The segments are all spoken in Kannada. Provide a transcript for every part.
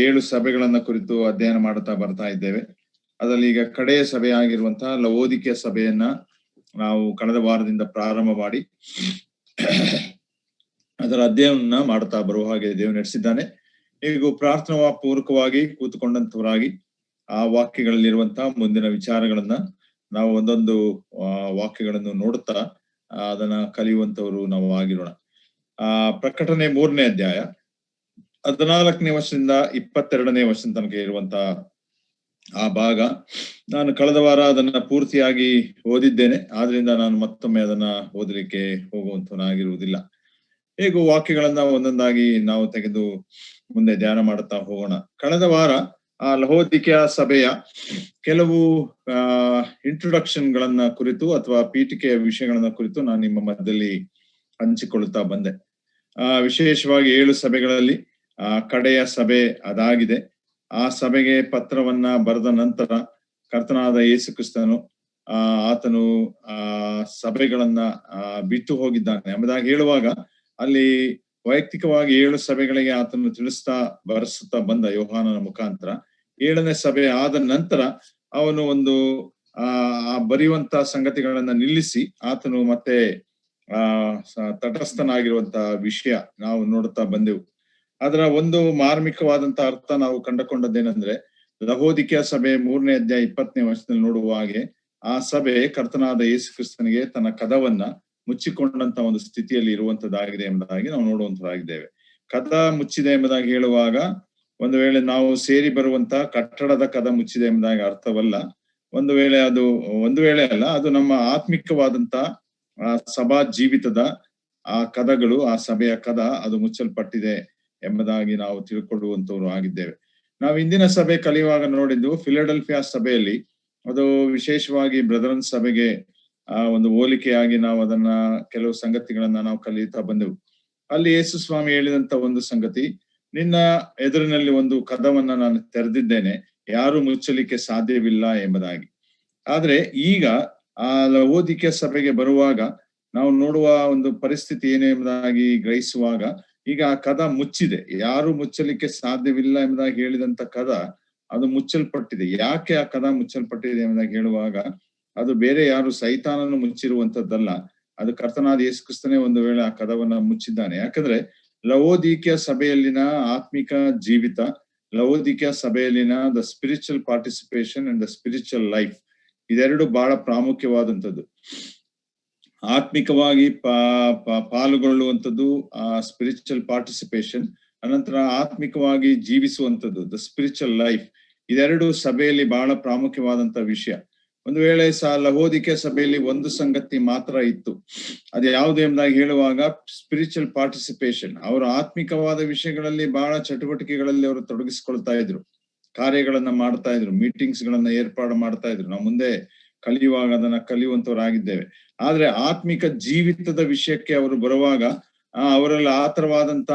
7 ಸಭೆಗಳನ್ನ ಕುರಿತು ಅಧ್ಯಯನ ಮಾಡ್ತಾ ಬರ್ತಾ ಇದ್ದೇವೆ. ಅದರಲ್ಲಿ ಈಗ ಕಡೆಯ ಸಭೆ ಆಗಿರುವಂತಹ ಲವೋದಿಕೆಯ ಸಭೆಯನ್ನ ನಾವು ಕಳೆದ ವಾರದಿಂದ ಪ್ರಾರಂಭ ಮಾಡಿ ಅದರ ಅಧ್ಯಯನ ಮಾಡ್ತಾ ಬರುವ ಹಾಗೆ ದೇವರು ನಡೆಸಿದ್ದಾನೆ. ಈಗ ಪ್ರಾರ್ಥನಾ ಪೂರ್ವಕವಾಗಿ ಕೂತುಕೊಂಡಂತವರಾಗಿ ಆ ವಾಕ್ಯಗಳಲ್ಲಿರುವಂತಹ ಮುಂದಿನ ವಿಚಾರಗಳನ್ನ ನಾವು ಒಂದೊಂದು ವಾಕ್ಯಗಳನ್ನು ನೋಡುತ್ತಾ ಅದನ್ನ ಕಲಿಯುವಂತವರು ನಾವು ಆಗಿರೋಣ. ಪ್ರಕಟಣೆ 3ನೇ ಅಧ್ಯಾಯ 14ನೇ ವರ್ಷದಿಂದ 22ನೇ ವರ್ಷದ ತನಕ ಇರುವಂತಹ ಆ ಭಾಗ ನಾನು ಕಳೆದ ವಾರ ಅದನ್ನ ಪೂರ್ತಿಯಾಗಿ ಓದಿದ್ದೇನೆ. ಆದ್ರಿಂದ ನಾನು ಮತ್ತೊಮ್ಮೆ ಅದನ್ನ ಓದಲಿಕ್ಕೆ ಹೋಗುವಂತನಾಗಿರುವುದಿಲ್ಲ. ಹೇಗೂ ವಾಕ್ಯಗಳನ್ನ ಒಂದೊಂದಾಗಿ ನಾವು ತೆಗೆದು ಮುಂದೆ ಧ್ಯಾನ ಮಾಡುತ್ತಾ ಹೋಗೋಣ. ಕಳೆದ ವಾರ ಆ ಲವೋದಿಕೆಯ ಸಭೆಯ ಕೆಲವು ಇಂಟ್ರೊಡಕ್ಷನ್ ಗಳನ್ನ ಕುರಿತು ಅಥವಾ ಪೀಠಿಕೆಯ ವಿಷಯಗಳನ್ನ ಕುರಿತು ನಾನು ನಿಮ್ಮ ಮಧ್ಯದಲ್ಲಿ ಹಂಚಿಕೊಳ್ಳುತ್ತಾ ಬಂದೆ. ವಿಶೇಷವಾಗಿ 7 ಸಭೆಗಳಲ್ಲಿ ಕಡೆಯ ಸಭೆ ಅದಾಗಿದೆ. ಆ ಸಭೆಗೆ ಪತ್ರವನ್ನ ಬರೆದ ನಂತರ ಕರ್ತನಾದ ಯೇಸು ಕ್ರಿಸ್ತನು ಆತನು ಸಭೆಗಳನ್ನ ಬಿಟ್ಟು ಹೋಗಿದ್ದಾನೆ ಎಂಬುದಾಗಿ ಹೇಳುವಾಗ ಅಲ್ಲಿ ವೈಯಕ್ತಿಕವಾಗಿ 7 ಸಭೆಗಳಿಗೆ ಆತನು ತಿಳಿಸ್ತಾ ಬರೆಸುತ್ತಾ ಬಂದ ಯೋಹಾನನ ಮುಖಾಂತರ. 7ನೇ ಸಭೆ ಆದ ನಂತರ ಅವನು ಒಂದು ಬರೆಯುವಂತ ಸಂಗತಿಗಳನ್ನ ನಿಲ್ಲಿಸಿ ಆತನು ಮತ್ತೆ ತಟಸ್ಥನಾಗಿರುವಂತಹ ವಿಷಯ ನಾವು ನೋಡುತ್ತಾ ಬಂದೆವು. ಅದರ ಒಂದು ಮಾರ್ಮಿಕವಾದಂತ ಅರ್ಥ ನಾವು ಕಂಡುಕೊಂಡದ್ದೇನೆಂದ್ರೆ, ಲವೋದಿಕೆಯ ಸಭೆ 3ನೇ ಅಧ್ಯಾಯ 20ನೇ ವರ್ಷದಲ್ಲಿ ನೋಡುವ ಹಾಗೆ ಆ ಸಭೆ ಕರ್ತನಾದ ಯೇಸು ಕ್ರಿಸ್ತನಿಗೆ ತನ್ನ ಕದವನ್ನ ಮುಚ್ಚಿಕೊಂಡಂತ ಒಂದು ಸ್ಥಿತಿಯಲ್ಲಿ ಇರುವಂತದ್ದಾಗಿದೆ ಎಂಬುದಾಗಿ ನಾವು ನೋಡುವಂತರಾಗಿದ್ದೇವೆ. ಕದ ಮುಚ್ಚಿದೆ ಎಂಬುದಾಗಿ ಹೇಳುವಾಗ ಒಂದು ವೇಳೆ ನಾವು ಸೇರಿ ಬರುವಂತ ಕಟ್ಟಡದ ಕದ ಮುಚ್ಚಿದೆ ಎಂಬುದಾಗಿ ಅರ್ಥವಲ್ಲ. ಒಂದು ವೇಳೆ ಅಲ್ಲ, ಅದು ನಮ್ಮ ಆತ್ಮಿಕವಾದಂತ ಸಭಾ ಜೀವಿತದ ಆ ಕದಗಳು, ಆ ಸಭೆಯ ಕದ ಅದು ಮುಚ್ಚಲ್ಪಟ್ಟಿದೆ ಎಂಬುದಾಗಿ ನಾವು ತಿಳ್ಕೊಳ್ಳುವಂತವ್ರು ಆಗಿದ್ದೇವೆ. ನಾವು ಇಂದಿನ ಸಭೆ ಕಲಿಯುವಾಗ ನೋಡಿದ್ದು ಫಿಲಡೆಲ್ಫಿಯಾ ಸಭೆಯಲ್ಲಿ, ಅದು ವಿಶೇಷವಾಗಿ ಬ್ರದರನ್ ಸಭೆಗೆ ಒಂದು ಹೋಲಿಕೆಯಾಗಿ ನಾವು ಅದನ್ನ ಕೆಲವು ಸಂಗತಿಗಳನ್ನ ನಾವು ಕಲಿಯುತ್ತಾ ಬಂದೆವು. ಅಲ್ಲಿ ಯೇಸು ಸ್ವಾಮಿ ಹೇಳಿದಂತ ಒಂದು ಸಂಗತಿ, ನಿನ್ನ ಎದುರಿನಲ್ಲಿ ಒಂದು ಕದವನ್ನ ನಾನು ತೆರೆದಿದ್ದೇನೆ, ಯಾರು ಮುಚ್ಚಲಿಕ್ಕೆ ಸಾಧ್ಯವಿಲ್ಲ ಎಂಬುದಾಗಿ. ಆದ್ರೆ ಈಗ ಆ ಲವೋದಿಕೆಯ ಸಭೆಗೆ ಬರುವಾಗ ನಾವು ನೋಡುವ ಒಂದು ಪರಿಸ್ಥಿತಿ ಏನು ಎಂಬುದಾಗಿ ಗ್ರಹಿಸುವಾಗ, ಈಗ ಆ ಕದ ಮುಚ್ಚಿದೆ, ಯಾರು ಮುಚ್ಚಲಿಕ್ಕೆ ಸಾಧ್ಯವಿಲ್ಲ ಎಂಬುದಾಗಿ ಹೇಳಿದಂತ ಕದ ಅದು ಮುಚ್ಚಲ್ಪಟ್ಟಿದೆ. ಯಾಕೆ ಆ ಕದ ಮುಚ್ಚಲ್ಪಟ್ಟಿದೆ ಎಂಬುದಾಗಿ ಹೇಳುವಾಗ, ಅದು ಬೇರೆ ಯಾರು ಸೈತಾನನು ಮುಚ್ಚಿರುವಂತದ್ದಲ್ಲ, ಅದು ಕರ್ತನಾದ ಯೇಸು ಕ್ರಿಸ್ತನೇ ಒಂದು ವೇಳೆ ಆ ಕದವನ್ನ ಮುಚ್ಚಿದ್ದಾನೆ. ಯಾಕಂದ್ರೆ ಲವೋದಿಕೆಯ ಸಭೆಯಲ್ಲಿನ ಆತ್ಮಿಕ ಜೀವಿತ, ಲವೋದಿಕೆಯ ಸಭೆಯಲ್ಲಿನ the spiritual participation and the spiritual life, ಇದೆರಡು ಬಹಳ ಪ್ರಾಮುಖ್ಯವಾದಂಥದ್ದು. ಆತ್ಮಿಕವಾಗಿ ಪಾಲ್ಗೊಳ್ಳುವಂಥದ್ದು ಆ ಸ್ಪಿರಿಚುವಲ್ ಪಾರ್ಟಿಸಿಪೇಷನ್, ಅನಂತರ ಆತ್ಮಿಕವಾಗಿ ಜೀವಿಸುವಂಥದ್ದು ದ ಸ್ಪಿರಿಚುವಲ್ ಲೈಫ್, ಇದೆರಡು ಸಭೆಯಲ್ಲಿ ಬಹಳ ಪ್ರಾಮುಖ್ಯವಾದಂತ ವಿಷಯ. ಒಂದು ವೇಳೆ ಲವೋದಿಕೆಯ ಸಭೆಯಲ್ಲಿ ಒಂದು ಸಂಗತಿ ಮಾತ್ರ ಇತ್ತು, ಅದು ಯಾವುದು ಎಂಬುದಾಗಿ ಹೇಳುವಾಗ ಸ್ಪಿರಿಚುವಲ್ ಪಾರ್ಟಿಸಿಪೇಷನ್. ಅವರು ಆತ್ಮಿಕವಾದ ವಿಷಯಗಳಲ್ಲಿ ಬಹಳ ಚಟುವಟಿಕೆಗಳಲ್ಲಿ ಅವರು ತೊಡಗಿಸಿಕೊಳ್ತಾ ಇದ್ರು, ಕಾರ್ಯಗಳನ್ನ ಮಾಡ್ತಾ ಇದ್ರು, ಮೀಟಿಂಗ್ಸ್ ಗಳನ್ನ ಏರ್ಪಾಡು ಮಾಡ್ತಾ ಇದ್ರು. ನಾವು ಮುಂದೆ ಕಲಿಯುವಾಗ ಅದನ್ನ ಕಲಿಯುವಂತವರಾಗಿದ್ದೇವೆ. ಆದ್ರೆ ಆತ್ಮಿಕ ಜೀವಿತದ ವಿಷಯಕ್ಕೆ ಅವರು ಬರುವಾಗ ಅವರಲ್ಲಿ ಆತರವಾದಂತ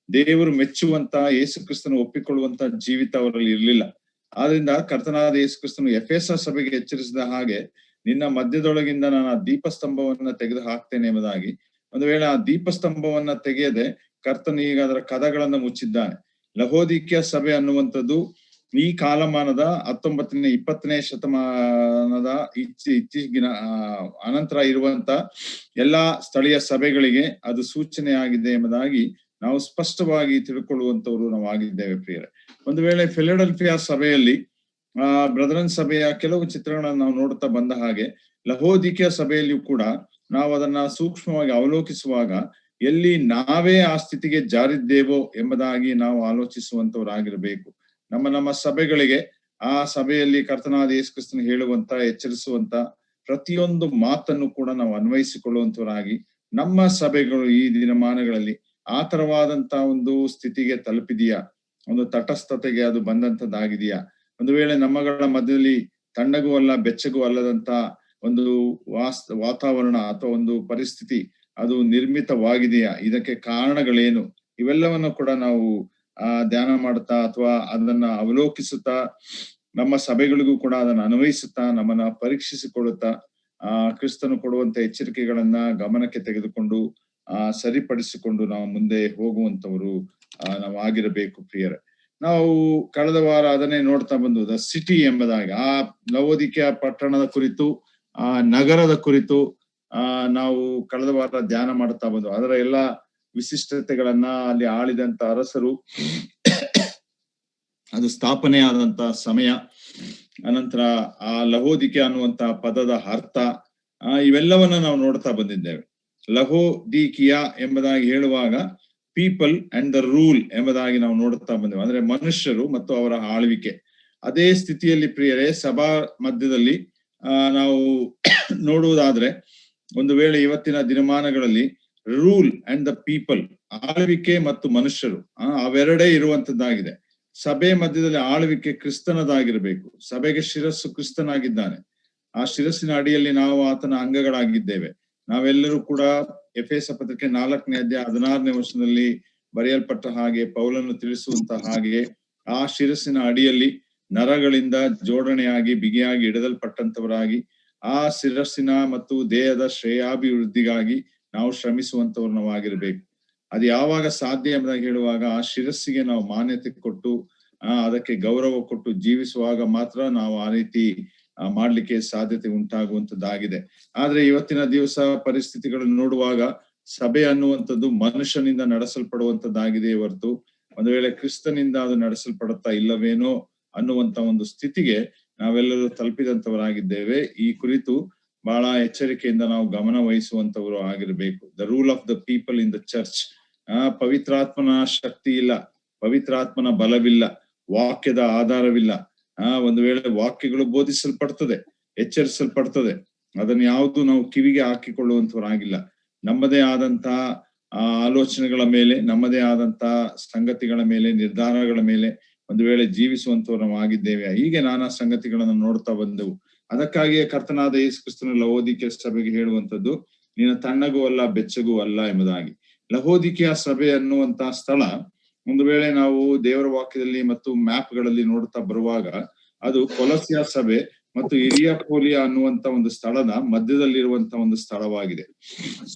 ದೇವರು ಮೆಚ್ಚುವಂತ ಯೇಸು ಕ್ರಿಸ್ತನು ಒಪ್ಪಿಕೊಳ್ಳುವಂತ ಜೀವಿತ ಅವರಲ್ಲಿ ಇರ್ಲಿಲ್ಲ. ಆದ್ರಿಂದ ಕರ್ತನಾದ ಯೇಸು ಕ್ರಿಸ್ತನು ಎಫೆಸ ಸಭೆಗೆ ಎಚ್ಚರಿಸಿದ ಹಾಗೆ, ನಿನ್ನ ಮಧ್ಯದೊಳಗಿಂದ ನಾನು ಆ ದೀಪಸ್ತಂಭವನ್ನ ತೆಗೆದು ಹಾಕ್ತೇನೆ ಎಂಬುದಾಗಿ. ಒಂದು ವೇಳೆ ಆ ದೀಪಸ್ತಂಭವನ್ನ ತೆಗೆಯದೆ ಕರ್ತನು ಈಗ ಅದರ ಕದಗಳನ್ನ ಮುಚ್ಚಿದ್ದಾನೆ. ಲವೋದಿಕೆಯ ಸಭೆ ಅನ್ನುವಂಥದ್ದು ಈ ಕಾಲಮಾನದ 19ನೇ 20ನೇ ಶತಮಾನದ ಇತ್ತೀಚಿನ ಅನಂತರ ಇರುವಂತ ಎಲ್ಲಾ ಸ್ಥಳೀಯ ಸಭೆಗಳಿಗೆ ಅದು ಸೂಚನೆ ಆಗಿದೆ ಎಂಬುದಾಗಿ ನಾವು ಸ್ಪಷ್ಟವಾಗಿ ತಿಳ್ಕೊಳ್ಳುವಂತವ್ರು ನಾವು ಆಗಿದ್ದೇವೆ ಪ್ರಿಯರೇ. ಒಂದು ವೇಳೆ ಫಿಲಡೆಲ್ಫಿಯಾ ಸಭೆಯಲ್ಲಿ ಬ್ರದರನ್ ಸಭೆಯ ಕೆಲವು ಚಿತ್ರಗಳನ್ನ ನಾವು ನೋಡುತ್ತಾ ಬಂದ ಹಾಗೆ, ಲವೋದಿಕೆಯ ಸಭೆಯಲ್ಲಿಯೂ ಕೂಡ ನಾವು ಅದನ್ನ ಸೂಕ್ಷ್ಮವಾಗಿ ಅವಲೋಕಿಸುವಾಗ ಎಲ್ಲಿ ನಾವೇ ಆ ಸ್ಥಿತಿಗೆ ಜಾರಿದ್ದೇವೋ ಎಂಬುದಾಗಿ ನಾವು ಆಲೋಚಿಸುವಂತವರಾಗಿರ್ಬೇಕು. ನಮ್ಮ ಸಭೆಗಳಿಗೆ ಆ ಸಭೆಯಲ್ಲಿ ಕರ್ತನಾದ ಯೇಸು ಕ್ರಿಸ್ತನು ಹೇಳುವಂತ, ಎಚ್ಚರಿಸುವಂತ ಪ್ರತಿಯೊಂದು ಮಾತನ್ನು ಕೂಡ ನಾವು ಅನ್ವಯಿಸಿಕೊಳ್ಳುವಂತವರಾಗಿ, ನಮ್ಮ ಸಭೆಗಳು ಈ ದಿನಮಾನಗಳಲ್ಲಿ ಆ ತರವಾದಂತ ಒಂದು ಸ್ಥಿತಿಗೆ ತಲುಪಿದೆಯಾ, ಒಂದು ತಟಸ್ಥತೆಗೆ ಅದು ಬಂದಂತದ್ದಾಗಿದೆಯಾ? ಒಂದು ವೇಳೆ ನಮ್ಮಗಳ ಮಧ್ಯದಲ್ಲಿ ತಣ್ಣಗೂ ಅಲ್ಲ ಬೆಚ್ಚಗೂ ಅಲ್ಲದಂತ ಒಂದು ವಾತಾವರಣ ಅಥವಾ ಒಂದು ಪರಿಸ್ಥಿತಿ ಅದು ನಿರ್ಮಿತವಾಗಿದೆಯಾ? ಇದಕ್ಕೆ ಕಾರಣಗಳೇನು? ಇವೆಲ್ಲವನ್ನು ಕೂಡ ನಾವು ಧ್ಯಾನ ಮಾಡುತ್ತಾ ಅಥವಾ ಅದನ್ನ ಅವಲೋಕಿಸುತ್ತಾ ನಮ್ಮ ಸಭೆಗಳಿಗೂ ಕೂಡ ಅದನ್ನ ಅನ್ವಯಿಸುತ್ತಾ ನಮ್ಮನ್ನ ಪರೀಕ್ಷಿಸಿಕೊಳ್ಳುತ್ತಾ ಕ್ರಿಸ್ತನು ಕೊಡುವಂತ ಎಚ್ಚರಿಕೆಗಳನ್ನ ಗಮನಕ್ಕೆ ತೆಗೆದುಕೊಂಡು ಸರಿಪಡಿಸಿಕೊಂಡು ನಾವು ಮುಂದೆ ಹೋಗುವಂತವರು ನಾವು ಆಗಿರಬೇಕು ಪ್ರಿಯರೇ. ನಾವು ಕಳೆದ ವಾರ ಅದನ್ನೇ ನೋಡ್ತಾ ಬಂದು ದ ಸಿಟಿ ಎಂಬುದಾಗಿ ಆ ಲವೋದಿಕೆಯ ಪಟ್ಟಣದ ಕುರಿತು ಆ ನಗರದ ಕುರಿತು ನಾವು ಕಳೆದ ವಾರ ಧ್ಯಾನ ಮಾಡುತ್ತಾ ಬಂದು ಅದರ ಎಲ್ಲ ವಿಶಿಷ್ಟತೆಗಳನ್ನ ಅಲ್ಲಿ ಆಳಿದಂತ ಅರಸರು ಅದು ಸ್ಥಾಪನೆ ಆದಂತ ಸಮಯ ಅನಂತರ ಆ ಲಹೋದಿಕೆ ಅನ್ನುವಂತ ಪದದ ಅರ್ಥ ಇವೆಲ್ಲವನ್ನ ನಾವು ನೋಡ್ತಾ ಬಂದಿದ್ದೇವೆ. ಲಹೋದಿಕಿಯಾ ಎಂಬುದಾಗಿ ಹೇಳುವಾಗ ಪೀಪಲ್ ಅಂಡ್ ದ ರೂಲ್ ಎಂಬುದಾಗಿ ನಾವು ನೋಡುತ್ತಾ ಬಂದೇವೆ, ಅಂದ್ರೆ ಮನುಷ್ಯರು ಮತ್ತು ಅವರ ಆಳ್ವಿಕೆ. ಅದೇ ಸ್ಥಿತಿಯಲ್ಲಿ ಪ್ರಿಯರೇ ಸಭಾ ಮಧ್ಯದಲ್ಲಿ ನಾವು ನೋಡುವುದಾದ್ರೆ ಒಂದು ವೇಳೆ ಇವತ್ತಿನ ದಿನಮಾನಗಳಲ್ಲಿ ರೂಲ್ ಅಂಡ್ ದ ಪೀಪಲ್, ಆಳ್ವಿಕೆ ಮತ್ತು ಮನುಷ್ಯರು ಅವೆರಡೇ ಇರುವಂತದ್ದಾಗಿದೆ. ಸಭೆ ಮಧ್ಯದಲ್ಲಿ ಆಳ್ವಿಕೆ ಕ್ರಿಸ್ತನದಾಗಿರ್ಬೇಕು. ಸಭೆಗೆ ಶಿರಸ್ಸು ಕ್ರಿಸ್ತನಾಗಿದ್ದಾನೆ. ಆ ಶಿರಸ್ಸಿನ ಅಡಿಯಲ್ಲಿ ನಾವು ಆತನ ಅಂಗಗಳಾಗಿದ್ದೇವೆ. ನಾವೆಲ್ಲರೂ ಕೂಡ ಎಫೆಸ ಪತ್ರಿಕೆ 4ನೇ ಅಧ್ಯಾಯ 16ನೇ ವರ್ಷದಲ್ಲಿ ಬರೆಯಲ್ಪಟ್ಟ ಹಾಗೆ ಪೌಲನು ತಿಳಿಸುವಂತ ಹಾಗೆ ಆ ಶಿರಸ್ಸಿನ ಅಡಿಯಲ್ಲಿ ನರಗಳಿಂದ ಜೋಡಣೆಯಾಗಿ ಬಿಗಿಯಾಗಿ ಹಿಡಿದಲ್ಪಟ್ಟಂತವರಾಗಿ ಆ ಶಿರಸ್ಸಿನ ಮತ್ತು ದೇಹದ ಶ್ರೇಯಾಭಿವೃದ್ಧಿಗಾಗಿ ನಾವು ಶ್ರಮಿಸುವಂತವ್ರು ನಾವಾಗಿರ್ಬೇಕು. ಅದು ಯಾವಾಗ ಸಾಧ್ಯ ಎಂಬುದಾಗಿ ಹೇಳುವಾಗ ಆ ಶಿರಸ್ಸಿಗೆ ನಾವು ಮಾನ್ಯತೆ ಕೊಟ್ಟು ಅದಕ್ಕೆ ಗೌರವ ಕೊಟ್ಟು ಜೀವಿಸುವಾಗ ಮಾತ್ರ ನಾವು ಆ ರೀತಿ ಮಾಡ್ಲಿಕ್ಕೆ ಸಾಧ್ಯತೆ ಉಂಟಾಗುವಂತದ್ದಾಗಿದೆ. ಆದ್ರೆ ಇವತ್ತಿನ ದಿವಸ ಪರಿಸ್ಥಿತಿಗಳನ್ನು ನೋಡುವಾಗ ಸಭೆ ಅನ್ನುವಂಥದ್ದು ಮನುಷ್ಯನಿಂದ ನಡೆಸಲ್ಪಡುವಂತದ್ದಾಗಿದೆ ಹೊರತು ಒಂದು ವೇಳೆ ಕ್ರಿಸ್ತನಿಂದ ಅದು ನಡೆಸಲ್ಪಡುತ್ತಾ ಇಲ್ಲವೇನೋ ಅನ್ನುವಂತ ಒಂದು ಸ್ಥಿತಿಗೆ ನಾವೆಲ್ಲರೂ ತಲುಪಿದಂತವರಾಗಿದ್ದೇವೆ. ಈ ಕುರಿತು ಬಹಳ ಎಚ್ಚರಿಕೆಯಿಂದ ನಾವು ಗಮನ ವಹಿಸುವಂತವರು ಆಗಿರ್ಬೇಕು. The rule of the people in the church. ಪವಿತ್ರಾತ್ಮನ ಶಕ್ತಿ ಇಲ್ಲ, ಪವಿತ್ರಾತ್ಮನ ಬಲವಿಲ್ಲ, ವಾಕ್ಯದ ಆಧಾರವಿಲ್ಲ. ಒಂದು ವೇಳೆ ವಾಕ್ಯಗಳು ಬೋಧಿಸಲ್ಪಡ್ತದೆ, ಎಚ್ಚರಿಸಲ್ಪಡ್ತದೆ, ಅದನ್ನ ಯಾವುದು ನಾವು ಕಿವಿಗೆ ಹಾಕಿಕೊಳ್ಳುವಂತವರಾಗಿಲ್ಲ. ನಮ್ಮದೇ ಆದಂತ ಆಲೋಚನೆಗಳ ಮೇಲೆ, ನಮ್ಮದೇ ಆದಂತ ಸಂಗತಿಗಳ ಮೇಲೆ, ನಿರ್ಧಾರಗಳ ಮೇಲೆ ಒಂದು ವೇಳೆ ಜೀವಿಸುವಂತವ್ರು ನಾವು ಆಗಿದ್ದೇವೆ. ಹೀಗೆ ನಾನಾ ಸಂಗತಿಗಳನ್ನು ನೋಡ್ತಾ ಬಂದೆವು. ಅದಕ್ಕಾಗಿಯೇ ಕರ್ತನಾದ ಯೇಸು ಕ್ರಿಸ್ತನ ಲವೋದಿಕೆಯ ಸಭೆಗೆ ಹೇಳುವಂತದ್ದು, ನೀನು ತಣ್ಣಗೂ ಅಲ್ಲ ಬೆಚ್ಚಗೂ ಅಲ್ಲ ಎಂಬುದಾಗಿ. ಲಹೋದಿಕೆಯ ಸಭೆ ಅನ್ನುವಂತ ಸ್ಥಳ ಒಂದು ವೇಳೆ ನಾವು ದೇವರ ವಾಕ್ಯದಲ್ಲಿ ಮತ್ತು ಮ್ಯಾಪ್ಗಳಲ್ಲಿ ನೋಡ್ತಾ ಬರುವಾಗ ಅದು ಕೊಲಸ್ಯ ಸಭೆ ಮತ್ತು ಹಿರಿಯಾಪೋಲಿಯ ಅನ್ನುವಂತ ಒಂದು ಸ್ಥಳದ ಮಧ್ಯದಲ್ಲಿರುವಂತ ಒಂದು ಸ್ಥಳವಾಗಿದೆ.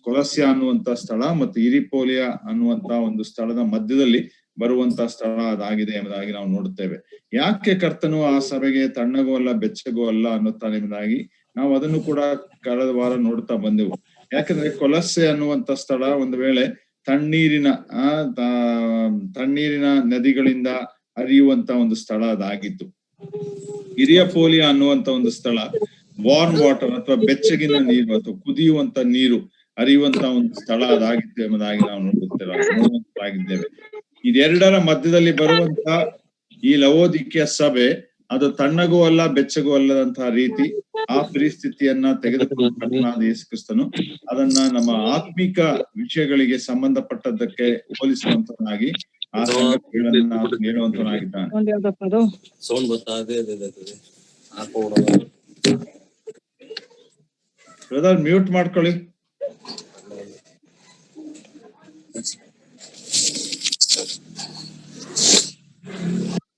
ಕೊಲಸ್ಯ ಅನ್ನುವಂತ ಸ್ಥಳ ಮತ್ತು ಹಿರಿಪೋಲಿಯ ಅನ್ನುವಂತ ಒಂದು ಸ್ಥಳದ ಮಧ್ಯದಲ್ಲಿ ಬರುವಂತ ಸ್ಥಳ ಅದಾಗಿದೆ ಎಂಬುದಾಗಿ ನಾವು ನೋಡುತ್ತೇವೆ. ಯಾಕೆ ಕರ್ತನು ಆ ಸಭೆಗೆ ತಣ್ಣಗೂ ಅಲ್ಲ ಬೆಚ್ಚಗೂ ಅಲ್ಲ ಅನ್ನುತ್ತಾನೆ ಎಂಬುದಾಗಿ ನಾವು ಅದನ್ನು ಕೂಡ ಕಳೆದ ವಾರ ನೋಡ್ತಾ ಬಂದೆವು. ಯಾಕಂದ್ರೆ ಕೊಲಸ್ಸೆ ಅನ್ನುವಂತ ಸ್ಥಳ ಒಂದು ವೇಳೆ ತಣ್ಣೀರಿನ ನದಿಗಳಿಂದ ಹರಿಯುವಂತ ಒಂದು ಸ್ಥಳ ಅದಾಗಿತ್ತು. ಹಿರಿಯಪೋಲಿಯ ಅನ್ನುವಂತ ಒಂದು ಸ್ಥಳ ವಾರ್ಮ್ ವಾಟರ್ ಅಥವಾ ಬೆಚ್ಚಗಿನ ನೀರು ಅಥವಾ ಕುದಿಯುವಂತ ನೀರು ಹರಿಯುವಂತ ಒಂದು ಸ್ಥಳ ಅದಾಗಿತ್ತು ಎಂಬುದಾಗಿ ನಾವು ನೋಡುವಂತಾಗಿದ್ದೇವೆ. ಇದೆರಡರ ಮಧ್ಯದಲ್ಲಿ ಬರುವಂತ ಈ ಲವೋದಿಕೆಯ ಸಭೆ ಅದು ತಣ್ಣಗೂ ಅಲ್ಲ ಬೆಚ್ಚಗೂ ಅಲ್ಲದಂತಹ ರೀತಿ ಆ ಪರಿಸ್ಥಿತಿಯನ್ನ ತೆಗೆದುಕೊಂಡು ಕರ್ತನಾದ ಯೇಸು ಕ್ರಿಸ್ತನು ಅದನ್ನ ನಮ್ಮ ಆತ್ಮಿಕ ವಿಷಯಗಳಿಗೆ ಸಂಬಂಧಪಟ್ಟದ್ದಕ್ಕೆ ಹೋಲಿಸುವಂತನಾಗಿ ಆ ಸಂಗತಿಗಳನ್ನ ಹೇಳುವಂತನಾಗಿದ್ದಾನೆ. ಬ್ರದರ್ ಮ್ಯೂಟ್ ಮಾಡ್ಕೊಳ್ಳಿ.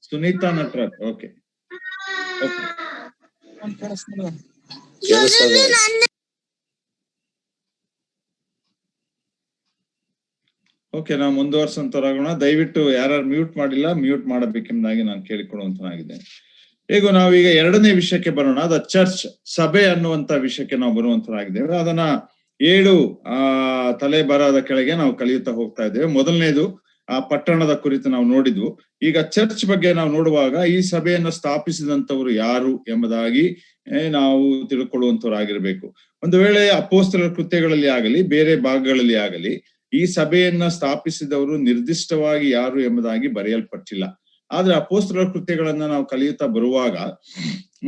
ಸುನೀತಾ ನಟರಾಜ್. ಓಕೆ ಓಕೆ, ನಾವು ಮುಂದುವರ್ಸಂತರಾಗೋಣ. ದಯವಿಟ್ಟು ಯಾರು ಮ್ಯೂಟ್ ಮಾಡಿಲ್ಲ ಮ್ಯೂಟ್ ಮಾಡಬೇಕೆಂಬುದಾಗಿ ನಾನು ಕೇಳಿಕೊಳ್ಳುವಂತನಾಗಿದ್ದೇನೆ. ಈಗ ನಾವೀಗ ಎರಡನೇ ವಿಷಯಕ್ಕೆ ಬರೋಣ. ಅದ ಚರ್ಚ್, ಸಭೆ ಅನ್ನುವಂತ ವಿಷಯಕ್ಕೆ ನಾವು ಬರುವಂತರಾಗಿದ್ದೇವೆ. ಅದನ್ನ 7 ತಲೆ ಬರದ ಕೆಳಗೆ ನಾವು ಕಲಿಯುತ್ತಾ ಹೋಗ್ತಾ ಇದ್ದೇವೆ. ಮೊದಲನೇದು ಆ ಪಟ್ಟಣದ ಕುರಿತು ನಾವು ನೋಡಿದ್ವು. ಈಗ ಚರ್ಚ್ ಬಗ್ಗೆ ನಾವು ನೋಡುವಾಗ ಈ ಸಭೆಯನ್ನು ಸ್ಥಾಪಿಸಿದಂತವರು ಯಾರು ಎಂಬುದಾಗಿ ನಾವು ತಿಳ್ಕೊಳ್ಳುವಂತವರಾಗಿರ್ಬೇಕು. ಒಂದು ವೇಳೆ ಅಪೊಸ್ತಲರ ಕೃತ್ಯಗಳಲ್ಲಿ ಆಗಲಿ ಬೇರೆ ಭಾಗಗಳಲ್ಲಿ ಆಗಲಿ ಈ ಸಭೆಯನ್ನ ಸ್ಥಾಪಿಸಿದವರು ನಿರ್ದಿಷ್ಟವಾಗಿ ಯಾರು ಎಂಬುದಾಗಿ ಬರೆಯಲ್ಪಟ್ಟಿಲ್ಲ. ಆದ್ರೆ ಅಪೊಸ್ತಲರ ಕೃತ್ಯಗಳನ್ನ ನಾವು ಕಲಿಯುತ್ತಾ ಬರುವಾಗ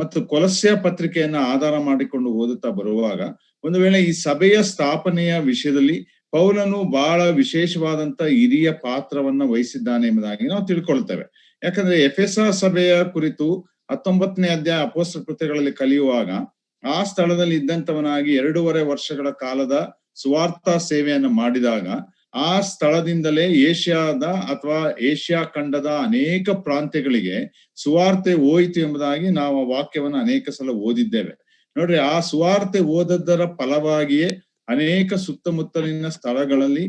ಮತ್ತು ಕೊಲಸ್ಯ ಪತ್ರಿಕೆಯನ್ನ ಆಧಾರ ಮಾಡಿಕೊಂಡು ಓದುತ್ತಾ ಬರುವಾಗ ಒಂದು ವೇಳೆ ಈ ಸಭೆಯ ಸ್ಥಾಪನೆಯ ವಿಷಯದಲ್ಲಿ ಪೌಲನು ಬಹಳ ವಿಶೇಷವಾದಂತ ಹಿರಿಯ ಪಾತ್ರವನ್ನ ವಹಿಸಿದ್ದಾನೆ ಎಂಬುದಾಗಿ ನಾವು ತಿಳ್ಕೊಳ್ತೇವೆ. ಯಾಕಂದ್ರೆ ಎಫೆಸ ಸಭೆಯ ಕುರಿತು 19ನೇ ಅಧ್ಯಾಯ ಅಪೊಸ್ತಲ ಕೃತ್ಯಗಳಲ್ಲಿ ಕಲಿಯುವಾಗ ಆ ಸ್ಥಳದಲ್ಲಿ ಇದ್ದಂತವನಾಗಿ 2.5 ವರ್ಷಗಳ ಕಾಲದ ಸುವಾರ್ಥ ಸೇವೆಯನ್ನ ಮಾಡಿದಾಗ ಆ ಸ್ಥಳದಿಂದಲೇ ಏಷ್ಯಾದ ಅಥವಾ ಏಷ್ಯಾ ಖಂಡದ ಅನೇಕ ಪ್ರಾಂತ್ಯಗಳಿಗೆ ಸುವಾರ್ತೆ ಹೋಯಿತು ಎಂಬುದಾಗಿ ನಾವು ಆ ವಾಕ್ಯವನ್ನ ಅನೇಕ ಸಲ ಓದಿದ್ದೇವೆ. ನೋಡ್ರಿ, ಆ ಸುವಾರ್ತೆ ಓದದ್ದರ ಫಲವಾಗಿಯೇ ಅನೇಕ ಸುತ್ತಮುತ್ತಲಿನ ಸ್ಥಳಗಳಲ್ಲಿ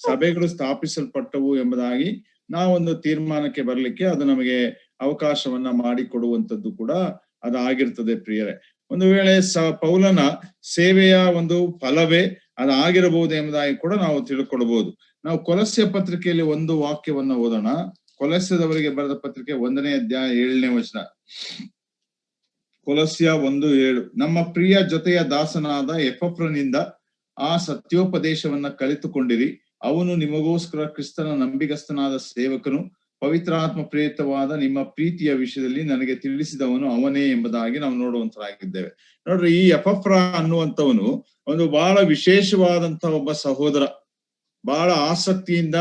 ಸಭೆಗಳು ಸ್ಥಾಪಿಸಲ್ಪಟ್ಟವು ಎಂಬುದಾಗಿ ನಾವೊಂದು ತೀರ್ಮಾನಕ್ಕೆ ಬರ್ಲಿಕ್ಕೆ ಅದು ನಮಗೆ ಅವಕಾಶವನ್ನ ಮಾಡಿಕೊಡುವಂತದ್ದು ಕೂಡ ಅದಾಗಿರ್ತದೆ ಪ್ರಿಯರೇ. ಒಂದು ವೇಳೆ ಪೌಲನ ಸೇವೆಯ ಒಂದು ಫಲವೇ ಅದಾಗಿರಬಹುದು ಎಂಬುದಾಗಿ ಕೂಡ ನಾವು ತಿಳ್ಕೊಳ್ಬಹುದು. ನಾವು ಕೊಲಸ್ಯ ಪತ್ರಿಕೆಯಲ್ಲಿ ಒಂದು ವಾಕ್ಯವನ್ನ ಓದೋಣ. ಕೊಲಸ್ಯದವರಿಗೆ ಬರೆದ ಪತ್ರಿಕೆ 1ನೇ ಅಧ್ಯಾಯ 7ನೇ ವಚನ. ಕೊಲಸ್ಯ 1:7. ನಮ್ಮ ಪ್ರಿಯ ಜೊತೆಯ ದಾಸನಾದ ಎಪಫ್ರನಿಂದ ಆ ಸತ್ಯೋಪದೇಶವನ್ನ ಕಲಿತುಕೊಂಡಿರಿ. ಅವನು ನಿಮಗೋಸ್ಕರ ಕ್ರಿಸ್ತನ ನಂಬಿಗಸ್ತನಾದ ಸೇವಕನು, ಪವಿತ್ರಾತ್ಮ ಪ್ರೇರಿತವಾದ ನಿಮ್ಮ ಪ್ರೀತಿಯ ವಿಷಯದಲ್ಲಿ ನನಗೆ ತಿಳಿಸಿದವನು ಅವನೇ ಎಂಬುದಾಗಿ ನಾವು ನೋಡುವಂತರಾಗಿದ್ದೇವೆ. ನೋಡ್ರಿ, ಈ ಎಪಫ್ರ ಅನ್ನುವಂಥವನು ಒಂದು ಬಹಳ ವಿಶೇಷವಾದಂತ ಒಬ್ಬ ಸಹೋದರ. ಬಹಳ ಆಸಕ್ತಿಯಿಂದ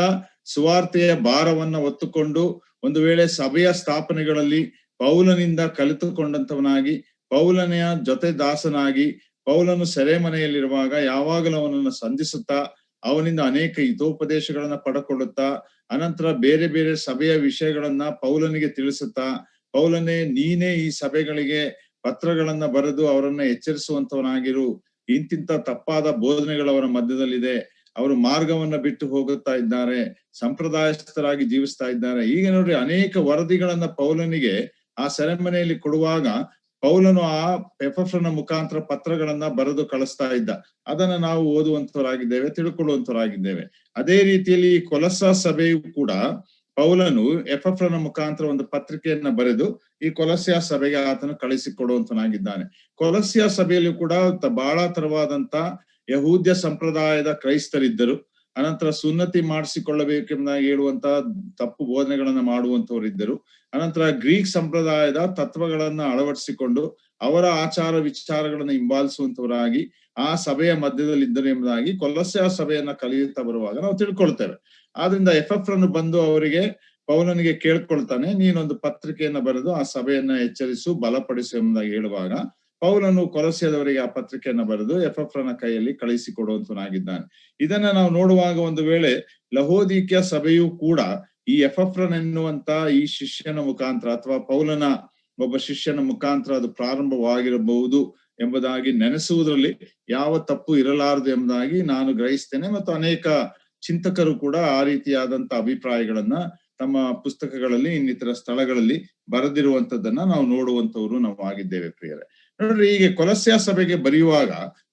ಸುವಾರ್ತೆಯ ಭಾರವನ್ನ ಹೊತ್ತುಕೊಂಡು ಒಂದು ವೇಳೆ ಸಭೆಯ ಸ್ಥಾಪನೆಗಳಲ್ಲಿ ಪೌಲನಿಂದ ಕಲಿತುಕೊಂಡಂತವನಾಗಿ, ಪೌಲನೆಯ ಜೊತೆ ದಾಸನಾಗಿ, ಪೌಲನು ಸೆರೆಮನೆಯಲ್ಲಿರುವಾಗ ಯಾವಾಗಲೂ ಅವನನ್ನು ಸಂಧಿಸುತ್ತಾ ಅವನಿಂದ ಅನೇಕ ಹಿತೋಪದೇಶಗಳನ್ನ ಪಡ್ಕೊಳ್ಳುತ್ತಾ, ಅನಂತರ ಬೇರೆ ಬೇರೆ ಸಭೆಯ ವಿಷಯಗಳನ್ನ ಪೌಲನಿಗೆ ತಿಳಿಸುತ್ತಾ, ಪೌಲನೇ ನೀನೇ ಈ ಸಭೆಗಳಿಗೆ ಪತ್ರಗಳನ್ನ ಬರೆದು ಅವರನ್ನ ಎಚ್ಚರಿಸುವಂತವನಾಗಿರು. ಇಂತಿಂತ ತಪ್ಪಾದ ಬೋಧನೆಗಳವರ ಮಧ್ಯದಲ್ಲಿದೆ, ಅವರು ಮಾರ್ಗವನ್ನ ಬಿಟ್ಟು ಹೋಗುತ್ತಾ ಇದ್ದಾರೆ, ಸಂಪ್ರದಾಯಸ್ಥರಾಗಿ ಜೀವಿಸ್ತಾ ಇದ್ದಾರೆ. ಈಗ ನೋಡ್ರಿ, ಅನೇಕ ವರದಿಗಳನ್ನ ಪೌಲನಿಗೆ ಆ ಸೆರೆಮನೆಯಲ್ಲಿ ಕೊಡುವಾಗ ಪೌಲನು ಆ ಎಪಫ್ರನ ಮುಖಾಂತರ ಪತ್ರಗಳನ್ನ ಬರೆದು ಕಳಿಸ್ತಾ ಇದ್ದ. ಅದನ್ನ ನಾವು ಓದುವಂತವರಾಗಿದ್ದೇವೆ, ತಿಳ್ಕೊಳ್ಳುವಂತವರಾಗಿದ್ದೇವೆ. ಅದೇ ರೀತಿಯಲ್ಲಿ ಈ ಕೊಲಸ ಸಭೆಯು ಕೂಡ ಪೌಲನು ಎಪಫ್ರನ ಮುಖಾಂತರ ಒಂದು ಪತ್ರಿಕೆಯನ್ನ ಬರೆದು ಈ ಕೊಲಸ್ಯ ಸಭೆಗೆ ಆತನು ಕಳಿಸಿಕೊಡುವಂತನಾಗಿದ್ದಾನೆ. ಕೊಲಸ್ಯ ಸಭೆಯಲ್ಲಿ ಕೂಡ ಬಹಳ ತರವಾದಂತ ಯಹೂದ್ಯ ಸಂಪ್ರದಾಯದ ಕ್ರೈಸ್ತರಿದ್ದರು. ಅನಂತರ ಸುನ್ನತಿ ಮಾಡಿಸಿಕೊಳ್ಳಬೇಕೆಂಬುದಾಗಿ ಹೇಳುವಂತ ತಪ್ಪು ಬೋಧನೆಗಳನ್ನ ಮಾಡುವಂತವರಿದ್ದರು. ಅನಂತರ ಗ್ರೀಕ್ ಸಂಪ್ರದಾಯದ ತತ್ವಗಳನ್ನ ಅಳವಡಿಸಿಕೊಂಡು ಅವರ ಆಚಾರ ವಿಚಾರಗಳನ್ನ ಹಿಂಬಾಲಿಸುವಂತವರಾಗಿ ಆ ಸಭೆಯ ಮಧ್ಯದಲ್ಲಿದ್ದರು ಎಂಬುದಾಗಿ ಕೊಲಸ್ಯ ಸಭೆಯನ್ನ ಕಲಿಯುತ್ತಾ ಬರುವಾಗ ನಾವು ತಿಳ್ಕೊಳ್ತೇವೆ. ಆದ್ರಿಂದ ಎಪಫ್ರನು ಬಂದು ಅವರಿಗೆ ಪೌಲನಿಗೆ ಕೇಳ್ಕೊಳ್ತಾನೆ, ನೀನೊಂದು ಪತ್ರಿಕೆಯನ್ನ ಬರೆದು ಆ ಸಭೆಯನ್ನ ಎಚ್ಚರಿಸು, ಬಲಪಡಿಸು ಎಂಬುದಾಗಿ ಹೇಳುವಾಗ ಪೌಲನು ಕೊಲಸ್ಯದವರಿಗೆ ಆ ಪತ್ರಿಕೆಯನ್ನ ಬರೆದು ಎಪಫ್ರನ ಕೈಯಲ್ಲಿ ಕಳಿಸಿಕೊಡುವಂತನಾಗಿದ್ದಾನೆ. ಇದನ್ನ ನಾವು ನೋಡುವಾಗ ಒಂದು ವೇಳೆ ಲಹೋದಿಕ್ಯ ಸಭೆಯು ಕೂಡ ಈ ಎಪಫ್ರನ್ ಎನ್ನುವಂತ ಈ ಶಿಷ್ಯನ ಮುಖಾಂತರ ಅಥವಾ ಪೌಲನ ಒಬ್ಬ ಶಿಷ್ಯನ ಮುಖಾಂತರ ಅದು ಪ್ರಾರಂಭವಾಗಿರಬಹುದು ಎಂಬುದಾಗಿ ನೆನೆಸುವುದರಲ್ಲಿ ಯಾವ ತಪ್ಪು ಇರಲಾರದು ಎಂಬುದಾಗಿ ನಾನು ಗ್ರಹಿಸ್ತೇನೆ. ಮತ್ತು ಅನೇಕ ಚಿಂತಕರು ಕೂಡ ಆ ರೀತಿಯಾದಂತ ಅಭಿಪ್ರಾಯಗಳನ್ನ ತಮ್ಮ ಪುಸ್ತಕಗಳಲ್ಲಿ ಇನ್ನಿತರ ಸ್ಥಳಗಳಲ್ಲಿ ಬರೆದಿರುವಂತದ್ದನ್ನ ನಾವು ನೋಡುವಂತವ್ರು ನಾವು ಆಗಿದ್ದೇವೆ ಪ್ರಿಯರೇ. ನೋಡ್ರಿ, ಹೀಗೆ ಕೊಲಸ್ಯ ಸಭೆಗೆ ಬರೆಯುವಾಗ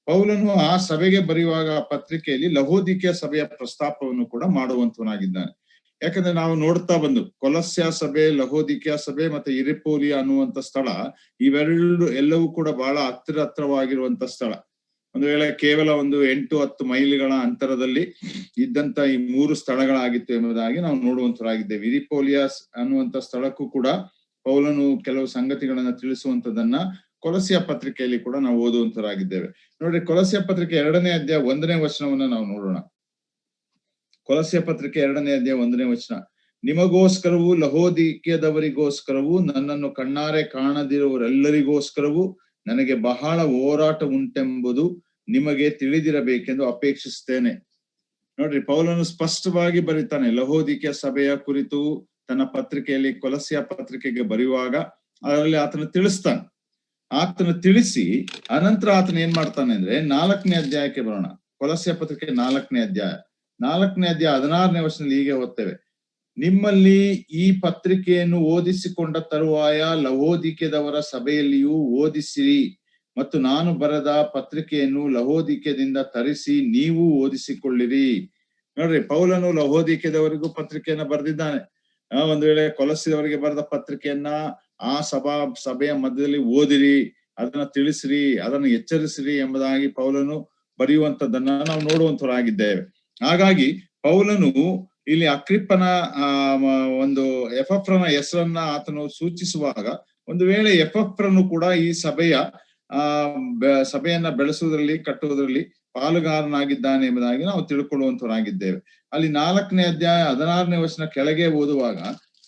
ಪೌಲನು ಆ ಸಭೆಗೆ ಬರೆಯುವಾಗ ಆ ಪತ್ರಿಕೆಯಲ್ಲಿ ಲಹೋದಿಕ್ಯ ಸಭೆಯ ಪ್ರಸ್ತಾಪವನ್ನು ಕೂಡ ಮಾಡುವಂತವನಾಗಿದ್ದಾನೆ. ಯಾಕಂದ್ರೆ ನಾವು ನೋಡ್ತಾ ಬಂದು ಕೊಲಸ್ಯ ಸಭೆ, ಲಹೋದಿಕ್ಯ ಸಭೆ ಮತ್ತೆ ಹಿರಿಪೋಲಿಯ ಅನ್ನುವಂತ ಸ್ಥಳ ಎಲ್ಲವೂ ಕೂಡ ಬಹಳ ಹತ್ತಿರವಾಗಿರುವಂತ ಸ್ಥಳ. ಒಂದು ವೇಳೆ ಕೇವಲ ಒಂದು 8-10 ಮೈಲಿಗಳ ಅಂತರದಲ್ಲಿ ಇದ್ದಂತ ಈ 3 ಸ್ಥಳಗಳಾಗಿತ್ತು ಎಂಬುದಾಗಿ ನಾವು ನೋಡುವಂತರಾಗಿದ್ದೇವೆ. ಹಿರಿಪೋಲಿಯಾಸ್ ಅನ್ನುವಂತ ಸ್ಥಳಕ್ಕೂ ಕೂಡ ಪೌಲನು ಕೆಲವು ಸಂಗತಿಗಳನ್ನ ತಿಳಿಸುವಂತದನ್ನ ಕೊಲಸ್ಯ ಪತ್ರಿಕೆಯಲ್ಲಿ ಕೂಡ ನಾವು ಓದುವಂತರಾಗಿದ್ದೇವೆ. ನೋಡ್ರಿ, ಕೊಲಸ್ಯ ಪತ್ರಿಕೆ 2ನೇ ಅಧ್ಯಾಯ 1ನೇ ವಚನವನ್ನ ನಾವು ನೋಡೋಣ. ಕೊಲಸ್ಯ ಪತ್ರಿಕೆ 2ನೇ ಅಧ್ಯಾಯ 1ನೇ ವಚನ. ನಿಮಗೋಸ್ಕರವೂ ಲಹೋದಿಕ್ಯದವರಿಗೋಸ್ಕರವೂ ನನ್ನನ್ನು ಕಣ್ಣಾರೆ ಕಾಣದಿರುವವರೆಲ್ಲರಿಗೋಸ್ಕರವೂ ನನಗೆ ಬಹಳ ಹೋರಾಟ ಉಂಟೆಂಬುದು ನಿಮಗೆ ತಿಳಿದಿರಬೇಕೆಂದು ಅಪೇಕ್ಷಿಸ್ತೇನೆ. ನೋಡ್ರಿ, ಪೌಲನು ಸ್ಪಷ್ಟವಾಗಿ ಬರೀತಾನೆ ಲಹೋದಿಕ್ಯ ಸಭೆಯ ಕುರಿತು ತನ್ನ ಪತ್ರಿಕೆಯಲ್ಲಿ ಕೊಲಸ್ಯ ಪತ್ರಿಕೆಗೆ ಬರೆಯುವಾಗ ಅದರಲ್ಲಿ ಆತನು ತಿಳಿಸ್ತಾನೆ. ಆತನು ತಿಳಿಸಿ ಅನಂತರ ಆತನ ಏನ್ ಮಾಡ್ತಾನೆ ಅಂದ್ರೆ 4ನೇ ಅಧ್ಯಾಯಕ್ಕೆ ಬರೋಣ. ಕೊಲಸ್ಯ ಪತ್ರಿಕೆ 4ನೇ ಅಧ್ಯಾಯ 16ನೇ ವಚನದಲ್ಲಿ ಹೀಗೆ ಓದ್ತೇವೆ. ನಿಮ್ಮಲ್ಲಿ ಈ ಪತ್ರಿಕೆಯನ್ನು ಓದಿಸಿಕೊಂಡ ತರುವಾಯ ಲಹೋದಿಕ್ಯದವರ ಸಭೆಯಲ್ಲಿಯೂ ಓದಿಸಿರಿ, ಮತ್ತು ನಾನು ಬರೆದ ಪತ್ರಿಕೆಯನ್ನು ಲಹೋದಿಕ್ಯದಿಂದ ತರಿಸಿ ನೀವು ಓದಿಸಿಕೊಳ್ಳಿರಿ. ನೋಡ್ರಿ, ಪೌಲನು ಲಹೋದಿಕ್ಯದವರಿಗೂ ಪತ್ರಿಕೆಯನ್ನ ಬರೆದಿದ್ದಾನೆ. ಒಂದು ವೇಳೆ ಕೊಲಸ್ಯದವರಿಗೆ ಬರೆದ ಪತ್ರಿಕೆಯನ್ನ ಆ ಸಭೆಯ ಮಧ್ಯದಲ್ಲಿ ಓದಿರಿ, ಅದನ್ನ ತಿಳಿಸಿರಿ, ಅದನ್ನು ಎಚ್ಚರಿಸಿರಿ ಎಂಬುದಾಗಿ ಪೌಲನು ಬರೆಯುವಂತದ್ದನ್ನ ನಾವು ನೋಡುವಂತವರಾಗಿದ್ದೇವೆ. ಹಾಗಾಗಿ ಪೌಲನು ಇಲ್ಲಿ ಅಕ್ರಿಪ್ಪನ ಒಂದು ಎಪಫ್ರನ ಹೆಸರನ್ನ ಆತನು ಸೂಚಿಸುವಾಗ ಒಂದು ವೇಳೆ ಎಪಫ್ರನು ಕೂಡ ಈ ಸಭೆಯನ್ನ ಬೆಳೆಸುವುದರಲ್ಲಿ, ಕಟ್ಟುವುದರಲ್ಲಿ ಪಾಲುಗಾರನಾಗಿದ್ದಾನೆ ಎಂಬುದಾಗಿ ನಾವು ತಿಳ್ಕೊಳ್ಳುವಂತವರಾಗಿದ್ದೇವೆ. ಅಲ್ಲಿ 4ನೇ ಅಧ್ಯಾಯ 16ನೇ ವಚನ ಕೆಳಗೆ ಓದುವಾಗ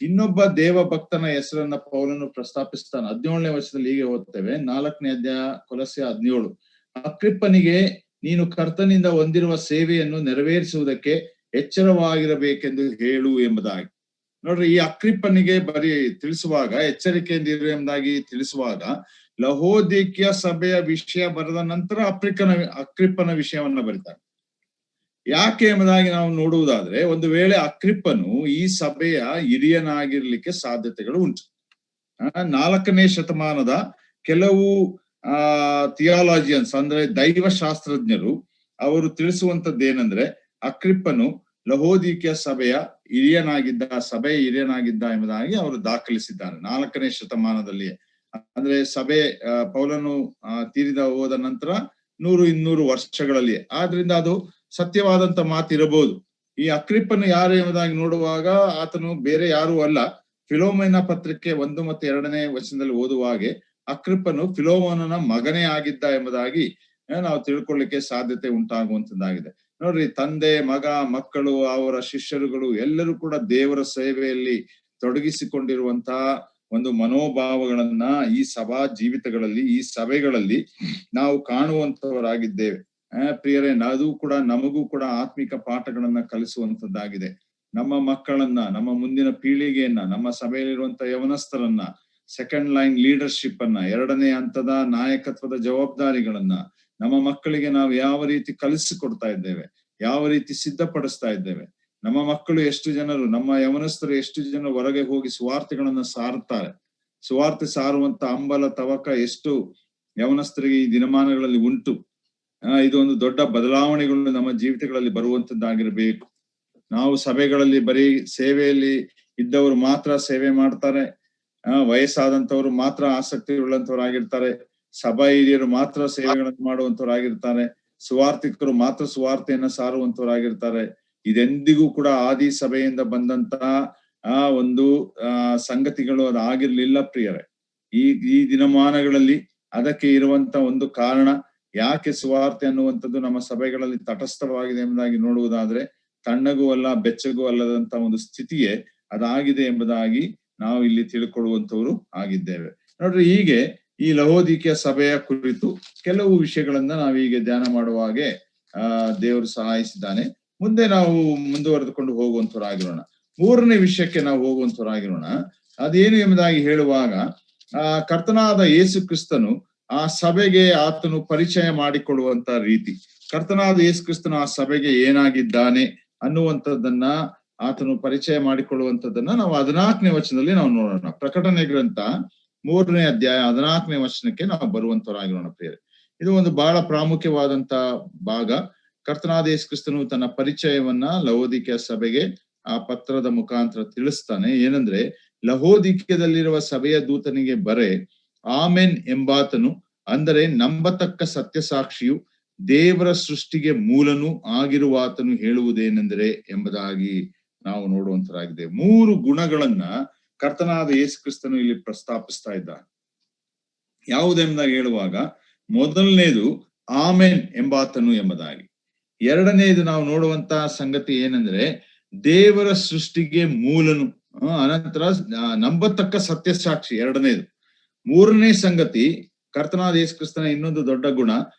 ಇನ್ನೊಬ್ಬ ದೇವ ಭಕ್ತನ ಹೆಸರನ್ನ ಪೌಲನು ಪ್ರಸ್ತಾಪಿಸ್ತಾನೆ. 17ನೇ ವಚನದಲ್ಲಿ ಹೀಗೆ ಓದ್ತೇವೆ. 4ನೇ ಅಧ್ಯಾಯ ಕೊಲಸ್ಯ 17. ಅಕ್ರಿಪ್ಪನಿಗೆ ನೀನು ಕರ್ತನಿಂದ ಹೊಂದಿರುವ ಸೇವೆಯನ್ನು ನೆರವೇರಿಸುವುದಕ್ಕೆ ಎಚ್ಚರವಾಗಿರಬೇಕೆಂದು ಹೇಳು ಎಂಬುದಾಗಿ. ನೋಡ್ರಿ, ಈ ಅಕ್ರಿಪ್ಪನಿಗೆ ತಿಳಿಸುವಾಗ ಎಚ್ಚರಿಕೆಯಿಂದ ಇರು ಎಂಬುದಾಗಿ ತಿಳಿಸುವಾಗ ಲಹೋದಿಕ್ಯ ಸಭೆಯ ವಿಷಯ ಬರೆದ ನಂತರ ಅಕ್ರಿಪ್ಪನ ವಿಷಯವನ್ನ ಬರೀತಾರೆ. ಯಾಕೆ ಎಂಬುದಾಗಿ ನಾವು ನೋಡುವುದಾದ್ರೆ, ಒಂದು ವೇಳೆ ಅಗ್ರಿಪ್ಪನು ಈ ಸಭೆಯ ಹಿರಿಯನಾಗಿರ್ಲಿಕ್ಕೆ ಸಾಧ್ಯತೆಗಳು ಉಂಟು. 4ನೇ ಶತಮಾನದ ಕೆಲವು ಥಿಯಾಲಜಿಯನ್ಸ್ ಅಂದ್ರೆ ದೈವಶಾಸ್ತ್ರಜ್ಞರು ಅವರು ತಿಳಿಸುವಂತದ್ದೇನೆಂದ್ರೆ, ಅಗ್ರಿಪ್ಪನು ಲಹೋದಿಕೆಯ ಸಭೆಯ ಹಿರಿಯನಾಗಿದ್ದ ಎಂಬುದಾಗಿ ಅವರು ದಾಖಲಿಸಿದ್ದಾರೆ 4ನೇ ಶತಮಾನದಲ್ಲಿಯೇ. ಅಂದ್ರೆ ಸಭೆ ಪೌಲನು ತೀರಿದ ಹೋದ ನಂತರ 100-200 ವರ್ಷಗಳಲ್ಲಿ. ಆದ್ರಿಂದ ಅದು ಸತ್ಯವಾದಂತ ಮಾತಿರಬಹುದು. ಈ ಅಗ್ರಿಪ್ಪನು ಯಾರು ಎಂಬುದಾಗಿ ನೋಡುವಾಗ ಆತನು ಬೇರೆ ಯಾರು ಅಲ್ಲ, ಫಿಲೋಮೋನ ಪತ್ರಿಕೆ 1 ಮತ್ತು 2ನೇ ವಚನದಲ್ಲಿ ಓದುವ ಹಾಗೆ ಅಗ್ರಿಪ್ಪನು ಫಿಲೋಮೋನನ ಮಗನೇ ಆಗಿದ್ದ ಎಂಬುದಾಗಿ ನಾವು ತಿಳ್ಕೊಳ್ಳಿಕ್ಕೆ ಸಾಧ್ಯತೆ ಉಂಟಾಗುವಂತದ್ದಾಗಿದೆ. ನೋಡ್ರಿ, ತಂದೆ, ಮಗ, ಮಕ್ಕಳು, ಅವರ ಶಿಷ್ಯರುಗಳು ಎಲ್ಲರೂ ಕೂಡ ದೇವರ ಸೇವೆಯಲ್ಲಿ ತೊಡಗಿಸಿಕೊಂಡಿರುವಂತಹ ಒಂದು ಮನೋಭಾವಗಳನ್ನ ಈ ಸಭಾ ಜೀವಿತಗಳಲ್ಲಿ, ಈ ಸಭೆಗಳಲ್ಲಿ ನಾವು ಕಾಣುವಂತವರಾಗಿದ್ದೇವೆ. ಪ್ರಿಯರೇ, ಅದು ಕೂಡ ನಮಗೂ ಕೂಡ ಆತ್ಮಿಕ ಪಾಠಗಳನ್ನ ಕಲಿಸುವಂತದ್ದಾಗಿದೆ. ನಮ್ಮ ಮಕ್ಕಳನ್ನ, ನಮ್ಮ ಮುಂದಿನ ಪೀಳಿಗೆಯನ್ನ, ನಮ್ಮ ಸಭೆಯಲ್ಲಿರುವಂತ ಯವನಸ್ಥರನ್ನ, ಸೆಕೆಂಡ್ ಲೈನ್ ಲೀಡರ್ಶಿಪ್ ಅನ್ನ, 2ನೇ ಹಂತದ ನಾಯಕತ್ವದ ಜವಾಬ್ದಾರಿಗಳನ್ನ ನಮ್ಮ ಮಕ್ಕಳಿಗೆ ನಾವು ಯಾವ ರೀತಿ ಕಲಿಸಿಕೊಡ್ತಾ ಇದ್ದೇವೆ, ಯಾವ ರೀತಿ ಸಿದ್ಧಪಡಿಸ್ತಾ ಇದ್ದೇವೆ. ನಮ್ಮ ಮಕ್ಕಳು ಎಷ್ಟು ಜನರು, ನಮ್ಮ ಯವನಸ್ಥರು ಎಷ್ಟು ಜನ ಹೊರಗೆ ಹೋಗಿ ಸುವಾರ್ತೆಗಳನ್ನ ಸಾರುತ್ತಾರೆ. ಸುವಾರ್ತೆ ಸಾರುವಂತ ಹಂಬಲ ತವಕ ಎಷ್ಟು ಯವನಸ್ಥರಿಗೆ ಈ ದಿನಮಾನಗಳಲ್ಲಿ ಉಂಟು. ಇದು ಒಂದು ದೊಡ್ಡ ಬದಲಾವಣೆಗಳು ನಮ್ಮ ಜೀವಿತಗಳಲ್ಲಿ ಬರುವಂತದ್ದಾಗಿರ್ಬೇಕು. ನಾವು ಸಭೆಗಳಲ್ಲಿ ಬರೀ ಸೇವೆಯಲ್ಲಿ ಇದ್ದವರು ಮಾತ್ರ ಸೇವೆ ಮಾಡ್ತಾರೆ, ವಯಸ್ಸಾದಂತವ್ರು ಮಾತ್ರ ಆಸಕ್ತಿ ಉಳ್ಳಂತವರಾಗಿರ್ತಾರೆ, ಸಭಾ ಹಿರಿಯರು ಮಾತ್ರ ಸೇವೆಗಳನ್ನು ಮಾಡುವಂತವರಾಗಿರ್ತಾರೆ, ಸುವಾರ್ತಿಕರು ಮಾತ್ರ ಸುವಾರ್ತೆಯನ್ನ ಸಾರುವಂತವರಾಗಿರ್ತಾರೆ. ಇದೆಂದಿಗೂ ಕೂಡ ಆದಿ ಸಭೆಯಿಂದ ಬಂದಂತ ಒಂದು ಸಂಗತಿಗಳು ಅದು ಆಗಿರ್ಲಿಲ್ಲ ಪ್ರಿಯರೇ. ಈ ದಿನಮಾನಗಳಲ್ಲಿ ಅದಕ್ಕೆ ಇರುವಂತ ಒಂದು ಕಾರಣ, ಯಾಕೆ ಸುವಾರ್ತೆ ಅನ್ನುವಂಥದ್ದು ನಮ್ಮ ಸಭೆಗಳಲ್ಲಿ ತಟಸ್ಥವಾಗಿದೆ ಎಂಬುದಾಗಿ ನೋಡುವುದಾದ್ರೆ, ತಣ್ಣಗೂ ಅಲ್ಲ ಬೆಚ್ಚಗೂ ಅಲ್ಲದಂತ ಒಂದು ಸ್ಥಿತಿಯೇ ಅದಾಗಿದೆ ಎಂಬುದಾಗಿ ನಾವು ಇಲ್ಲಿ ತಿಳ್ಕೊಳ್ಳುವಂತವ್ರು ಆಗಿದ್ದೇವೆ. ನೋಡ್ರಿ, ಹೀಗೆ ಈ ಲಹೋದಿಕೆಯ ಸಭೆಯ ಕುರಿತು ಕೆಲವು ವಿಷಯಗಳನ್ನ ನಾವೀಗ ಧ್ಯಾನ ಮಾಡುವ ಹಾಗೆ ದೇವರು ಸಹಾಯಿಸಿದ್ದಾನೆ. ಮುಂದೆ ನಾವು ಮುಂದುವರೆದುಕೊಂಡು ಹೋಗುವಂತವರಾಗಿರೋಣ. 3ನೇ ವಿಷಯಕ್ಕೆ ನಾವು ಹೋಗುವಂತವರಾಗಿರೋಣ. ಅದೇನು ಎಂಬುದಾಗಿ ಹೇಳುವಾಗ, ಕರ್ತನಾದ ಯೇಸು ಕ್ರಿಸ್ತನು ಆ ಸಭೆಗೆ ಆತನು ಪರಿಚಯ ಮಾಡಿಕೊಳ್ಳುವಂತ ರೀತಿ, ಕರ್ತನಾದ ಯೇಸು ಕ್ರಿಸ್ತನು ಆ ಸಭೆಗೆ ಏನಾಗಿದ್ದಾನೆ ಅನ್ನುವಂಥದ್ದನ್ನ ಆತನು ಪರಿಚಯ ಮಾಡಿಕೊಳ್ಳುವಂಥದ್ದನ್ನ ನಾವು 14ನೇ ವಚನದಲ್ಲಿ ನಾವು ನೋಡೋಣ. ಪ್ರಕಟಣೆ ಗ್ರಂಥ 3ನೇ ಅಧ್ಯಾಯ 14ನೇ ವಚನಕ್ಕೆ ನಾವು ಬರುವಂತವರಾಗಿರೋಣ ಪ್ರಿಯರೇ. ಇದು ಒಂದು ಬಹಳ ಪ್ರಾಮುಖ್ಯವಾದಂತ ಭಾಗ. ಕರ್ತನಾದ ಯೇಸು ಕ್ರಿಸ್ತನು ತನ್ನ ಪರಿಚಯವನ್ನ ಲಹೋದಿಕೆಯ ಸಭೆಗೆ ಆ ಪತ್ರದ ಮುಖಾಂತರ ತಿಳಿಸ್ತಾನೆ. ಏನಂದ್ರೆ, ಲಹೋದಿಕೆಯದಲ್ಲಿರುವ ಸಭೆಯ ದೂತನಿಗೆ ಬರೆ, ಆಮೆನ್ ಎಂಬಾತನು, ಅಂದರೆ ನಂಬತಕ್ಕ ಸತ್ಯಸಾಕ್ಷಿಯು, ದೇವರ ಸೃಷ್ಟಿಗೆ ಮೂಲನೂ ಆಗಿರುವಾತನು ಹೇಳುವುದೇನೆಂದರೆ ಎಂಬುದಾಗಿ ನಾವು ನೋಡುವಂತರಾಗಿದೆ. 3 ಗುಣಗಳನ್ನ ಕರ್ತನಾದ ಯೇಸು ಕ್ರಿಸ್ತನು ಇಲ್ಲಿ ಪ್ರಸ್ತಾಪಿಸ್ತಾ ಇದ್ದಾನೆ. ಯಾವುದೆಂಬುದಾಗಿ ಹೇಳುವಾಗ, ಮೊದಲನೇದು ಆಮೆನ್ ಎಂಬಾತನು ಎಂಬುದಾಗಿ. 2ನೇದು ನಾವು ನೋಡುವಂತ ಸಂಗತಿ ಏನಂದ್ರೆ, ದೇವರ ಸೃಷ್ಟಿಗೆ ಮೂಲನು, ಅನಂತರ ನಂಬತಕ್ಕ ಸತ್ಯಸಾಕ್ಷಿ 2ನೇದು. 3ನೇ ಸಂಗತಿ, ಕರ್ತನಾದ ಯೇಸು ಕ್ರಿಸ್ತನ ಇನ್ನೊಂದು ದೊಡ್ಡ ಗುಣ,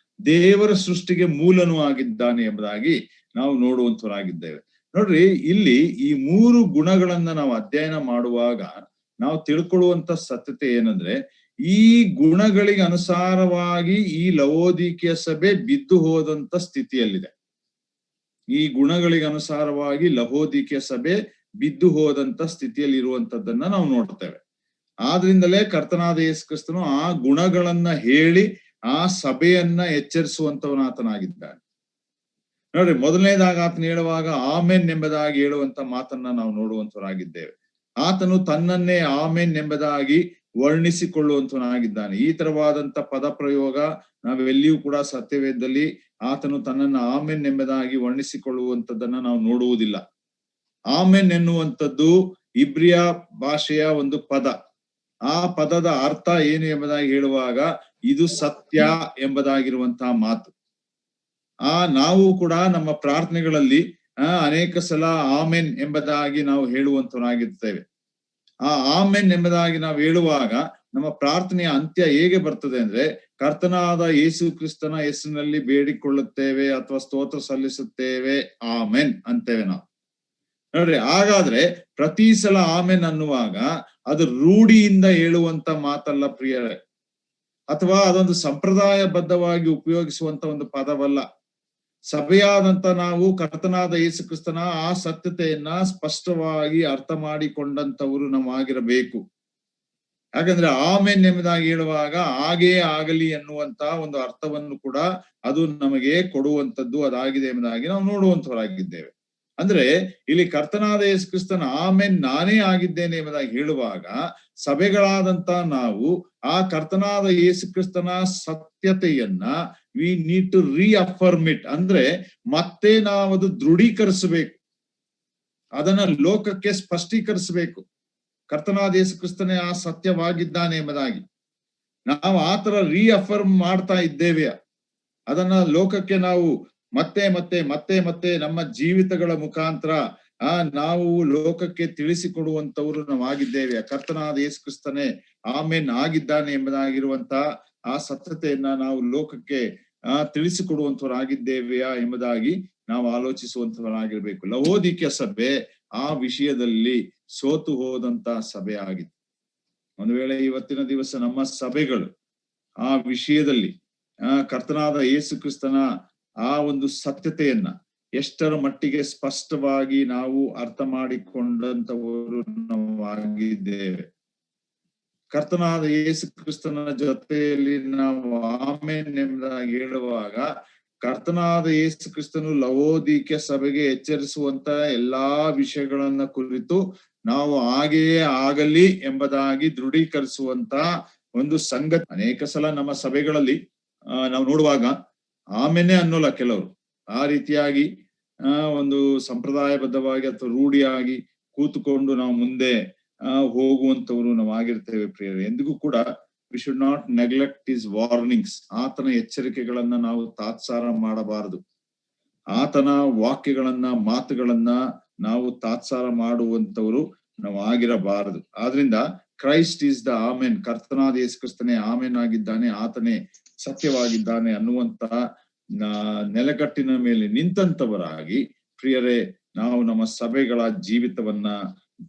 ದೇವರ ಸೃಷ್ಟಿಗೆ ಮೂಲನು ಆಗಿದ್ದಾನೆ ಎಂಬುದಾಗಿ ನಾವು ನೋಡುವಂತವರಾಗಿದ್ದೇವೆ. ನೋಡ್ರಿ, ಇಲ್ಲಿ ಈ 3 ಗುಣಗಳನ್ನ ನಾವು ಅಧ್ಯಯನ ಮಾಡುವಾಗ ನಾವು ತಿಳ್ಕೊಳ್ಳುವಂತ ಸತ್ಯತೆ ಏನಂದ್ರೆ, ಈ ಗುಣಗಳಿಗೆ ಅನುಸಾರವಾಗಿ ಈ ಲವೋದಿಕೆಯ ಸಭೆ ಬಿದ್ದು ಹೋದಂತ ಸ್ಥಿತಿಯಲ್ಲಿದೆ. ಈ ಗುಣಗಳಿಗೆ ಅನುಸಾರವಾಗಿ ಲಹೋದಿಕೆಯ ಸಭೆ ಬಿದ್ದು ಹೋದಂತ ಸ್ಥಿತಿಯಲ್ಲಿ ಇರುವಂತದ್ದನ್ನ ನಾವು ನೋಡ್ತೇವೆ. ಆದ್ರಿಂದಲೇ ಕರ್ತನಾದ ಯೇಸು ಕ್ರಿಸ್ತನು ಆ ಗುಣಗಳನ್ನ ಹೇಳಿ ಆ ಸಭೆಯನ್ನ ಎಚ್ಚರಿಸುವಂತವನಾತನಾಗಿದ್ದಾನೆ. ನೋಡ್ರಿ, ಮೊದಲನೇದಾಗ ಆತನ ಹೇಳುವಾಗ ಆಮೆನ್ ಎಂಬುದಾಗಿ ಹೇಳುವಂತ ಮಾತನ್ನ ನಾವು ನೋಡುವಂತವರಾಗಿದ್ದೇವೆ. ಆತನು ತನ್ನನ್ನೇ ಆಮೆನ್ ಎಂಬುದಾಗಿ ವರ್ಣಿಸಿಕೊಳ್ಳುವಂತವನಾಗಿದ್ದಾನೆ. ಈ ತರವಾದಂತ ಪದ ಪ್ರಯೋಗ ನಾವೆಲ್ಲಿಯೂ ಕೂಡ ಸತ್ಯವೇದದಲ್ಲಿ ಆತನು ತನ್ನನ್ನ ಆಮೆನ್ ಎಂಬುದಾಗಿ ವರ್ಣಿಸಿಕೊಳ್ಳುವಂತದ್ದನ್ನ ನಾವು ನೋಡುವುದಿಲ್ಲ. ಆಮೆನ್ ಎನ್ನುವಂಥದ್ದು ಇಬ್ರಿಯ ಭಾಷೆಯ ಒಂದು ಪದ. ಆ ಪದದ ಅರ್ಥ ಏನು ಎಂಬುದಾಗಿ ಹೇಳುವಾಗ, ಇದು ಸತ್ಯ ಎಂಬುದಾಗಿರುವಂತಹ ಮಾತು. ನಾವು ಕೂಡ ನಮ್ಮ ಪ್ರಾರ್ಥನೆಗಳಲ್ಲಿ ಅನೇಕ ಸಲ ಆಮೆನ್ ಎಂಬುದಾಗಿ ನಾವು ಹೇಳುವಂತವರಾಗಿರ್ತೇವೆ. ಆ ಆಮೆನ್ ಎಂಬುದಾಗಿ ನಾವು ಹೇಳುವಾಗ ನಮ್ಮ ಪ್ರಾರ್ಥನೆಯ ಅಂತ್ಯ ಹೇಗೆ ಬರ್ತದೆ ಅಂದ್ರೆ, ಕರ್ತನಾದ ಯೇಸು ಕ್ರಿಸ್ತನ ಹೆಸರಿನಲ್ಲಿ ಬೇಡಿಕೊಳ್ಳುತ್ತೇವೆ ಅಥವಾ ಸ್ತೋತ್ರ ಸಲ್ಲಿಸುತ್ತೇವೆ, ಆಮೆನ್ ಅಂತೇವೆ ನಾವು. ನೋಡ್ರಿ, ಹಾಗಾದ್ರೆ ಪ್ರತಿ ಸಲ ಆಮೆನ್ ಅನ್ನುವಾಗ ಅದು ರೂಢಿಯಿಂದ ಹೇಳುವಂತ ಮಾತಲ್ಲ ಪ್ರಿಯರೇ, ಅಥವಾ ಅದೊಂದು ಸಂಪ್ರದಾಯಬದ್ಧವಾಗಿ ಉಪಯೋಗಿಸುವಂತ ಒಂದು ಪದವಲ್ಲ. ಸಭೆಯಾದಂತ ನಾವು ಕರ್ತನಾದ ಯೇಸು ಕ್ರಿಸ್ತನ ಆ ಸತ್ಯತೆಯನ್ನ ಸ್ಪಷ್ಟವಾಗಿ ಅರ್ಥ ಮಾಡಿಕೊಂಡಂತವರು ನಾವು ಆಗಿರಬೇಕು. ಯಾಕಂದ್ರೆ ಆಮೆನ್ ಎಂಬುದಾಗಿ ಹೇಳುವಾಗ ಹಾಗೇ ಆಗಲಿ ಎನ್ನುವಂತ ಒಂದು ಅರ್ಥವನ್ನು ಕೂಡ ಅದು ನಮಗೆ ಕೊಡುವಂತದ್ದು ಅದಾಗಿದೆ ಎಂಬುದಾಗಿ ನಾವು ನೋಡುವಂತವರಾಗಿದ್ದೇವೆ. ಅಂದ್ರೆ ಇಲ್ಲಿ ಕರ್ತನಾದ ಯೇಸು ಕ್ರಿಸ್ತನ ಆಮೆನ್ ನಾನೇ ಆಗಿದ್ದೇನೆ ಎಂಬುದಾಗಿ ಹೇಳುವಾಗ ಸಭೆಗಳಾದಂತ ನಾವು ಆ ಕರ್ತನಾದ ಯೇಸು ಕ್ರಿಸ್ತನ ಸತ್ಯತೆಯನ್ನ ವಿ ನೀಡ್ ಟು ರೀಅಫರ್ಮ್ ಇಟ್, ಅಂದ್ರೆ ಮತ್ತೆ ನಾವದು ದೃಢೀಕರಿಸಬೇಕು, ಅದನ್ನ ಲೋಕಕ್ಕೆ ಸ್ಪಷ್ಟೀಕರಿಸಬೇಕು. ಕರ್ತನಾದ ಯೇಸು ಕ್ರಿಸ್ತನೇ ಆ ಸತ್ಯವಾಗಿದ್ದಾನೆ ಎಂಬುದಾಗಿ ನಾವು ಆತರ ರೀಅಫರ್ಮ್ ಮಾಡ್ತಾ ಇದ್ದೇವೆ. ಅದನ್ನ ಲೋಕಕ್ಕೆ ನಾವು ಮತ್ತೆ ಮತ್ತೆ ಮತ್ತೆ ಮತ್ತೆ ನಮ್ಮ ಜೀವಿತಗಳ ಮುಖಾಂತರ ನಾವು ಲೋಕಕ್ಕೆ ತಿಳಿಸಿಕೊಡುವಂತವರು ನಾವು ಆಗಿದ್ದೇವೆ. ಕರ್ತನಾದ ಯೇಸು ಕ್ರಿಸ್ತನೇ ಆಮೆನ್ ಆಗಿದ್ದಾನೆ ಎಂಬುದಾಗಿರುವಂತ ಆ ಸತ್ಯತೆಯನ್ನ ನಾವು ಲೋಕಕ್ಕೆ ತಿಳಿಸಿಕೊಡುವಂತವರಾಗಿದ್ದೇವೆಯಾ ಎಂಬುದಾಗಿ ನಾವು ಆಲೋಚಿಸುವಂತವರಾಗಿರ್ಬೇಕು. ಲವೋದಿಕೀಯ ಸಭೆ ಆ ವಿಷಯದಲ್ಲಿ ಸೋತು ಹೋದಂತ ಸಭೆ ಆಗಿತ್ತು. ಒಂದು ವೇಳೆ ಇವತ್ತಿನ ದಿವಸ ನಮ್ಮ ಸಭೆಗಳು ಆ ವಿಷಯದಲ್ಲಿ ಕರ್ತನಾದ ಯೇಸು ಕ್ರಿಸ್ತನ ಆ ಒಂದು ಸತ್ಯತೆಯನ್ನ ಎಷ್ಟರ ಮಟ್ಟಿಗೆ ಸ್ಪಷ್ಟವಾಗಿ ನಾವು ಅರ್ಥ ಮಾಡಿಕೊಂಡಂತವರು ನಾವು ಆಗಿದ್ದೇವೆ. ಕರ್ತನಾದ ಯೇಸು ಕ್ರಿಸ್ತನ ಜೊತೆಯಲ್ಲಿ ನಾವು ಆಮೆನ್ ಎಂಬುದಾಗಿ ಹೇಳುವಾಗ ಕರ್ತನಾದ ಯೇಸು ಕ್ರಿಸ್ತನು ಲವೋದಿಕೀಯ ಸಭೆಗೆ ಎಚ್ಚರಿಸುವಂತ ಎಲ್ಲಾ ವಿಷಯಗಳನ್ನ ಕುರಿತು ನಾವು ಹಾಗೆಯೇ ಆಗಲಿ ಎಂಬುದಾಗಿ ದೃಢೀಕರಿಸುವಂತ ಒಂದು ಸಂಗತಿ ಅನೇಕ ಸಲ ನಮ್ಮ ಸಭೆಗಳಲ್ಲಿ ನಾವು ನೋಡುವಾಗ ಆಮೇನೆ ಅನ್ನೋಲ್ಲ ಕೆಲವರು ಆ ರೀತಿಯಾಗಿ ಒಂದು ಸಂಪ್ರದಾಯಬದ್ಧವಾಗಿ ಅಥವಾ ರೂಢಿಯಾಗಿ ಕೂತುಕೊಂಡು ನಾವು ಮುಂದೆ ಹೋಗುವಂತವರು ನಾವು ಆಗಿರ್ತೇವೆ. ಪ್ರಿಯರೇ, ಎಂದಿಗೂ ಕೂಡ we should not neglect his warnings. ಆತನ ಎಚ್ಚರಿಕೆಗಳನ್ನ ನಾವು ತಾತ್ಸಾರ ಮಾಡಬಾರದು. ಆತನ ವಾಕ್ಯಗಳನ್ನ ಮಾತುಗಳನ್ನ ನಾವು ತಾತ್ಸಾರ ಮಾಡುವಂತವರು ನಾವು ಆಗಿರಬಾರದು. ಆದ್ರಿಂದ ಕ್ರೈಸ್ಟ್ ಈಸ್ ದ ಆಮೆನ್, ಕರ್ತನಾದ ಯೇಸು ಕ್ರಿಸ್ತನೇ ಆಮೆನ್ ಆಗಿದ್ದಾನೆ, ಆತನೇ ಸತ್ಯವಾಗಿದ್ದಾನೆ ಅನ್ನುವಂತ ನೆಲೆಗಟ್ಟಿನ ಮೇಲೆ ನಿಂತಂತವರಾಗಿ ಪ್ರಿಯರೇ ನಾವು ನಮ್ಮ ಸಭೆಗಳ ಜೀವಿತವನ್ನ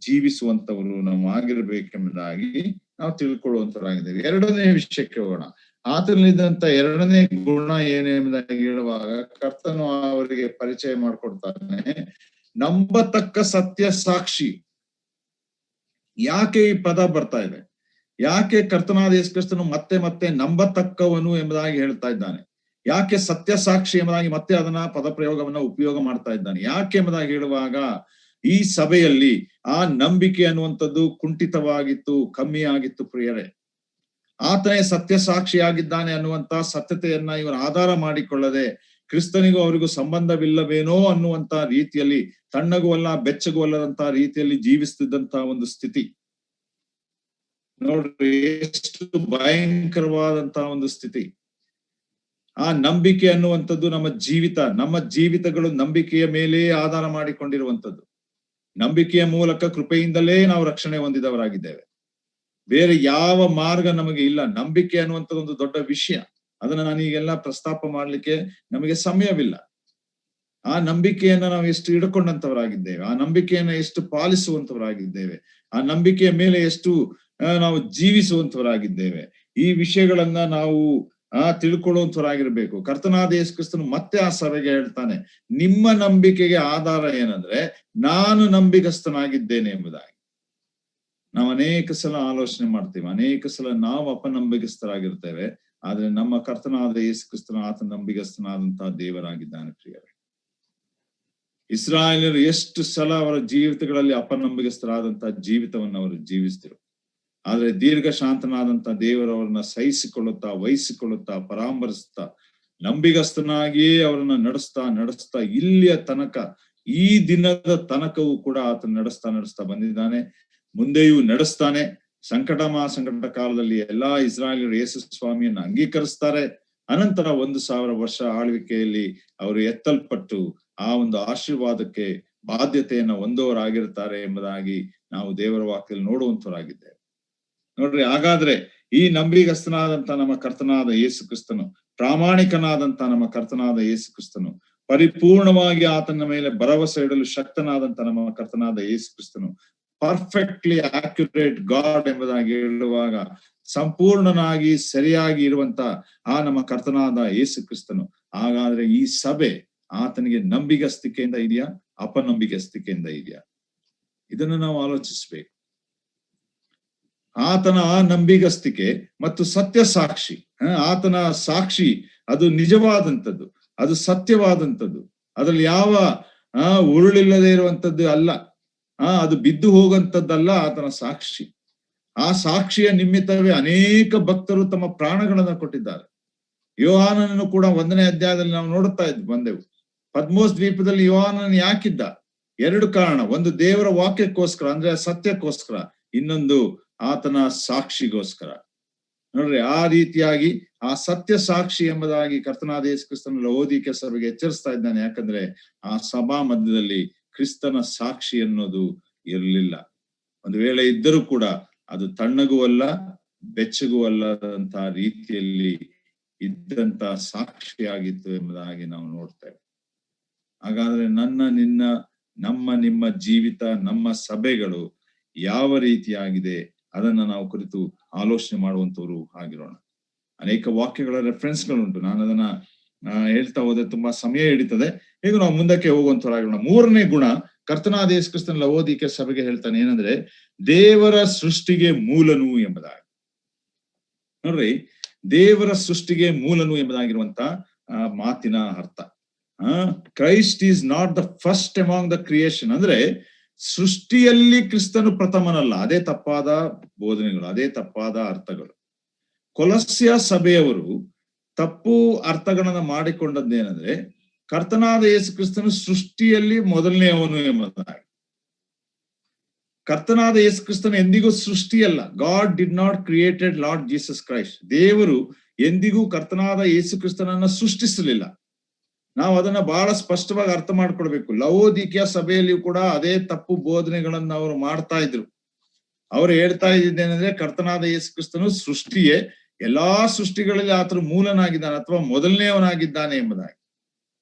ಜೀವಿಸುವಂತವರು ನಾವು ಆಗಿರ್ಬೇಕೆಂಬುದಾಗಿ ನಾವು ತಿಳ್ಕೊಳ್ಳುವಂತವರಾಗಿದ್ದೇವೆ. ಎರಡನೇ ವಿಷಯಕ್ಕೆ ಹೋಗೋಣ. ಆತನಲ್ಲಿದ್ದಂತ ಎರಡನೇ ಗುಣ ಏನೆಂಬುದಾಗಿ ಹೇಳುವಾಗ ಕರ್ತನು ಅವರಿಗೆ ಪರಿಚಯ ಮಾಡಿಕೊಡ್ತಾನೆ, ನಂಬತಕ್ಕ ಸತ್ಯ ಸಾಕ್ಷಿ. ಯಾಕೆ ಈ ಪದ ಬರ್ತಾ ಇದೆ? ಯಾಕೆ ಕರ್ತನಾದ ಯೇಸು ಕ್ರಿಸ್ತನು ಮತ್ತೆ ಮತ್ತೆ ನಂಬತಕ್ಕವನು ಎಂಬುದಾಗಿ ಹೇಳ್ತಾ ಇದ್ದಾನೆ? ಯಾಕೆ ಸತ್ಯ ಸಾಕ್ಷಿ ಎಂಬುದಾಗಿ ಮತ್ತೆ ಅದನ್ನ ಪದ ಪ್ರಯೋಗವನ್ನ ಉಪಯೋಗ ಮಾಡ್ತಾ ಇದ್ದಾನೆ? ಯಾಕೆ ಎಂಬುದಾಗಿ ಹೇಳುವಾಗ ಈ ಸಭೆಯಲ್ಲಿ ಆ ನಂಬಿಕೆ ಅನ್ನುವಂಥದ್ದು ಕುಂಠಿತವಾಗಿತ್ತು, ಕಮ್ಮಿ ಆಗಿತ್ತು. ಪ್ರಿಯರೇ, ಆತನೇ ಸತ್ಯ ಸಾಕ್ಷಿಯಾಗಿದ್ದಾನೆ ಅನ್ನುವಂತ ಸತ್ಯತೆಯನ್ನ ಇವರು ಆಧಾರ ಮಾಡಿಕೊಳ್ಳದೆ ಕ್ರಿಸ್ತನಿಗೂ ಅವರಿಗೂ ಸಂಬಂಧವಿಲ್ಲವೇನೋ ಅನ್ನುವಂತ ರೀತಿಯಲ್ಲಿ ತಣ್ಣಗೂ ಅಲ್ಲ ಬೆಚ್ಚಗೂ ಅಲ್ಲದಂತ ರೀತಿಯಲ್ಲಿ ಜೀವಿಸ್ತಿದ್ದಂತ ಒಂದು ಸ್ಥಿತಿ ನೋಡ್ರಿ, ಎಷ್ಟು ಭಯಂಕರವಾದಂತಹ ಒಂದು ಸ್ಥಿತಿ. ಆ ನಂಬಿಕೆ ಅನ್ನುವಂಥದ್ದು ನಮ್ಮ ಜೀವಿತಗಳು ನಂಬಿಕೆಯ ಮೇಲೆ ಆಧಾರ ಮಾಡಿಕೊಂಡಿರುವಂಥದ್ದು. ನಂಬಿಕೆಯ ಮೂಲಕ ಕೃಪೆಯಿಂದಲೇ ನಾವು ರಕ್ಷಣೆ ಹೊಂದಿದವರಾಗಿದ್ದೇವೆ. ಬೇರೆ ಯಾವ ಮಾರ್ಗ ನಮಗೆ ಇಲ್ಲ. ನಂಬಿಕೆ ಅನ್ನುವಂಥದ್ದು ಒಂದು ದೊಡ್ಡ ವಿಷಯ. ಅದನ್ನ ನಾನು ಈಗೆಲ್ಲ ಪ್ರಸ್ತಾಪ ಮಾಡ್ಲಿಕ್ಕೆ ನಮಗೆ ಸಮಯವಿಲ್ಲ. ಆ ನಂಬಿಕೆಯನ್ನ ನಾವು ಎಷ್ಟು ಹಿಡ್ಕೊಂಡಂತವರಾಗಿದ್ದೇವೆ, ಆ ನಂಬಿಕೆಯನ್ನ ಎಷ್ಟು ಪಾಲಿಸುವಂತವರಾಗಿದ್ದೇವೆ, ಆ ನಂಬಿಕೆಯ ಮೇಲೆ ಎಷ್ಟು ನಾವು ಜೀವಿಸುವಂತವರಾಗಿದ್ದೇವೆ. ಈ ವಿಷಯಗಳನ್ನ ನಾವು ತಿಳ್ಕೊಳ್ಳುವಂತವರಾಗಿರ್ಬೇಕು. ಕರ್ತನಾದ ಯೇಸು ಕ್ರಿಸ್ತನು ಮತ್ತೆ ಆ ಸಭೆಗೆ ಹೇಳ್ತಾನೆ, ನಿಮ್ಮ ನಂಬಿಕೆಗೆ ಆಧಾರ ಏನಂದ್ರೆ ನಾನು ನಂಬಿಗಸ್ತನಾಗಿದ್ದೇನೆ ಎಂಬುದಾಗಿ. ನಾವು ಅನೇಕ ಸಲ ಆಲೋಚನೆ ಮಾಡ್ತೇವೆ, ಅನೇಕ ಸಲ ನಾವು ಅಪನಂಬಿಗಸ್ತರಾಗಿರ್ತೇವೆ. ಆದ್ರೆ ನಮ್ಮ ಕರ್ತನಾದ ಯೇಸು ಕ್ರಿಸ್ತನ ಆತ ನಂಬಿಗಸ್ತನಾದಂತಹ ದೇವರಾಗಿದ್ದಾನೆ. ಪ್ರಿಯರೇ, ಇಸ್ರಾಯೇಲರು ಎಷ್ಟು ಸಲ ಅವರ ಜೀವಿತಗಳಲ್ಲಿ ಅಪನಂಬಿಗಸ್ತರಾದಂತಹ ಜೀವಿತವನ್ನು ಅವರು ಜೀವಿಸ್ತಿರು. ಆದ್ರೆ ದೀರ್ಘ ಶಾಂತನಾದಂತ ದೇವರವರನ್ನ ಸಹಿಸಿಕೊಳ್ಳುತ್ತಾ, ವಹಿಸಿಕೊಳ್ಳುತ್ತಾ, ಪರಾಮರಿಸ್ತಾ, ನಂಬಿಗಸ್ತನಾಗಿಯೇ ಅವರನ್ನ ನಡೆಸ್ತಾ ಇಲ್ಲಿಯ ತನಕ, ಈ ದಿನದ ತನಕವೂ ಕೂಡ ಆತ ನಡೆಸ್ತಾ ಬಂದಿದ್ದಾನೆ, ಮುಂದೆಯೂ ನಡೆಸ್ತಾನೆ. ಸಂಕಟ ಕಾಲದಲ್ಲಿ ಎಲ್ಲಾ ಇಸ್ರಾಯೇಲರು ಯೇಸು ಸ್ವಾಮಿಯನ್ನ ಅಂಗೀಕರಿಸ್ತಾರೆ. ಅನಂತರ 1000 ವರ್ಷ ಆಳ್ವಿಕೆಯಲ್ಲಿ ಅವರು ಎತ್ತಲ್ಪಟ್ಟು ಆ ಒಂದು ಆಶೀರ್ವಾದಕ್ಕೆ ಬಾಧ್ಯತೆಯನ್ನ ಹೊಂದೋರಾಗಿರ್ತಾರೆ ಎಂಬುದಾಗಿ ನಾವು ದೇವರ ವಾಕ್ಯದಲ್ಲಿ ನೋಡುವಂತವರಾಗಿದ್ದೇವೆ. ನೋಡ್ರಿ, ಹಾಗಾದ್ರೆ ಈ ನಂಬಿಗಸ್ತನಾದಂತ ನಮ್ಮ ಕರ್ತನಾದ ಯೇಸು ಕ್ರಿಸ್ತನು, ಪ್ರಾಮಾಣಿಕನಾದಂತ ನಮ್ಮ ಕರ್ತನಾದ ಯೇಸು ಕ್ರಿಸ್ತನು, ಪರಿಪೂರ್ಣವಾಗಿ ಆತನ ಮೇಲೆ ಭರವಸೆ ಇಡಲು ಶಕ್ತನಾದಂತ ನಮ್ಮ ಕರ್ತನಾದ ಯೇಸು ಕ್ರಿಸ್ತನು, ಪರ್ಫೆಕ್ಟ್ಲಿ ಆಕ್ಯುರೇಟ್ ಗಾಡ್ ಎಂಬುದಾಗಿ ಹೇಳುವಾಗ ಸಂಪೂರ್ಣನಾಗಿ ಸರಿಯಾಗಿ ಇರುವಂತ ಆ ನಮ್ಮ ಕರ್ತನಾದ ಯೇಸು ಕ್ರಿಸ್ತನು. ಹಾಗಾದ್ರೆ ಈ ಸಭೆ ಆತನಿಗೆ ನಂಬಿಗಸ್ತಿಕೆಯಿಂದ ಇದೆಯಾ, ಅಪನಂಬಿಗಸ್ತಿಕೆಯಿಂದ ಇದೆಯಾ? ಇದನ್ನು ನಾವು ಆಲೋಚಿಸ್ಬೇಕು. ಆತನ ನಂಬಿಗಸ್ತಿಕೆ ಮತ್ತು ಸತ್ಯ ಸಾಕ್ಷಿ, ಆತನ ಸಾಕ್ಷಿ ಅದು ನಿಜವಾದಂಥದ್ದು, ಅದು ಸತ್ಯವಾದಂಥದ್ದು, ಅದ್ರಲ್ಲಿ ಯಾವ ಉರುಳಿಲ್ಲದೆ ಇರುವಂತದ್ದು ಅಲ್ಲ, ಅದು ಬಿದ್ದು ಹೋಗುವಂಥದ್ದಲ್ಲ ಆತನ ಸಾಕ್ಷಿ. ಆ ಸಾಕ್ಷಿಯ ನಿಮಿತ್ತವೇ ಅನೇಕ ಭಕ್ತರು ತಮ್ಮ ಪ್ರಾಣಗಳನ್ನ ಕೊಟ್ಟಿದ್ದಾರೆ. ಯೋಹಾನನನ್ನು ಕೂಡ 1ನೇ ಅಧ್ಯಾಯದಲ್ಲಿ ನಾವು ನೋಡುತ್ತಾ ಬಂದೆವು. ಪದ್ಮೋಸ್ ದ್ವೀಪದಲ್ಲಿ ಯೋಹಾನನ ಯಾಕಿದ್ದ? 2 ಕಾರಣ. ಒಂದು ದೇವರ ವಾಕ್ಯಕ್ಕೋಸ್ಕರ, ಅಂದ್ರೆ ಸತ್ಯಕ್ಕೋಸ್ಕರ, ಇನ್ನೊಂದು ಆತನ ಸಾಕ್ಷಿಗೋಸ್ಕರ. ನೋಡ್ರಿ, ಆ ರೀತಿಯಾಗಿ ಆ ಸತ್ಯ ಸಾಕ್ಷಿ ಎಂಬುದಾಗಿ ಕರ್ತನಾದ ಯೇಸು ಕ್ರಿಸ್ತನ ಲವೋದಿಕೀಯ ಸಭೆಗೆ ಎಚ್ಚರಿಸ್ತಾ ಇದ್ದಾನೆ. ಯಾಕಂದ್ರೆ ಆ ಸಭಾ ಮಧ್ಯದಲ್ಲಿ ಕ್ರಿಸ್ತನ ಸಾಕ್ಷಿ ಅನ್ನೋದು ಇರಲಿಲ್ಲ. ಒಂದು ವೇಳೆ ಇದ್ದರೂ ಕೂಡ ಅದು ತಣ್ಣಗೂ ಅಲ್ಲ, ಬೆಚ್ಚಗೂ ಅಲ್ಲದಂತ ರೀತಿಯಲ್ಲಿ ಇದ್ದಂತ ಸಾಕ್ಷಿಯಾಗಿತ್ತು ಎಂಬುದಾಗಿ ನಾವು ನೋಡ್ತೇವೆ. ಹಾಗಾದ್ರೆ ನಿಮ್ಮ ಜೀವಿತ, ನಮ್ಮ ಸಭೆಗಳು ಯಾವ ರೀತಿಯಾಗಿದೆ ಅದನ್ನ ನಾವು ಕುರಿತು ಆಲೋಚನೆ ಮಾಡುವಂತವ್ರು ಆಗಿರೋಣ. ಅನೇಕ ವಾಕ್ಯಗಳ ರೆಫರೆನ್ಸ್ಗಳುಂಟು. ನಾನು ಅದನ್ನ ಹೇಳ್ತಾ ಹೋದ್ರೆ ತುಂಬಾ ಸಮಯ ಹಿಡಿತದೆ. ಈಗ ನಾವು ಮುಂದಕ್ಕೆ ಹೋಗುವಂತವರಾಗಿರೋಣ. 3ನೇ ಗುಣ ಕರ್ತನಾದ ಯೇಸು ಕ್ರಿಸ್ತನ ಲವೋದಿಕೀಯ ಸಭೆಗೆ ಹೇಳ್ತಾನೆ ಏನಂದ್ರೆ, ದೇವರ ಸೃಷ್ಟಿಗೆ ಮೂಲನು ಎಂಬುದಾಗಿ. ನೋಡ್ರಿ, ದೇವರ ಸೃಷ್ಟಿಗೆ ಮೂಲನು ಎಂಬುದಾಗಿರುವಂತ ಮಾತಿನ ಅರ್ಥ, Christ is not the first among the creation. ಅಂದ್ರೆ ಸೃಷ್ಟಿಯಲ್ಲಿ ಕ್ರಿಸ್ತನು ಪ್ರಥಮನಲ್ಲ. ಅದೇ ತಪ್ಪಾದ ಬೋಧನೆಗಳು, ಅದೇ ತಪ್ಪಾದ ಅರ್ಥಗಳು. ಕೊಲಸ್ಯ ಸಭೆಯವರು ತಪ್ಪು ಅರ್ಥಗಳನ್ನ ಮಾಡಿಕೊಂಡದ್ದೇನೆಂದ್ರೆ, ಕರ್ತನಾದ ಯೇಸು ಕ್ರಿಸ್ತನು ಸೃಷ್ಟಿಯಲ್ಲಿ ಮೊದಲನೆಯವನು ಎಂಬುದಾಗಿ. ಕರ್ತನಾದ ಯೇಸು ಕ್ರಿಸ್ತನು ಎಂದಿಗೂ ಸೃಷ್ಟಿಯಲ್ಲ. God did not created Lord Jesus Christ. ದೇವರು ಎಂದಿಗೂ ಕರ್ತನಾದ ಯೇಸು ಕ್ರಿಸ್ತನನ್ನ ಸೃಷ್ಟಿಸಲಿಲ್ಲ. ನಾವು ಅದನ್ನ ಬಹಳ ಸ್ಪಷ್ಟವಾಗಿ ಅರ್ಥ ಮಾಡ್ಕೊಳ್ಬೇಕು. ಲವೋದಿಕೀಯ ಸಭೆಯಲ್ಲಿಯೂ ಕೂಡ ಅದೇ ತಪ್ಪು ಬೋಧನೆಗಳನ್ನ ಅವರು ಮಾಡ್ತಾ ಇದ್ರು. ಅವ್ರು ಹೇಳ್ತಾ ಇದ್ದೇನೆಂದ್ರೆ, ಕರ್ತನಾದ ಯೇಸು ಕ್ರಿಸ್ತನು ಸೃಷ್ಟಿಯೇ, ಎಲ್ಲಾ ಸೃಷ್ಟಿಗಳಲ್ಲಿ ಆತನು ಮೂಲನಾಗಿದ್ದಾನೆ ಅಥವಾ ಮೊದಲನೆಯವನಾಗಿದ್ದಾನೆ ಎಂಬುದಾಗಿ.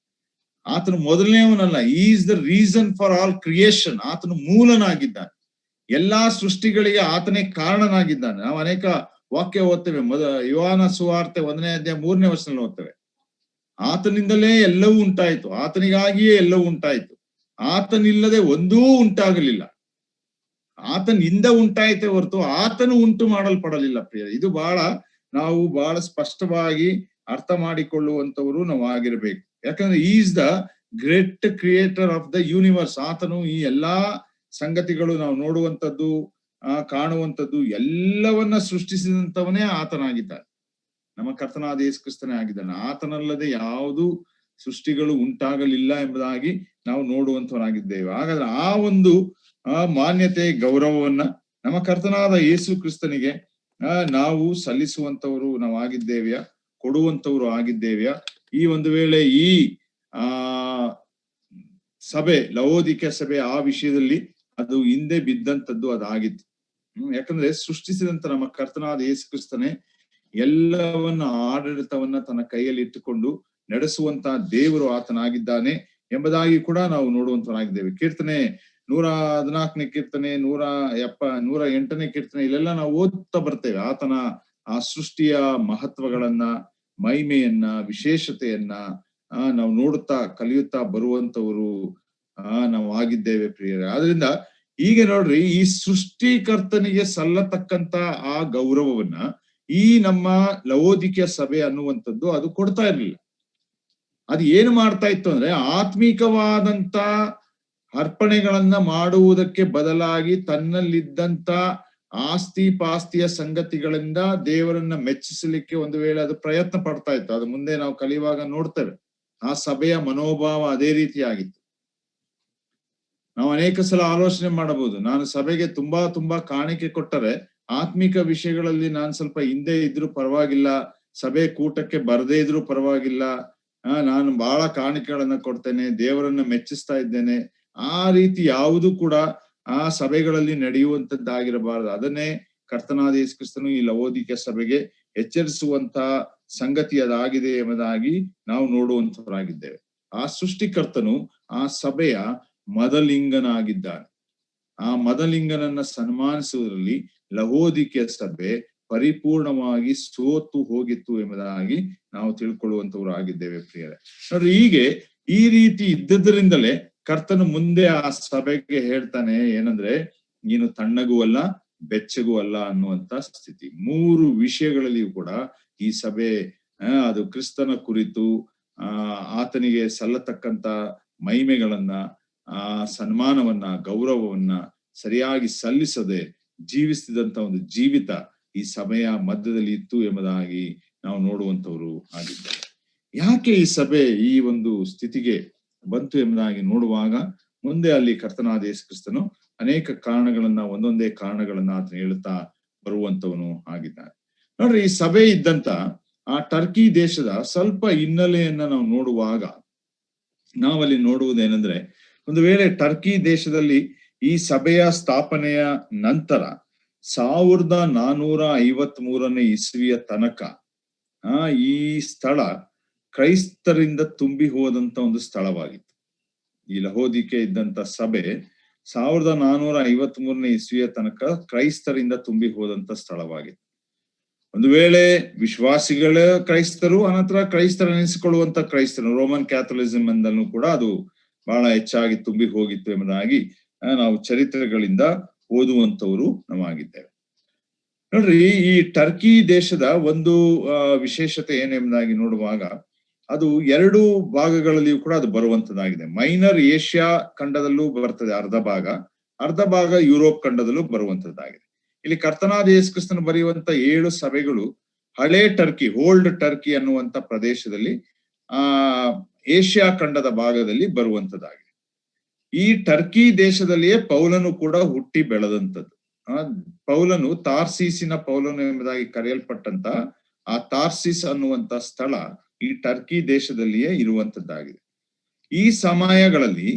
ಆತನು ಮೊದಲನೆಯವನಲ್ಲ. Is the reason for all creation. ಆತನು ಮೂಲನಾಗಿದ್ದಾನೆ. ಎಲ್ಲಾ ಸೃಷ್ಟಿಗಳಿಗೆ ಆತನೇ ಕಾರಣನಾಗಿದ್ದಾನೆ. ನಾವು ಅನೇಕ ವಾಕ್ಯ ಓದ್ತೇವೆ. ಯೋಹಾನ ಸುವಾರ್ತೆ 1ನೇ ಅಧ್ಯಾಯ 3ನೇ ವಚನದಲ್ಲಿ ಓದ್ತೇವೆ. ಆತನಿಂದಲೇ ಎಲ್ಲವೂ ಉಂಟಾಯಿತು, ಆತನಿಗಾಗಿಯೇ ಎಲ್ಲವೂ ಉಂಟಾಯಿತು, ಆತನಿಲ್ಲದೆ ಒಂದೂ ಉಂಟಾಗಲಿಲ್ಲ. ಆತನಿಂದ ಉಂಟಾಯಿತೇ ಹೊರತು ಆತನು ಉಂಟು ಮಾಡಲ್ಪಡಲಿಲ್ಲ. ಪ್ರಿಯ, ಇದು ನಾವು ಬಹಳ ಸ್ಪಷ್ಟವಾಗಿ ಅರ್ಥ ಮಾಡಿಕೊಳ್ಳುವಂತವರು ನಾವು ಆಗಿರ್ಬೇಕು. ಯಾಕಂದ್ರೆ is the great creator of the universe. ಆತನು ಈ ಎಲ್ಲಾ ಸಂಗತಿಗಳು ನಾವು ನೋಡುವಂಥದ್ದು, ಕಾಣುವಂಥದ್ದು ಎಲ್ಲವನ್ನ ಸೃಷ್ಟಿಸಿದಂತವನೇ ಆತನಾಗಿದ್ದಾನೆ. ನಮ್ಮ ಕರ್ತನಾದ ಯೇಸು ಕ್ರಿಸ್ತನೇ ಆಗಿದ್ದಾನೆ. ಆತನಲ್ಲದೆ ಯಾವುದು ಸೃಷ್ಟಿಗಳು ಉಂಟಾಗಲಿಲ್ಲ ಎಂಬುದಾಗಿ ನಾವು ನೋಡುವಂತವರಾಗಿದ್ದೇವೆ. ಹಾಗಾದ್ರೆ ಆ ಒಂದು ಮಾನ್ಯತೆ, ಗೌರವವನ್ನ ನಮ್ಮ ಕರ್ತನಾದ ಯೇಸು ಕ್ರಿಸ್ತನಿಗೆ ನಾವು ಸಲ್ಲಿಸುವಂತವರು ನಾವು ಆಗಿದ್ದೇವೆಯಾ, ಕೊಡುವಂತವರು ಆಗಿದ್ದೇವೆಯಾ? ಈ ಒಂದು ವೇಳೆ ಈ ಸಭೆ, ಲವೋದಿಕೀಯ ಸಭೆ ಆ ವಿಷಯದಲ್ಲಿ ಅದು ಹಿಂದೆ ಬಿದ್ದಂಥದ್ದು ಅದಾಗಿತ್ತು. ಯಾಕಂದ್ರೆ ಸೃಷ್ಟಿಸಿದಂತ ನಮ್ಮ ಕರ್ತನಾದ ಯೇಸು ಕ್ರಿಸ್ತನೇ ಎಲ್ಲವನ್ನ, ಆಡಳಿತವನ್ನ ತನ್ನ ಕೈಯಲ್ಲಿ ಇಟ್ಟುಕೊಂಡು ನಡೆಸುವಂತ ದೇವರು ಆತನಾಗಿದ್ದಾನೆ ಎಂಬುದಾಗಿ ಕೂಡ ನಾವು ನೋಡುವಂತವರಾಗಿದ್ದೇವೆ. ಕೀರ್ತನೆ 114ನೇ ಕೀರ್ತನೆ, 108ನೇ ಕೀರ್ತನೆ, ಇಲ್ಲೆಲ್ಲ ನಾವು ಓದ್ತಾ ಬರ್ತೇವೆ. ಆತನ ಆ ಸೃಷ್ಟಿಯ ಮಹತ್ವಗಳನ್ನ, ಮಹಿಮೆಯನ್ನ, ವಿಶೇಷತೆಯನ್ನ ನಾವು ನೋಡುತ್ತಾ ಕಲಿಯುತ್ತಾ ಬರುವಂತವರು ನಾವು ಆಗಿದ್ದೇವೆ ಪ್ರಿಯರೇ. ಆದ್ರಿಂದ ಹೀಗೆ ನೋಡ್ರಿ, ಈ ಸೃಷ್ಟಿಕರ್ತನಿಗೆ ಸಲ್ಲತಕ್ಕಂತ ಆ ಗೌರವವನ್ನ ಈ ನಮ್ಮ ಲವೋದಿಕೀಯ ಸಭೆ ಅನ್ನುವಂಥದ್ದು ಅದು ಕೊಡ್ತಾ ಇರ್ಲಿಲ್ಲ. ಅದು ಏನು ಮಾಡ್ತಾ ಇತ್ತು ಅಂದ್ರೆ, ಆತ್ಮಿಕವಾದಂತ ಅರ್ಪಣೆಗಳನ್ನ ಮಾಡುವುದಕ್ಕೆ ಬದಲಾಗಿ ತನ್ನಲ್ಲಿದ್ದಂತ ಆಸ್ತಿ ಪಾಸ್ತಿಯ ಸಂಗತಿಗಳಿಂದ ದೇವರನ್ನ ಮೆಚ್ಚಿಸಲಿಕ್ಕೆ ಒಂದು ವೇಳೆ ಅದು ಪ್ರಯತ್ನ ಪಡ್ತಾ ಇತ್ತು. ಅದು ಮುಂದೆ ನಾವು ಕಲಿಯುವಾಗ ನೋಡ್ತೇವೆ. ಆ ಸಭೆಯ ಮನೋಭಾವ ಅದೇ ರೀತಿಯಾಗಿತ್ತು. ನಾವು ಅನೇಕ ಸಲ ಆಲೋಚನೆ ಮಾಡಬಹುದು, ನಾನು ಸಭೆಗೆ ತುಂಬಾ ಕಾಣಿಕೆ ಕೊಟ್ಟರೆ, ಆತ್ಮಿಕ ವಿಷಯಗಳಲ್ಲಿ ನಾನು ಸ್ವಲ್ಪ ಹಿಂದೆ ಇದ್ರೂ ಪರವಾಗಿಲ್ಲ, ಸಭೆ ಕೂಟಕ್ಕೆ ಬರದೇ ಇದ್ರೂ ಪರವಾಗಿಲ್ಲ, ನಾನು ಬಹಳ ಕಾಣಿಕೆಗಳನ್ನ ಕೊಡ್ತೇನೆ, ದೇವರನ್ನ ಮೆಚ್ಚಿಸ್ತಾ ಇದ್ದೇನೆ. ಆ ರೀತಿ ಯಾವುದು ಕೂಡ ಆ ಸಭೆಗಳಲ್ಲಿ ನಡೆಯುವಂತದ್ದಾಗಿರಬಾರದು. ಅದನ್ನೇ ಕರ್ತನಾದ ಯೇಸು ಕ್ರಿಸ್ತನು ಈ ಲವೋದಿಕೀಯ ಸಭೆಗೆ ಎಚ್ಚರಿಸುವಂತ ಸಂಗತಿ ಅದಾಗಿದೆ ಎಂಬುದಾಗಿ ನಾವು ನೋಡುವಂತವರಾಗಿದ್ದೇವೆ. ಆ ಸೃಷ್ಟಿಕರ್ತನು ಆ ಸಭೆಯ ಮದಲಿಂಗನಾಗಿದ್ದಾನೆ. ಆ ಮದಲಿಂಗನನ್ನ ಸನ್ಮಾನಿಸುವುದರಲ್ಲಿ ಲವೋದಿಕೀಯ ಸಭೆ ಪರಿಪೂರ್ಣವಾಗಿ ಸೋತು ಹೋಗಿತ್ತು ಎಂಬುದಾಗಿ ನಾವು ತಿಳ್ಕೊಳ್ಳುವಂತವ್ರು ಆಗಿದ್ದೇವೆ ಪ್ರಿಯರೇ. ನೋಡ್ರಿ, ಹೀಗೆ ಈ ರೀತಿ ಇದ್ದದ್ರಿಂದಲೇ ಕರ್ತನು ಮುಂದೆ ಆ ಸಭೆಗೆ ಹೇಳ್ತಾನೆ ಏನಂದ್ರೆ, ನೀನು ತಣ್ಣಗೂ ಅಲ್ಲ ಬೆಚ್ಚಗೂ ಅಲ್ಲ ಅನ್ನುವಂತ ಸ್ಥಿತಿ. 3 ವಿಷಯಗಳಲ್ಲಿಯೂ ಕೂಡ ಈ ಸಭೆ ಅದು ಕ್ರಿಸ್ತನ ಕುರಿತು ಆತನಿಗೆ ಸಲ್ಲತಕ್ಕಂತ ಮಹಿಮೆಗಳನ್ನ, ಸನ್ಮಾನವನ್ನ, ಗೌರವವನ್ನ ಸರಿಯಾಗಿ ಸಲ್ಲಿಸದೆ ಜೀವಿಸಿದಂತ ಒಂದು ಜೀವಿತ ಈ ಸಭೆಯ ಮಧ್ಯದಲ್ಲಿ ಇತ್ತು ಎಂಬುದಾಗಿ ನಾವು ನೋಡುವಂತವ್ರು ಆಗಿದ್ದಾರೆ. ಯಾಕೆ ಈ ಸಭೆ ಈ ಒಂದು ಸ್ಥಿತಿಗೆ ಬಂತು ಎಂಬುದಾಗಿ ನೋಡುವಾಗ ಮುಂದೆ ಅಲ್ಲಿ ಕರ್ತನಾದ ಯೇಸು ಕ್ರಿಸ್ತನು ಅನೇಕ ಕಾರಣಗಳನ್ನ, ಒಂದೊಂದೇ ಕಾರಣಗಳನ್ನ ಆತನ ಹೇಳುತ್ತಾ ಬರುವಂತವನು ಆಗಿದ್ದಾನೆ. ನೋಡ್ರಿ, ಈ ಸಭೆ ಇದ್ದಂತ ಆ ಟರ್ಕಿ ದೇಶದ ಸ್ವಲ್ಪ ಹಿನ್ನೆಲೆಯನ್ನ ನಾವು ನೋಡುವಾಗ ನಾವಲ್ಲಿ ನೋಡುವುದೇನೆಂದ್ರೆ, ಒಂದು ವೇಳೆ ಟರ್ಕಿ ದೇಶದಲ್ಲಿ ಈ ಸಭೆಯ ಸ್ಥಾಪನೆಯ ನಂತರ 1453ನೇ ಇಸ್ವಿಯ ತನಕ ಈ ಸ್ಥಳ ಕ್ರೈಸ್ತರಿಂದ ತುಂಬಿ ಹೋದಂತ ಒಂದು ಸ್ಥಳವಾಗಿತ್ತು. ಈ ಲಹೋದಿಕೆ ಇದ್ದಂತ ಸಭೆ 1453ನೇ ಇಸ್ವಿಯ ತನಕ ಕ್ರೈಸ್ತರಿಂದ ತುಂಬಿ ಹೋದಂತ ಸ್ಥಳವಾಗಿತ್ತು. ಒಂದು ವೇಳೆ ವಿಶ್ವಾಸಿಗಳ ಕ್ರೈಸ್ತರು, ಅನಂತರ ಕ್ರೈಸ್ತರ ಎನಿಸಿಕೊಳ್ಳುವಂತ ಕ್ರೈಸ್ತರು, ರೋಮನ್ ಕ್ಯಾಥೋಲಿಸಂ ಎಂದಲ್ಲೂ ಕೂಡ ಅದು ಬಹಳ ಹೆಚ್ಚಾಗಿ ತುಂಬಿ ಹೋಗಿತ್ತು ಎಂಬುದಾಗಿ ನಾವು ಚರಿತ್ರೆಗಳಿಂದ ಓದುವಂತವರು ನಾವಾಗಿದ್ದೇವೆ. ನೋಡ್ರಿ, ಈ ಟರ್ಕಿ ದೇಶದ ಒಂದು ವಿಶೇಷತೆ ಏನೆಂಬುದಾಗಿ ನೋಡುವಾಗ ಅದು 2 ಭಾಗಗಳಲ್ಲಿಯೂ ಕೂಡ ಅದು ಬರುವಂತದ್ದಾಗಿದೆ. ಮೈನರ್ ಏಷ್ಯಾ ಖಂಡದಲ್ಲೂ ಬರ್ತದೆ ಅರ್ಧ ಭಾಗ ಯುರೋಪ್ ಖಂಡದಲ್ಲೂ ಬರುವಂತದ್ದಾಗಿದೆ. ಇಲ್ಲಿ ಕರ್ತನಾದ ಯೇಸು ಕ್ರಿಸ್ತನು ಬರೆಯುವಂತ 7 ಸಭೆಗಳು ಹಳೆ ಟರ್ಕಿ, ಓಲ್ಡ್ ಟರ್ಕಿ ಅನ್ನುವಂತ ಪ್ರದೇಶದಲ್ಲಿ ಏಷ್ಯಾ ಖಂಡದ ಭಾಗದಲ್ಲಿ ಬರುವಂತದ್ದಾಗಿದೆ. ಈ ಟರ್ಕಿ ದೇಶದಲ್ಲಿಯೇ ಪೌಲನು ಕೂಡ ಹುಟ್ಟಿ ಬೆಳೆದಂಥದ್ದು. ಪೌಲನು ತಾರ್ಸೀಸಿನ ಪೌಲನು ಎಂಬುದಾಗಿ ಕರೆಯಲ್ಪಟ್ಟಂತ ಆ ತಾರ್ಸಿಸ್ ಅನ್ನುವಂತ ಸ್ಥಳ ಈ ಟರ್ಕಿ ದೇಶದಲ್ಲಿಯೇ ಇರುವಂತದ್ದಾಗಿದೆ. ಈ ಸಮಯಗಳಲ್ಲಿ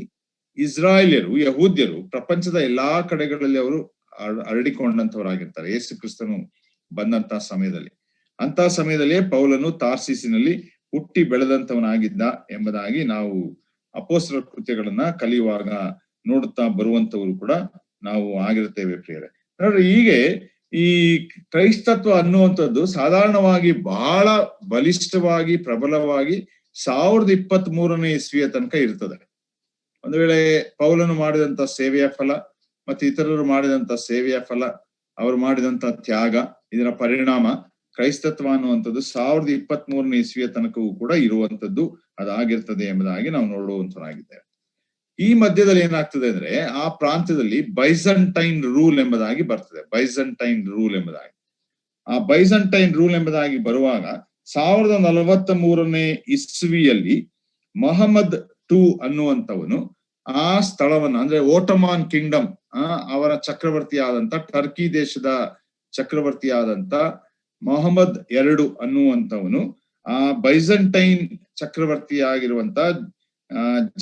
ಇಸ್ರಾಯೇಲ್ಯರು, ಯಹೂದ್ಯರು ಪ್ರಪಂಚದ ಎಲ್ಲಾ ಕಡೆಗಳಲ್ಲಿ ಅವರು ಹರಡಿಕೊಂಡಂತವರಾಗಿರ್ತಾರೆ ಯೇಸು ಕ್ರಿಸ್ತನು ಬಂದಂತ ಸಮಯದಲ್ಲಿ. ಅಂತ ಸಮಯದಲ್ಲಿ ಪೌಲನು ತಾರ್ಸಿಸಿನಲ್ಲಿ ಹುಟ್ಟಿ ಬೆಳೆದಂತವನಾಗಿದ್ದ ಎಂಬುದಾಗಿ ನಾವು ಅಪೊಸ್ತಲರ ಕೃತ್ಯಗಳನ್ನ ಕಲಿಯುವಾಗ ನೋಡುತ್ತಾ ಬರುವಂತವರು ಕೂಡ ನಾವು ಆಗಿರ್ತೇವೆ ಪ್ರಿಯರೇ. ನೋಡ್ರಿ, ಹೀಗೆ ಈ ಕ್ರೈಸ್ತತ್ವ ಅನ್ನುವಂಥದ್ದು ಸಾಧಾರಣವಾಗಿ ಬಹಳ ಬಲಿಷ್ಠವಾಗಿ, ಪ್ರಬಲವಾಗಿ 1023ನೇ ಇಸ್ವಿಯ ತನಕ ಇರ್ತದೆ. ಒಂದು ವೇಳೆ ಪೌಲನು ಮಾಡಿದಂತ ಸೇವೆಯ ಫಲ ಮತ್ತೆ ಇತರರು ಮಾಡಿದಂತ ಸೇವೆಯ ಫಲ, ಅವರು ಮಾಡಿದಂತ ತ್ಯಾಗ, ಇದರ ಪರಿಣಾಮ ಕ್ರೈಸ್ತತ್ವ ಅನ್ನುವಂಥದ್ದು 1023ನೇ ಇಸ್ವಿಯ ತನಕವೂ ಕೂಡ ಇರುವಂತದ್ದು ಅದಾಗಿರ್ತದೆ ಎಂಬುದಾಗಿ ನಾವು ನೋಡುವಂತರಾಗಿದ್ದೇವೆ. ಈ ಮಧ್ಯದಲ್ಲಿ ಏನಾಗ್ತದೆ ಅಂದ್ರೆ, ಆ ಪ್ರಾಂತ್ಯದಲ್ಲಿ ಬೈಸಂಟೈನ್ ರೂಲ್ ಎಂಬುದಾಗಿ ಬರ್ತದೆ. ಬೈಸಂಟೈನ್ ರೂಲ್ ಎಂಬುದಾಗಿ, ಆ ಬೈಸಂಟೈನ್ ರೂಲ್ ಎಂಬುದಾಗಿ ಬರುವಾಗ 1043ನೇ ಇಸ್ವಿಯಲ್ಲಿ ಮೊಹಮ್ಮದ್ II ಅನ್ನುವಂಥವನು ಆ ಸ್ಥಳವನ್ನ, ಅಂದ್ರೆ ಓಟಮಾನ್ ಕಿಂಗ್ಡಮ್ ಅವರ ಚಕ್ರವರ್ತಿಯಾದಂತ, ಟರ್ಕಿ ದೇಶದ ಚಕ್ರವರ್ತಿಯಾದಂತ ಮೊಹಮ್ಮದ್ II ಅನ್ನುವಂಥವನು ಆ ಬೈಸಂಟೈನ್ ಚಕ್ರವರ್ತಿಯಾಗಿರುವಂತ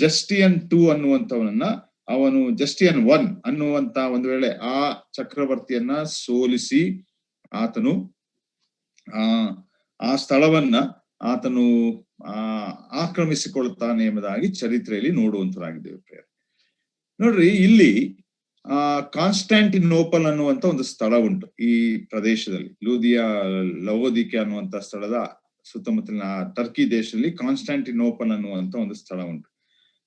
ಜಸ್ಟಿಯನ್ II ಅನ್ನುವಂಥವನನ್ನ, ಅವನು ಜಸ್ಟಿಯನ್ I ಅನ್ನುವಂತ ಒಂದು ವೇಳೆ ಆ ಚಕ್ರವರ್ತಿಯನ್ನ ಸೋಲಿಸಿ ಆತನು ಆ ಸ್ಥಳವನ್ನ ಆತನು ಆಕ್ರಮಿಸಿಕೊಳ್ಳುತ್ತಾನೆ ಎಂಬುದಾಗಿ ಚರಿತ್ರೆಯಲ್ಲಿ ನೋಡುವಂತರಾಗಿದ್ದೇವೆ. ನೋಡ್ರಿ, ಇಲ್ಲಿ ಕಾನ್ಸ್ಟಾಂಟಿನೋಪಲ್ ಅನ್ನುವಂತ ಒಂದು ಸ್ಥಳ ಉಂಟು ಈ ಪ್ರದೇಶದಲ್ಲಿ. ಲವೋದಿಕೆ ಅನ್ನುವಂತ ಸ್ಥಳದ ಸುತ್ತಮುತ್ತಲಿನ ಟರ್ಕಿ ದೇಶದಲ್ಲಿ ಕಾನ್ಸ್ಟಾಂಟಿನೋಪಲ್ ಅನ್ನುವಂತ ಒಂದು ಸ್ಥಳ ಉಂಟು.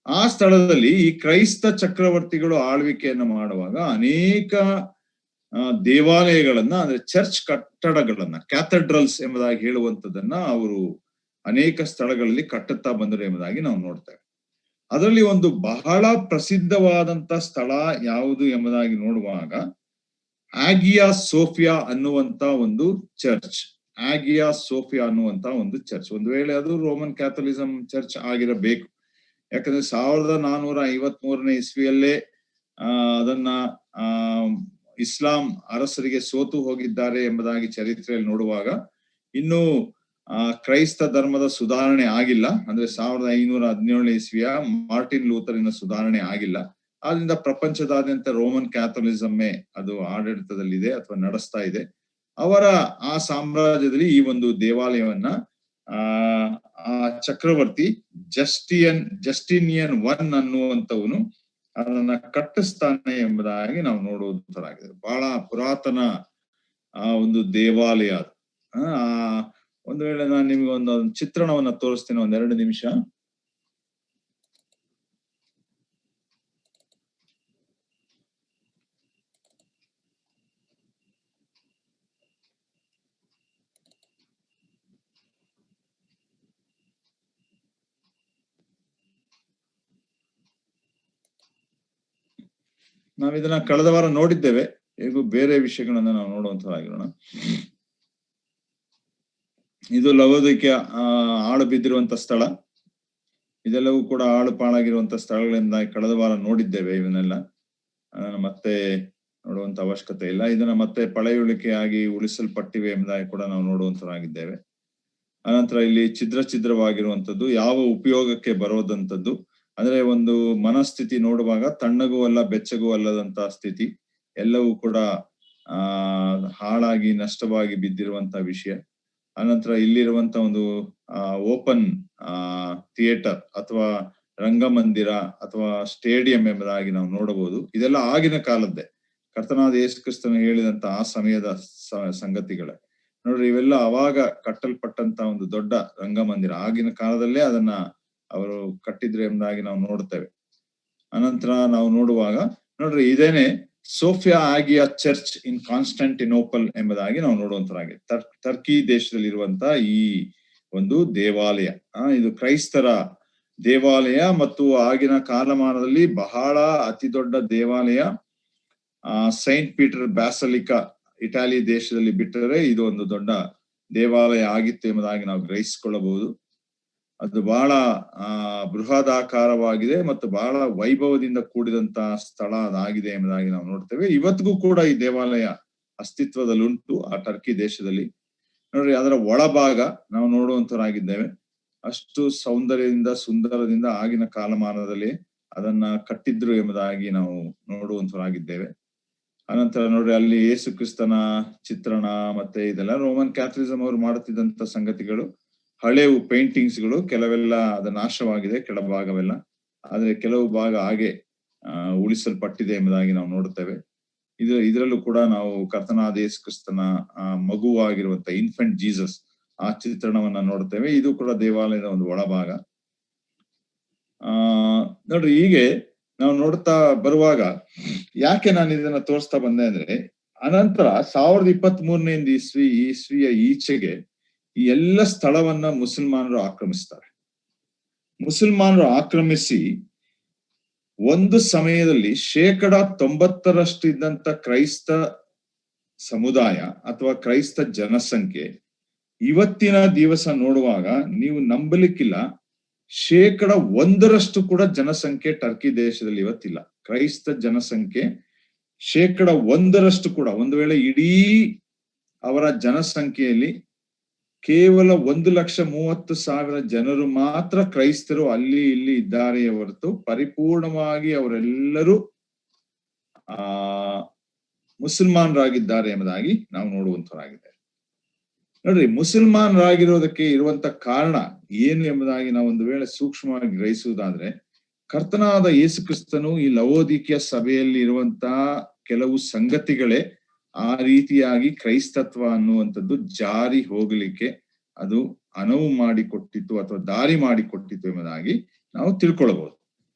ಆ ಸ್ಥಳದಲ್ಲಿ ಈ ಕ್ರೈಸ್ತ ಚಕ್ರವರ್ತಿಗಳು ಆಳ್ವಿಕೆಯನ್ನು ಮಾಡುವಾಗ ಅನೇಕ ದೇವಾಲಯಗಳನ್ನ, ಅಂದ್ರೆ ಚರ್ಚ್ ಕಟ್ಟಡಗಳನ್ನ, ಕ್ಯಾಥೆಡ್ರಲ್ಸ್ ಎಂಬುದಾಗಿ ಹೇಳುವಂತದನ್ನ ಅವರು ಅನೇಕ ಸ್ಥಳಗಳಲ್ಲಿ ಕಟ್ಟುತ್ತಾ ಬಂದರು ಎಂಬುದಾಗಿ ನಾವು ನೋಡ್ತೇವೆ. ಅದರಲ್ಲಿ ಒಂದು ಬಹಳ ಪ್ರಸಿದ್ಧವಾದಂತ ಸ್ಥಳ ಯಾವುದು ಎಂಬುದಾಗಿ ನೋಡುವಾಗ ಆಗಿಯಾ ಸೋಫಿಯಾ ಅನ್ನುವಂತ ಒಂದು ಚರ್ಚ್. ಆಗಿಯಾ ಸೋಫಿಯಾ ಅನ್ನುವಂತ ಒಂದು ಚರ್ಚ್, ಒಂದು ವೇಳೆ ಅದು ರೋಮನ್ ಕ್ಯಾಥೋಲಿಸಂ ಚರ್ಚ್ ಆಗಿರಬೇಕು. ಯಾಕಂದ್ರೆ 1453ನೇ ಇಸ್ವಿಯಲ್ಲೇ ಅದನ್ನ ಇಸ್ಲಾಂ ಅರಸರಿಗೆ ಸೋತು ಹೋಗಿದ್ದಾರೆ ಎಂಬುದಾಗಿ ಚರಿತ್ರೆಯಲ್ಲಿ ನೋಡುವಾಗ ಇನ್ನು ಕ್ರೈಸ್ತ ಧರ್ಮದ ಸುಧಾರಣೆ ಆಗಿಲ್ಲ. ಅಂದ್ರೆ 1517ನೇ ಇಸ್ವಿಯ ಮಾರ್ಟಿನ್ ಲೂಥರಿನ ಸುಧಾರಣೆ ಆಗಿಲ್ಲ. ಆದ್ರಿಂದ ಪ್ರಪಂಚದಾದ್ಯಂತ ರೋಮನ್ ಕ್ಯಾಥೋಲಿಸಮ್ಮೇ ಅದು ಆಡಳಿತದಲ್ಲಿದೆ ಅಥವಾ ನಡೆಸ್ತಾ ಇದೆ. ಅವರ ಆ ಸಾಮ್ರಾಜ್ಯದಲ್ಲಿ ಈ ಒಂದು ದೇವಾಲಯವನ್ನ ಆ ಚಕ್ರವರ್ತಿ ಜಸ್ಟಿನಿಯನ್ I ಅನ್ನುವಂಥವನು ಅದನ್ನ ಕಟ್ಟಿಸ್ತಾನೆ ಎಂಬುದಾಗಿ ನಾವು ನೋಡುವಂತರಾಗಿದೆ. ಬಹಳ ಪುರಾತನ ಒಂದು ದೇವಾಲಯ ಅದು. ಒಂದು ವೇಳೆ ನಾನು ನಿಮ್ಗೆ ಒಂದು ಚಿತ್ರಣವನ್ನ ತೋರಿಸ್ತೇನೆ, 2 ನಿಮಿಷ. ನಾವ್ ಇದನ್ನ ಕಳೆದ ವಾರ ನೋಡಿದ್ದೇವೆ. ಈಗ ಬೇರೆ ವಿಷಯಗಳನ್ನ ನಾವು ನೋಡುವಂತರಾಗಿರೋಣ. ಇದು ಲವೋದಿಕೆಯ ಆಳು ಬಿದ್ದಿರುವಂತ ಸ್ಥಳ. ಇದೆಲ್ಲವೂ ಕೂಡ ಆಳು ಪಾಳಾಗಿರುವಂತ ಸ್ಥಳಗಳಿಂದ ಕಳೆದ ವಾರ ನೋಡಿದ್ದೇವೆ. ಇವನ್ನೆಲ್ಲ ಮತ್ತೆ ನೋಡುವಂತ ಅವಶ್ಯಕತೆ ಇಲ್ಲ. ಇದನ್ನ ಮತ್ತೆ ಪಳೆಯುಳಿಕೆಯಾಗಿ ಉಳಿಸಲ್ಪಟ್ಟಿವೆ ಎಂಬುದಾಗಿ ಕೂಡ ನಾವು ನೋಡುವಂತರಾಗಿದ್ದೇವೆ. ಅನಂತರ ಇಲ್ಲಿ ಛಿದ್ರವಾಗಿರುವಂತದ್ದು, ಯಾವ ಉಪಯೋಗಕ್ಕೆ ಬರೋದಂಥದ್ದು ಅಂದ್ರೆ ಒಂದು ಮನಸ್ಥಿತಿ ನೋಡುವಾಗ ತಣ್ಣಗೂ ಅಲ್ಲ ಬೆಚ್ಚಗೂ ಅಲ್ಲದಂತ ಸ್ಥಿತಿ, ಎಲ್ಲವೂ ಕೂಡ ಹಾಳಾಗಿ ನಷ್ಟವಾಗಿ ಬಿದ್ದಿರುವಂತ ವಿಷಯ. ಅನಂತರ ಇಲ್ಲಿರುವಂತ ಒಂದು ಓಪನ್ ಥಿಯೇಟರ್ ಅಥವಾ ರಂಗಮಂದಿರ ಅಥವಾ ಸ್ಟೇಡಿಯಂ ಎಂಬುದಾಗಿ ನಾವು ನೋಡಬಹುದು. ಇದೆಲ್ಲ ಆಗಿನ ಕಾಲದ್ದೇ, ಕರ್ತನಾದ ಯೇಸು ಕ್ರಿಸ್ತನು ಹೇಳಿದಂತ ಆ ಸಮಯದ ಸಂಗತಿಗಳೇ. ನೋಡ್ರಿ, ಇವೆಲ್ಲ ಅವಾಗ ಕಟ್ಟಲ್ಪಟ್ಟಂತ ಒಂದು ದೊಡ್ಡ ರಂಗಮಂದಿರ. ಆಗಿನ ಕಾಲದಲ್ಲೇ ಅದನ್ನ ಅವರು ಕಟ್ಟಿದ್ರು ಎಂಬುದಾಗಿ ನಾವು ನೋಡ್ತೇವೆ. ಅನಂತರ ನಾವು ನೋಡುವಾಗ ನೋಡ್ರಿ, ಇದೇನೆ ಸೋಫಿಯಾ ಆಗಿಯಾ ಚರ್ಚ್ ಇನ್ ಕಾನ್ಸ್ಟಂಟಿನೋಪಲ್ ಎಂಬುದಾಗಿ ನಾವು ನೋಡುವಂತರಾಗಿದೆ. ಟರ್ಕಿ ದೇಶದಲ್ಲಿರುವಂತ ಈ ಒಂದು ದೇವಾಲಯ, ಇದು ಕ್ರೈಸ್ತರ ದೇವಾಲಯ ಮತ್ತು ಆಗಿನ ಕಾಲಮಾನದಲ್ಲಿ ಬಹಳ ಅತಿ ದೊಡ್ಡ ದೇವಾಲಯ. ಸೈಂಟ್ ಪೀಟರ್ ಬ್ಯಾಸಲಿಕಾ ಇಟಾಲಿ ದೇಶದಲ್ಲಿ ಬಿಟ್ಟರೆ ಇದು ಒಂದು ದೊಡ್ಡ ದೇವಾಲಯ ಆಗಿತ್ತು ಎಂಬುದಾಗಿ ನಾವು ಗ್ರಹಿಸಿಕೊಳ್ಳಬಹುದು. ಅದು ಬಹಳ ಬೃಹದಾಕಾರವಾಗಿದೆ ಮತ್ತು ಬಹಳ ವೈಭವದಿಂದ ಕೂಡಿದಂತ ಸ್ಥಳ ಅದಾಗಿದೆ ಎಂಬುದಾಗಿ ನಾವು ನೋಡ್ತೇವೆ. ಇವತ್ತಿಗೂ ಕೂಡ ಈ ದೇವಾಲಯ ಅಸ್ತಿತ್ವದಲ್ಲುಂಟು ಆ ಟರ್ಕಿ ದೇಶದಲ್ಲಿ. ನೋಡ್ರಿ, ಅದರ ಒಳಭಾಗ ನಾವು ನೋಡುವಂತರಾಗಿದ್ದೇವೆ. ಅಷ್ಟು ಸೌಂದರ್ಯದಿಂದ ಸುಂದರದಿಂದ ಆಗಿನ ಕಾಲಮಾನದಲ್ಲಿ ಅದನ್ನ ಕಟ್ಟಿದ್ರು ಎಂಬುದಾಗಿ ನಾವು ನೋಡುವಂತರಾಗಿದ್ದೇವೆ. ಅನಂತರ ನೋಡ್ರಿ, ಅಲ್ಲಿ ಯೇಸು ಕ್ರಿಸ್ತನ ಚಿತ್ರಣ ಮತ್ತೆ ಇದೆಲ್ಲ ರೋಮನ್ ಕ್ಯಾಥಲಿಸಂ ಅವರು ಮಾಡುತ್ತಿದ್ದಂತ ಸಂಗತಿಗಳು. ಹಳೆವು ಪೇಂಟಿಂಗ್ಸ್ಗಳು ಕೆಲವೆಲ್ಲ ಅದ ನಾಶವಾಗಿದೆ, ಕೆಳಭಾಗವೆಲ್ಲ, ಆದ್ರೆ ಕೆಲವು ಭಾಗ ಹಾಗೆ ಉಳಿಸಲ್ಪಟ್ಟಿದೆ ಎಂಬುದಾಗಿ ನಾವು ನೋಡುತ್ತೇವೆ. ಇದರಲ್ಲೂ ಕೂಡ ನಾವು ಕರ್ತನಾದ ಯೇಸು ಕ್ರಿಸ್ತನ ಮಗುವಾಗಿರುವಂತ ಇನ್ಫೆಂಟ್ ಜೀಸಸ್ ಆ ಚಿತ್ರಣವನ್ನ ನೋಡುತ್ತೇವೆ. ಇದು ಕೂಡ ದೇವಾಲಯದ ಒಂದು ಒಳಭಾಗ. ನೋಡ್ರಿ, ಹೀಗೆ ನಾವು ನೋಡ್ತಾ ಬರುವಾಗ ಯಾಕೆ ನಾನು ಇದನ್ನ ತೋರಿಸ್ತಾ ಬಂದೆ ಅಂದ್ರೆ, ಅನಂತರ 1023ನೇ ಇಸ್ವಿಯ ಈಚೆಗೆ ಈ ಎಲ್ಲ ಸ್ಥಳವನ್ನ ಮುಸಲ್ಮಾನರು ಆಕ್ರಮಿಸ್ತಾರೆ. ಮುಸಲ್ಮಾನರು ಆಕ್ರಮಿಸಿ ಒಂದು ಸಮಯದಲ್ಲಿ 90% ಇದ್ದಂತ ಕ್ರೈಸ್ತ ಸಮುದಾಯ ಅಥವಾ ಕ್ರೈಸ್ತ ಜನಸಂಖ್ಯೆ ಇವತ್ತಿನ ದಿವಸ ನೋಡುವಾಗ ನೀವು ನಂಬಲಿಕ್ಕಿಲ್ಲ, 1% ಕೂಡ ಜನಸಂಖ್ಯೆ ಟರ್ಕಿ ದೇಶದಲ್ಲಿ ಇವತ್ತಿಲ್ಲ. ಕ್ರೈಸ್ತ ಜನಸಂಖ್ಯೆ 1% ಕೂಡ, ಒಂದು ವೇಳೆ ಇಡೀ ಅವರ ಜನಸಂಖ್ಯೆಯಲ್ಲಿ ಕೇವಲ 1,30,000 ಜನರು ಮಾತ್ರ ಕ್ರೈಸ್ತರು ಅಲ್ಲಿ ಇಲ್ಲಿ ಇದ್ದಾರೆ ಹೊರತು ಪರಿಪೂರ್ಣವಾಗಿ ಅವರೆಲ್ಲರೂ ಮುಸಲ್ಮಾನರಾಗಿದ್ದಾರೆ ಎಂಬುದಾಗಿ ನಾವು ನೋಡುವಂತರಾಗಿದೆ. ನೋಡ್ರಿ, ಮುಸಲ್ಮಾನರಾಗಿರೋದಕ್ಕೆ ಇರುವಂತ ಕಾರಣ ಏನು ಎಂಬುದಾಗಿ ನಾವು ಒಂದು ವೇಳೆ ಸೂಕ್ಷ್ಮವಾಗಿ ಗ್ರಹಿಸುವುದಾದ್ರೆ, ಕರ್ತನಾದ ಯೇಸು ಕ್ರಿಸ್ತನು ಈ ಲವೋದಿಕೆಯ ಸಭೆಯಲ್ಲಿ ಇರುವಂತಹ ಕೆಲವು ಸಂಗತಿಗಳೇ ಆ ರೀತಿಯಾಗಿ ಕ್ರೈಸ್ತತ್ವ ಅನ್ನುವಂಥದ್ದು ಜಾರಿ ಹೋಗಲಿಕ್ಕೆ ಅದು ಅನುವು ಮಾಡಿಕೊಟ್ಟಿತ್ತು ಅಥವಾ ದಾರಿ ಮಾಡಿಕೊಟ್ಟಿತ್ತು ಎಂಬುದಾಗಿ ನಾವು ತಿಳ್ಕೊಳ್ಬಹುದು.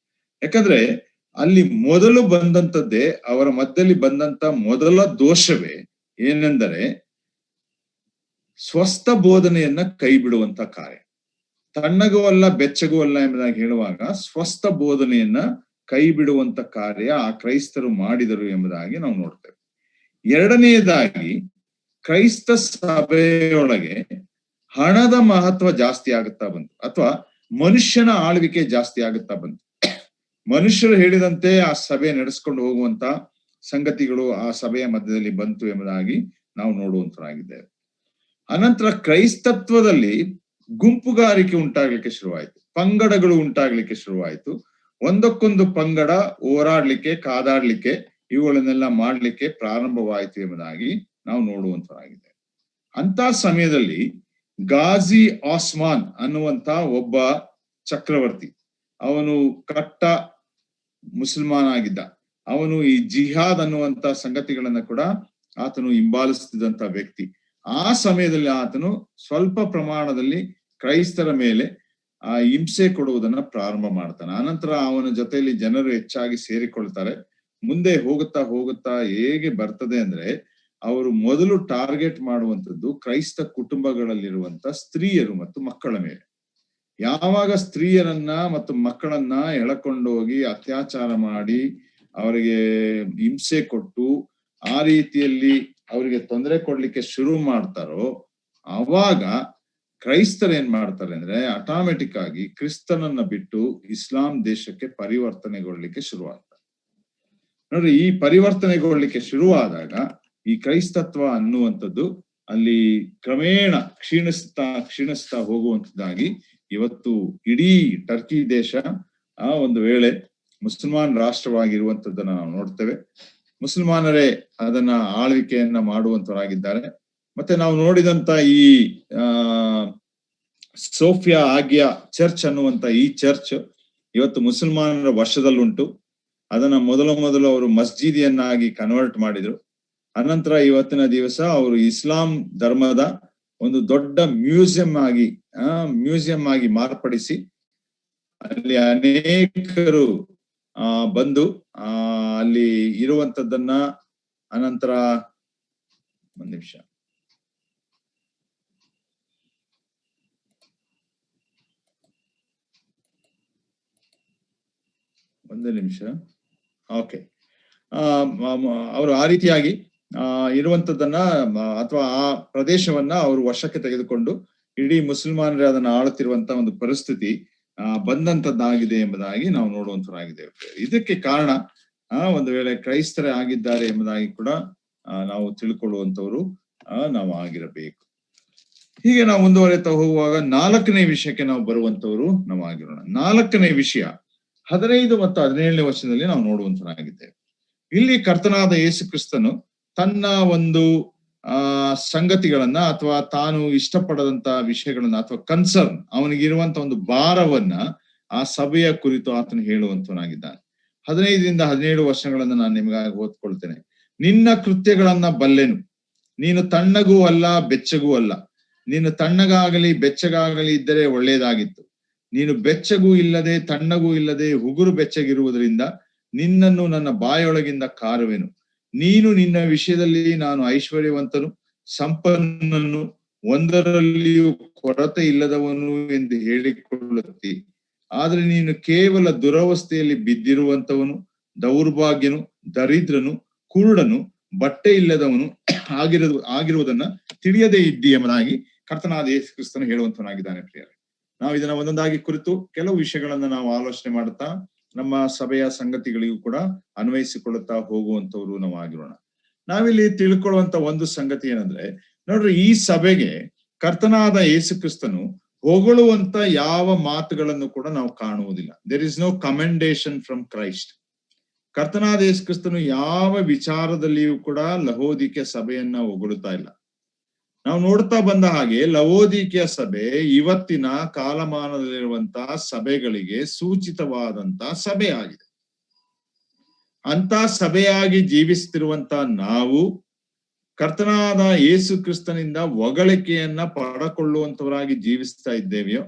ಯಾಕಂದ್ರೆ ಅಲ್ಲಿ ಮೊದಲು ಬಂದಂಥದ್ದೇ, ಅವರ ಮಧ್ಯದಲ್ಲಿ ಬಂದಂತ ಮೊದಲ ದೋಷವೇ ಏನೆಂದರೆ ಸ್ವಸ್ಥ ಬೋಧನೆಯನ್ನ ಕೈ ಬಿಡುವಂತ ಕಾರ್ಯ. ತಣ್ಣಗೂ ಅಲ್ಲ ಬೆಚ್ಚಗೂ ಅಲ್ಲ ಎಂಬುದಾಗಿ ಹೇಳುವಾಗ ಸ್ವಸ್ಥ ಬೋಧನೆಯನ್ನ ಕೈ ಬಿಡುವಂತ ಕಾರ್ಯ ಆ ಕ್ರೈಸ್ತರು ಮಾಡಿದರು ಎಂಬುದಾಗಿ ನಾವು ನೋಡ್ತೇವೆ. ಎರಡನೆಯದಾಗಿ, ಕ್ರೈಸ್ತ ಸಭೆಯೊಳಗೆ ಹಣದ ಮಹತ್ವ ಜಾಸ್ತಿ ಆಗುತ್ತಾ ಬಂತು, ಅಥವಾ ಮನುಷ್ಯನ ಆಳ್ವಿಕೆ ಜಾಸ್ತಿ ಆಗುತ್ತಾ ಬಂತು. ಮನುಷ್ಯರು ಹೇಳಿದಂತೆ ಆ ಸಭೆ ನಡೆಸ್ಕೊಂಡು ಹೋಗುವಂತ ಸಂಗತಿಗಳು ಆ ಸಭೆಯ ಮಧ್ಯದಲ್ಲಿ ಬಂತು ಎಂಬುದಾಗಿ ನಾವು ನೋಡುವಂತರಾಗಿದ್ದೇವೆ. ಅನಂತರ ಕ್ರೈಸ್ತತ್ವದಲ್ಲಿ ಗುಂಪುಗಾರಿಕೆ ಉಂಟಾಗ್ಲಿಕ್ಕೆ ಶುರುವಾಯಿತು, ಪಂಗಡಗಳು ಉಂಟಾಗ್ಲಿಕ್ಕೆ ಶುರುವಾಯಿತು. ಒಂದಕ್ಕೊಂದು ಪಂಗಡ ಹೋರಾಡ್ಲಿಕ್ಕೆ, ಕಾದಾಡ್ಲಿಕ್ಕೆ, ಇವುಗಳನ್ನೆಲ್ಲ ಮಾಡ್ಲಿಕ್ಕೆ ಪ್ರಾರಂಭವಾಯಿತು ಎಂಬುದಾಗಿ ನಾವು ನೋಡುವಂತರಾಗಿದೆ. ಅಂತ ಸಮಯದಲ್ಲಿ ಗಾಜಿ ಆಸ್ಮಾನ್ ಅನ್ನುವಂತ ಒಬ್ಬ ಚಕ್ರವರ್ತಿ, ಅವನು ಕಟ್ಟ ಮುಸಲ್ಮಾನ್ ಆಗಿದ್ದ. ಅವನು ಈ ಜಿಹಾದ್ ಅನ್ನುವಂತ ಸಂಗತಿಗಳನ್ನ ಕೂಡ ಆತನು ಹಿಂಬಾಲಿಸ್ತಿದ್ದಂತ ವ್ಯಕ್ತಿ. ಆ ಸಮಯದಲ್ಲಿ ಆತನು ಸ್ವಲ್ಪ ಪ್ರಮಾಣದಲ್ಲಿ ಕ್ರೈಸ್ತರ ಮೇಲೆ ಹಿಂಸೆ ಕೊಡುವುದನ್ನ ಪ್ರಾರಂಭ ಮಾಡ್ತಾನೆ. ಆನಂತರ ಅವನ ಜೊತೆಯಲ್ಲಿ ಜನರು ಹೆಚ್ಚಾಗಿ ಸೇರಿಕೊಳ್ತಾರೆ. ಮುಂದೆ ಹೋಗುತ್ತಾ ಹೋಗುತ್ತಾ ಹೇಗೆ ಬರ್ತದೆ ಅಂದ್ರೆ, ಅವರು ಮೊದಲು ಟಾರ್ಗೆಟ್ ಮಾಡುವಂಥದ್ದು ಕ್ರೈಸ್ತ ಕುಟುಂಬಗಳಲ್ಲಿರುವಂತ ಸ್ತ್ರೀಯರು ಮತ್ತು ಮಕ್ಕಳ ಮೇಲೆ. ಯಾವಾಗ ಸ್ತ್ರೀಯರನ್ನ ಮತ್ತು ಮಕ್ಕಳನ್ನ ಎಳಕೊಂಡು ಹೋಗಿ ಅತ್ಯಾಚಾರ ಮಾಡಿ ಅವರಿಗೆ ಹಿಂಸೆ ಕೊಟ್ಟು ಆ ರೀತಿಯಲ್ಲಿ ಅವರಿಗೆ ತೊಂದರೆ ಕೊಡ್ಲಿಕ್ಕೆ ಶುರು ಮಾಡ್ತಾರೋ, ಅವಾಗ ಕ್ರೈಸ್ತರು ಏನ್ ಮಾಡ್ತಾರೆ ಅಂದ್ರೆ ಆಟೋಮೆಟಿಕ್ ಆಗಿ ಕ್ರಿಸ್ತನನ್ನ ಬಿಟ್ಟು ಇಸ್ಲಾಂ ದೇಶಕ್ಕೆ ಪರಿವರ್ತನೆಗೊಳ್ಳಿಕ್ಕೆ ಶುರುವಾಗ್ತಾರೆ. ನೋಡ್ರಿ, ಈ ಪರಿವರ್ತನೆಗೊಳ್ಳಿಕ್ಕೆ ಶುರುವಾದಾಗ ಈ ಕ್ರೈಸ್ತತ್ವ ಅನ್ನುವಂಥದ್ದು ಅಲ್ಲಿ ಕ್ರಮೇಣ ಕ್ಷೀಣಿಸ್ತಾ ಹೋಗುವಂತದ್ದಾಗಿ ಇವತ್ತು ಇಡೀ ಟರ್ಕಿ ದೇಶ ಒಂದು ವೇಳೆ ಮುಸಲ್ಮಾನ್ ರಾಷ್ಟ್ರವಾಗಿರುವಂತದ್ದನ್ನ ನಾವು ನೋಡ್ತೇವೆ. ಮುಸಲ್ಮಾನರೇ ಅದನ್ನ ಆಳ್ವಿಕೆಯನ್ನ ಮಾಡುವಂತವರಾಗಿದ್ದಾರೆ. ಮತ್ತೆ ನಾವು ನೋಡಿದಂತ ಈ ಸೋಫಿಯಾ ಆಗ್ಯಾ ಚರ್ಚ್ ಅನ್ನುವಂತ ಈ ಚರ್ಚ್ ಇವತ್ತು ಮುಸಲ್ಮಾನರ ವಶದಲ್ಲುಂಟು. ಅದನ್ನ ಮೊದಲು ಅವರು ಮಸ್ಜಿದಿಯನ್ನಾಗಿ ಕನ್ವರ್ಟ್ ಮಾಡಿದ್ರು. ಅನಂತರ ಇವತ್ತಿನ ದಿವಸ ಅವರು ಇಸ್ಲಾಂ ಧರ್ಮದ ಒಂದು ದೊಡ್ಡ ಮ್ಯೂಸಿಯಂ ಆಗಿ ಮಾರ್ಪಡಿಸಿ ಅಲ್ಲಿ ಅನೇಕರು ಬಂದು ಅಲ್ಲಿ ಇರುವಂತದ್ದನ್ನ ಅನಂತರ ಒಂದ್ ನಿಮಿಷ ಓಕೆ, ಅವರು ಆ ರೀತಿಯಾಗಿ ಇರುವಂತದ್ದನ್ನ ಅಥವಾ ಆ ಪ್ರದೇಶವನ್ನ ಅವರು ವಶಕ್ಕೆ ತೆಗೆದುಕೊಂಡು ಇಡೀ ಮುಸಲ್ಮಾನರೇ ಅದನ್ನ ಆಳುತ್ತಿರುವಂತ ಒಂದು ಪರಿಸ್ಥಿತಿ ಬಂದಂತದ್ದಾಗಿದೆ ಎಂಬುದಾಗಿ ನಾವು ನೋಡುವಂತರಾಗಿದ್ದೇವೆ. ಇದಕ್ಕೆ ಕಾರಣ ಒಂದು ವೇಳೆ ಕ್ರೈಸ್ತರೇ ಆಗಿದ್ದಾರೆ ಎಂಬುದಾಗಿ ಕೂಡ ನಾವು ತಿಳ್ಕೊಳ್ಳುವಂತವ್ರು ನಾವು ಆಗಿರಬೇಕು. ಹೀಗೆ ನಾವು ಮುಂದುವರೆತಾ ಹೋಗುವಾಗ 4ನೇ ವಿಷಯಕ್ಕೆ ನಾವು ಬರುವಂತವ್ರು ನಾವು ಆಗಿರೋಣ. 4ನೇ ವಿಷಯ 15 ಮತ್ತು 17ನೇ ವರ್ಷದಲ್ಲಿ ನಾವು ನೋಡುವಂತರಾಗಿದ್ದೇವೆ. ಇಲ್ಲಿ ಕರ್ತನಾದ ಯೇಸು ಕ್ರಿಸ್ತನು ತನ್ನ ಒಂದು ಸಂಗತಿಗಳನ್ನ ಅಥವಾ ತಾನು ಇಷ್ಟಪಡದಂತ ವಿಷಯಗಳನ್ನ ಅಥವಾ ಕನ್ಸರ್ನ್ ಅವನಿಗಿರುವಂತ ಒಂದು ಭಾರವನ್ನ ಆ ಸಭೆಯ ಕುರಿತು ಆತನು ಹೇಳುವಂತವನಾಗಿದ್ದಾನೆ. 15ರಿಂದ 17 ವರ್ಷಗಳನ್ನ ನಾನು ನಿಮಗಾಗಿ ಓದ್ಕೊಳ್ತೇನೆ. ನಿನ್ನ ಕೃತ್ಯಗಳನ್ನ ಬಲ್ಲೆನು, ನೀನು ತಣ್ಣಗೂ ಅಲ್ಲ ಬೆಚ್ಚಗೂ ಅಲ್ಲ. ನೀನು ತಣ್ಣಗಾಗಲಿ ಬೆಚ್ಚಗಾಗಲಿ ಇದ್ದರೆ ಒಳ್ಳೆಯದಾಗಿತ್ತು. ನೀನು ಬೆಚ್ಚಗೂ ಇಲ್ಲದೆ ತಣ್ಣಗೂ ಇಲ್ಲದೆ ಉಗುರು ಬೆಚ್ಚಗಿರುವುದರಿಂದ ನಿನ್ನನ್ನು ನನ್ನ ಬಾಯೊಳಗಿಂದ ಕಾರುವೆನು. ನೀನು ನಿನ್ನ ವಿಷಯದಲ್ಲಿ ನಾನು ಐಶ್ವರ್ಯವಂತನು, ಸಂಪನ್ನನು, ಒಂದರಲ್ಲಿಯೂ ಕೊರತೆ ಇಲ್ಲದವನು ಎಂದು ಹೇಳಿಕೊಳ್ಳುತ್ತಿ. ಆದ್ರೆ ನೀನು ಕೇವಲ ದುರವಸ್ಥೆಯಲ್ಲಿ ಬಿದ್ದಿರುವಂತವನು, ದೌರ್ಭಾಗ್ಯನು, ದರಿದ್ರನು, ಕುರುಡನು, ಬಟ್ಟೆ ಇಲ್ಲದವನು ಆಗಿರುವುದನ್ನ ತಿಳಿಯದೇ ಇದ್ದಿ ಎಂಬುದಾಗಿ ಕರ್ತನಾದ ಯೇಸು ಕ್ರಿಸ್ತನು ಹೇಳುವಂತವನಾಗಿದ್ದಾನೆ. ಪ್ರಿಯರೇ, ನಾವು ಇದನ್ನ ಒಂದೊಂದಾಗಿ ಕುರಿತು ಕೆಲವು ವಿಷಯಗಳನ್ನ ನಾವು ಆಲೋಚನೆ ಮಾಡುತ್ತಾ ನಮ್ಮ ಸಭೆಯ ಸಂಗತಿಗಳಿಗೂ ಕೂಡ ಅನ್ವಯಿಸಿಕೊಳ್ಳುತ್ತಾ ಹೋಗುವಂತವ್ರು ನಾವು ಆಗಿರೋಣ. ನಾವಿಲ್ಲಿ ತಿಳ್ಕೊಳ್ಳುವಂತ ಒಂದು ಸಂಗತಿ ಏನಂದ್ರೆ, ನೋಡ್ರಿ, ಈ ಸಭೆಗೆ ಕರ್ತನಾದ ಯೇಸು ಕ್ರಿಸ್ತನು ಹೊಗಳುವಂತ ಯಾವ ಮಾತುಗಳನ್ನು ಕೂಡ ನಾವು ಕಾಣುವುದಿಲ್ಲ. There is no commendation from Christ. ಕರ್ತನಾದ ಯೇಸು ಕ್ರಿಸ್ತನು ಯಾವ ವಿಚಾರದಲ್ಲಿಯೂ ಕೂಡ ಲವೋದಿಕೀಯ ಸಭೆಯನ್ನ ಹೊಗಳುತ್ತಾ ಇಲ್ಲ. ನಾವು ನೋಡ್ತಾ ಬಂದ ಹಾಗೆ ಲವೋದಿಕೀಯ ಸಭೆ ಇವತ್ತಿನ ಕಾಲಮಾನದಲ್ಲಿರುವಂತಹ ಸಭೆಗಳಿಗೆ ಸೂಚಿತವಾದಂತ ಸಭೆ ಆಗಿದೆ. ಅಂತ ಸಭೆಯಾಗಿ ಜೀವಿಸುತ್ತಿರುವಂತ ನಾವು ಕರ್ತನಾದ ಯೇಸು ಕ್ರಿಸ್ತನಿಂದ ಹೊಗಳಿಕೆಯನ್ನ ಪಡಕೊಳ್ಳುವಂತವರಾಗಿ ಜೀವಿಸ್ತಾ ಇದ್ದೇವೆಯೋ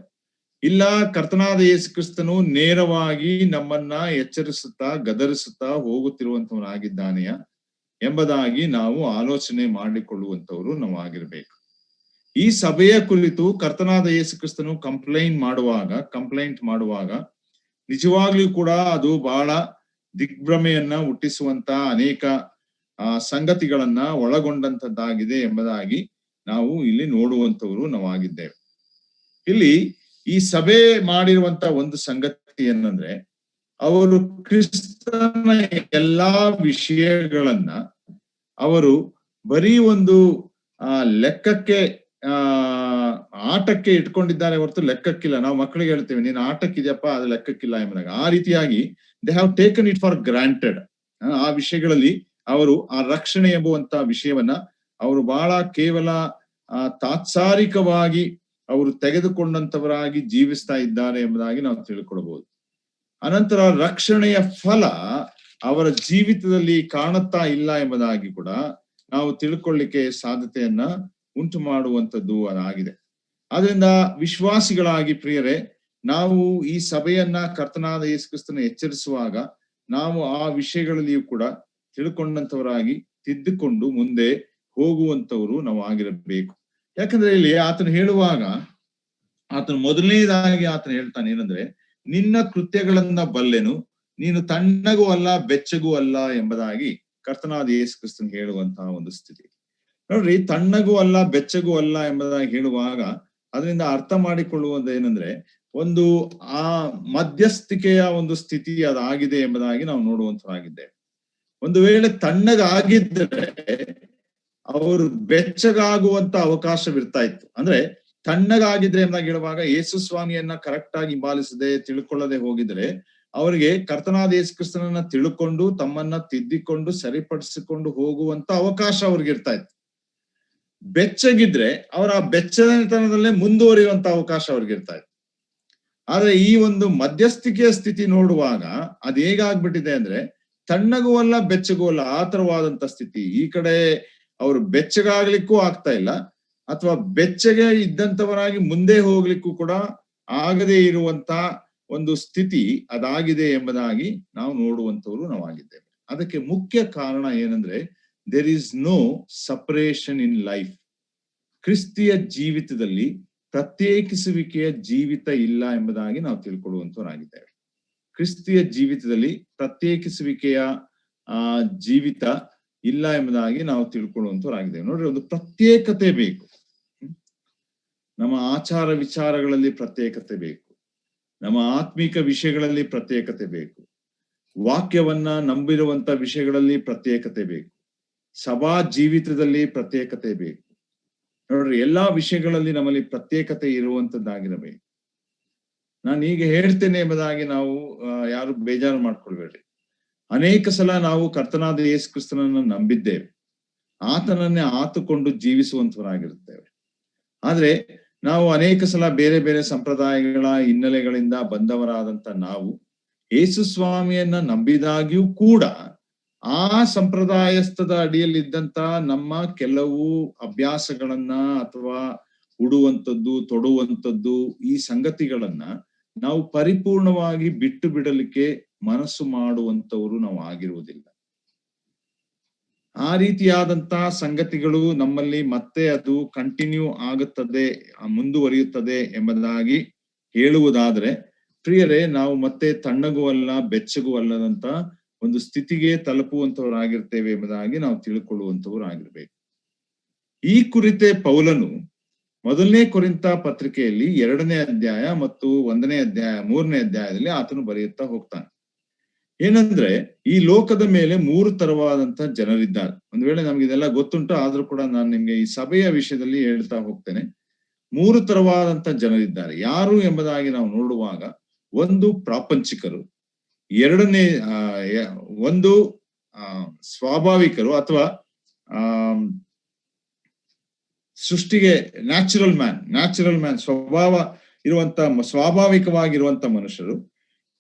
ಇಲ್ಲ ಕರ್ತನಾದ ಯೇಸು ಕ್ರಿಸ್ತನು ನೇರವಾಗಿ ನಮ್ಮನ್ನ ಎಚ್ಚರಿಸುತ್ತಾ ಗದರಿಸುತ್ತಾ ಹೋಗುತ್ತಿರುವಂತವನಾಗಿದ್ದಾನೆಯಾ ಎಂಬುದಾಗಿ ನಾವು ಆಲೋಚನೆ ಮಾಡಿಕೊಳ್ಳುವಂತವರು ನಾವು ಆಗಿರ್ಬೇಕು. ಈ ಸಭೆಯ ಕುರಿತು ಕರ್ತನಾದ ಯೇಸು ಕ್ರಿಸ್ತನು ಕಂಪ್ಲೇಂಟ್ ಮಾಡುವಾಗ ನಿಜವಾಗ್ಲೂ ಕೂಡ ಅದು ಬಹಳ ದಿಗ್ಭ್ರಮೆಯನ್ನ ಹುಟ್ಟಿಸುವಂತ ಅನೇಕ ಸಂಗತಿಗಳನ್ನ ಒಳಗೊಂಡಂತದ್ದಾಗಿದೆ ಎಂಬುದಾಗಿ ನಾವು ಇಲ್ಲಿ ನೋಡುವಂತವರು ನಾವಾಗಿದ್ದೇವೆ. ಇಲ್ಲಿ ಈ ಸಭೆ ಮಾಡಿರುವಂತ ಒಂದು ಸಂಗತಿ ಏನಂದ್ರೆ, ಅವರು ಕ್ರಿಸ್ತನ ಎಲ್ಲಾ ವಿಷಯಗಳನ್ನ ಅವರು ಬರೀ ಒಂದು ಲೆಕ್ಕಕ್ಕೆ ಆಟಕ್ಕೆ ಇಟ್ಕೊಂಡಿದ್ದಾರೆ ಹೊರತು ಲೆಕ್ಕಕ್ಕಿಲ್ಲ. ನಾವು ಮಕ್ಕಳಿಗೆ ಹೇಳ್ತೇವೆ, ನೀನು ಆಟಕ್ಕಿದೆಯಪ್ಪ, ಅದು ಲೆಕ್ಕಕ್ಕಿಲ್ಲ ಎಂಬುದಾಗ ಆ ರೀತಿಯಾಗಿ they have taken it for granted. ಆ ವಿಷಯಗಳಲ್ಲಿ ಅವರು ಆ ರಕ್ಷಣೆ ಎಂಬುವಂತ ವಿಷಯವನ್ನ ಅವರು ಬಹಳ ಕೇವಲ ತಾತ್ಸಾರಿಕವಾಗಿ ಅವರು ತೆಗೆದುಕೊಂಡಂತವರಾಗಿ ಜೀವಿಸ್ತಾ ಇದ್ದಾರೆ ಎಂಬುದಾಗಿ ನಾವು ತಿಳ್ಕೊಳ್ಬಹುದು. ಅನಂತರ ರಕ್ಷಣೆಯ ಫಲ ಅವರ ಜೀವಿತದಲ್ಲಿ ಕಾಣುತ್ತಾ ಇಲ್ಲ ಎಂಬುದಾಗಿ ಕೂಡ ನಾವು ತಿಳ್ಕೊಳ್ಳಿಕ್ಕೆ ಸಾಧ್ಯತೆಯನ್ನ ಉಂಟು ಮಾಡುವಂಥದ್ದು ಅದಾಗಿದೆ. ಆದ್ರಿಂದ ವಿಶ್ವಾಸಿಗಳಾಗಿ ಪ್ರಿಯರೇ, ನಾವು ಈ ಸಭೆಯನ್ನ ಕರ್ತನಾದ ಯೇಸು ಕ್ರಿಸ್ತನ ಎಚ್ಚರಿಸುವಾಗ ನಾವು ಆ ವಿಷಯಗಳಲ್ಲಿಯೂ ಕೂಡ ತಿಳ್ಕೊಂಡಂತವರಾಗಿ ತಿದ್ದುಕೊಂಡು ಮುಂದೆ ಹೋಗುವಂತವರು ನಾವು ಆಗಿರಬೇಕು. ಯಾಕಂದ್ರೆ ಇಲ್ಲಿ ಆತನು ಹೇಳುವಾಗ ಆತನು ಮೊದಲನೇದಾಗಿ ಆತನು ಹೇಳ್ತಾನೆ ಏನಂದ್ರೆ, ನಿನ್ನ ಕೃತ್ಯಗಳನ್ನ ಬಲ್ಲೆನು, ನೀನು ತಣ್ಣಗೂ ಅಲ್ಲ ಬೆಚ್ಚಗೂ ಅಲ್ಲ ಎಂಬುದಾಗಿ ಕರ್ತನಾದ ಯೇಸು ಕ್ರಿಸ್ತನ್ ಹೇಳುವಂತಹ ಒಂದು ಸ್ಥಿತಿ. ನೋಡ್ರಿ, ತಣ್ಣಗೂ ಅಲ್ಲ ಬೆಚ್ಚಗೂ ಅಲ್ಲ ಎಂಬುದಾಗಿ ಹೇಳುವಾಗ ಅದರಿಂದ ಅರ್ಥ ಮಾಡಿಕೊಳ್ಳುವುದೇನೆಂದ್ರೆ ಒಂದು ಆ ಮಧ್ಯಸ್ಥಿಕೆಯ ಒಂದು ಸ್ಥಿತಿ ಅದಾಗಿದೆ ಎಂಬುದಾಗಿ ನಾವು ನೋಡುವಂತರಾಗಿದ್ದೇವೆ. ಒಂದು ವೇಳೆ ತಣ್ಣಗಾಗಿದ್ದರೆ ಅವರು ಬೆಚ್ಚಗಾಗುವಂತ ಅವಕಾಶವಿರ್ತಾ ಇತ್ತು. ಅಂದ್ರೆ ತಣ್ಣಗಾಗಿದ್ರೆ ಎಂಬುದಾಗಿ ಹೇಳುವಾಗ ಯೇಸು ಸ್ವಾಮಿಯನ್ನ ಕರೆಕ್ಟ್ ಆಗಿ ಹಿಂಬಾಲಿಸದೆ ತಿಳ್ಕೊಳ್ಳದೆ ಹೋಗಿದ್ರೆ ಅವರಿಗೆ ಕರ್ತನಾದ ಯೇಸು ಕ್ರಿಸ್ತನನ್ನ ತಿಳ್ಕೊಂಡು ತಮ್ಮನ್ನ ತಿದ್ದಿಕೊಂಡು ಸರಿಪಡಿಸಿಕೊಂಡು ಹೋಗುವಂತ ಅವಕಾಶ ಅವ್ರಿಗೆ ಇರ್ತಾ ಇತ್ತು. ಬೆಚ್ಚಗಿದ್ರೆ ಅವರ ಬೆಚ್ಚತನದಲ್ಲೇ ಮುಂದುವರಿಯುವಂತ ಅವಕಾಶ ಅವ್ರಿಗೆ ಇರ್ತಾ ಇತ್ತು. ಆದ್ರೆ ಈ ಒಂದು ಮಧ್ಯಸ್ಥಿಕೆಯ ಸ್ಥಿತಿ ನೋಡುವಾಗ ಅದ್ ಹೇಗಾಗ್ಬಿಟ್ಟಿದೆ ಅಂದ್ರೆ ತಣ್ಣಗೂ ಅಲ್ಲ ಬೆಚ್ಚಗೂ ಅಲ್ಲ ಆ ತರವಾದಂತ ಸ್ಥಿತಿ. ಈ ಕಡೆ ಅವರು ಬೆಚ್ಚಗಾಗ್ಲಿಕ್ಕೂ ಆಗ್ತಾ ಇಲ್ಲ, ಅಥವಾ ಬೆಚ್ಚಗೆ ಇದ್ದಂತವರಾಗಿ ಮುಂದೆ ಹೋಗ್ಲಿಕ್ಕೂ ಕೂಡ ಆಗದೆ ಇರುವಂತ ಒಂದು ಸ್ಥಿತಿ ಅದಾಗಿದೆ ಎಂಬುದಾಗಿ ನಾವು ನೋಡುವಂತವ್ರು ನಾವಾಗಿದ್ದೇವೆ. ಅದಕ್ಕೆ ಮುಖ್ಯ ಕಾರಣ ಏನಂದ್ರೆ there is no separation in life. ಕ್ರಿಸ್ತಿಯ ಜೀವಿತದಲ್ಲಿ ಪ್ರತ್ಯೇಕಿಸುವಿಕೆಯ ಜೀವಿತ ಇಲ್ಲ ಎಂಬುದಾಗಿ ನಾವು ತಿಳ್ಕೊಳ್ಳುವಂತವರಾಗಿದ್ದೇವೆ. ಕ್ರಿಸ್ತಿಯ ಜೀವಿತದಲ್ಲಿ ಪ್ರತ್ಯೇಕಿಸುವಿಕೆಯ ಜೀವಿತ ಇಲ್ಲ ಎಂಬುದಾಗಿ ನಾವು ತಿಳ್ಕೊಳ್ಳುವಂತವರಾಗಿದ್ದೇವೆ. ನೋಡ್ರಿ, ಒಂದು ಪ್ರತ್ಯೇಕತೆ ಬೇಕು. ನಮ್ಮ ಆಚಾರ ವಿಚಾರಗಳಲ್ಲಿ ಪ್ರತ್ಯೇಕತೆ ಬೇಕು, ನಮ್ಮ ಆತ್ಮಿಕ ವಿಷಯಗಳಲ್ಲಿ ಪ್ರತ್ಯೇಕತೆ ಬೇಕು, ವಾಕ್ಯವನ್ನ ನಂಬಿರುವಂತ ವಿಷಯಗಳಲ್ಲಿ ಪ್ರತ್ಯೇಕತೆ ಬೇಕು, ಸಭಾ ಜೀವಿತದಲ್ಲಿ ಪ್ರತ್ಯೇಕತೆ ಬೇಕು. ನೋಡ್ರಿ, ಎಲ್ಲಾ ವಿಷಯಗಳಲ್ಲಿ ನಮ್ಮಲ್ಲಿ ಪ್ರತ್ಯೇಕತೆ ಇರುವಂತದ್ದಾಗಿರಬೇಕು. ನಾನು ಈಗ ಹೇಳ್ತೇನೆ ಎಂಬುದಾಗಿ ನಾವು ಯಾರು ಬೇಜಾರು ಮಾಡ್ಕೊಳ್ಬೇಡ್ರಿ. ಅನೇಕ ಸಲ ನಾವು ಕರ್ತನಾದ ಯೇಸು ಕ್ರಿಸ್ತನನ್ನ ನಂಬಿದ್ದೇವೆ, ಆತನನ್ನೇ ಆತುಕೊಂಡು ಜೀವಿಸುವಂತವರಾಗಿರುತ್ತೇವೆ. ಆದ್ರೆ ನಾವು ಅನೇಕ ಸಲ ಬೇರೆ ಬೇರೆ ಸಂಪ್ರದಾಯಗಳ ಹಿನ್ನೆಲೆಗಳಿಂದ ಬಂದವರಾದಂತ ನಾವು ಯೇಸು ಸ್ವಾಮಿಯನ್ನ ನಂಬಿದಾಗ್ಯೂ ಕೂಡ ಆ ಸಂಪ್ರದಾಯಸ್ಥದ ಅಡಿಯಲ್ಲಿದ್ದಂತ ನಮ್ಮ ಕೆಲವು ಅಭ್ಯಾಸಗಳನ್ನ ಅಥವಾ ಉಡುವಂಥದ್ದು ತೊಡುವಂಥದ್ದು ಈ ಸಂಗತಿಗಳನ್ನ ನಾವು ಪರಿಪೂರ್ಣವಾಗಿ ಬಿಟ್ಟು ಬಿಡಲಿಕ್ಕೆ ಮನಸ್ಸು ಮಾಡುವಂತವರು ನಾವು ಆಗಿರುವುದಿಲ್ಲ. ಆ ರೀತಿಯಾದಂತಹ ಸಂಗತಿಗಳು ನಮ್ಮಲ್ಲಿ ಮತ್ತೆ ಅದು ಕಂಟಿನ್ಯೂ ಆಗುತ್ತದೆ, ಮುಂದುವರಿಯುತ್ತದೆ ಎಂಬುದಾಗಿ ಹೇಳುವುದಾದ್ರೆ ಪ್ರಿಯರೇ, ನಾವು ಮತ್ತೆ ತಣ್ಣಗೂ ಅಲ್ಲ ಬೆಚ್ಚಗೂ ಅಲ್ಲದಂತ ಒಂದು ಸ್ಥಿತಿಗೆ ತಲುಪುವಂತವರಾಗಿರ್ತೇವೆ ಎಂಬುದಾಗಿ ನಾವು ತಿಳ್ಕೊಳ್ಳುವಂತವರು ಆಗಿರ್ಬೇಕು. ಈ ಕುರಿತೇ ಪೌಲನು ಮೊದಲನೇ ಕೊರಿಂಥ ಪತ್ರಿಕೆಯಲ್ಲಿ 2ನೇ ಅಧ್ಯಾಯ ಮತ್ತು 1ನೇ ಅಧ್ಯಾಯ 3ನೇ ಅಧ್ಯಾಯದಲ್ಲಿ ಆತನು ಬರೆಯುತ್ತಾ ಹೋಗ್ತಾನೆ. ಏನಂದ್ರೆ ಈ ಲೋಕದ ಮೇಲೆ 3 ತರವಾದಂತ ಜನರಿದ್ದಾರೆ. ಒಂದ್ ವೇಳೆ ನಮ್ಗೆ ಇದೆಲ್ಲ ಗೊತ್ತುಂಟು, ಆದ್ರೂ ಕೂಡ ನಾನು ನಿಮ್ಗೆ ಈ ಸಭೆಯ ವಿಷಯದಲ್ಲಿ ಹೇಳ್ತಾ ಹೋಗ್ತೇನೆ. 3 ತರವಾದಂತ ಜನರಿದ್ದಾರೆ. ಯಾರು ಎಂಬುದಾಗಿ ನಾವು ನೋಡುವಾಗ, ಒಂದು ಪ್ರಾಪಂಚಿಕರು, ಒಂದು ಸ್ವಾಭಾವಿಕರು ಅಥವಾ ಸೃಷ್ಟಿಗೆ ನ್ಯಾಚುರಲ್ ಮ್ಯಾನ್ ಸ್ವಭಾವ ಇರುವಂತ ಸ್ವಾಭಾವಿಕವಾಗಿರುವಂತ ಮನುಷ್ಯರು,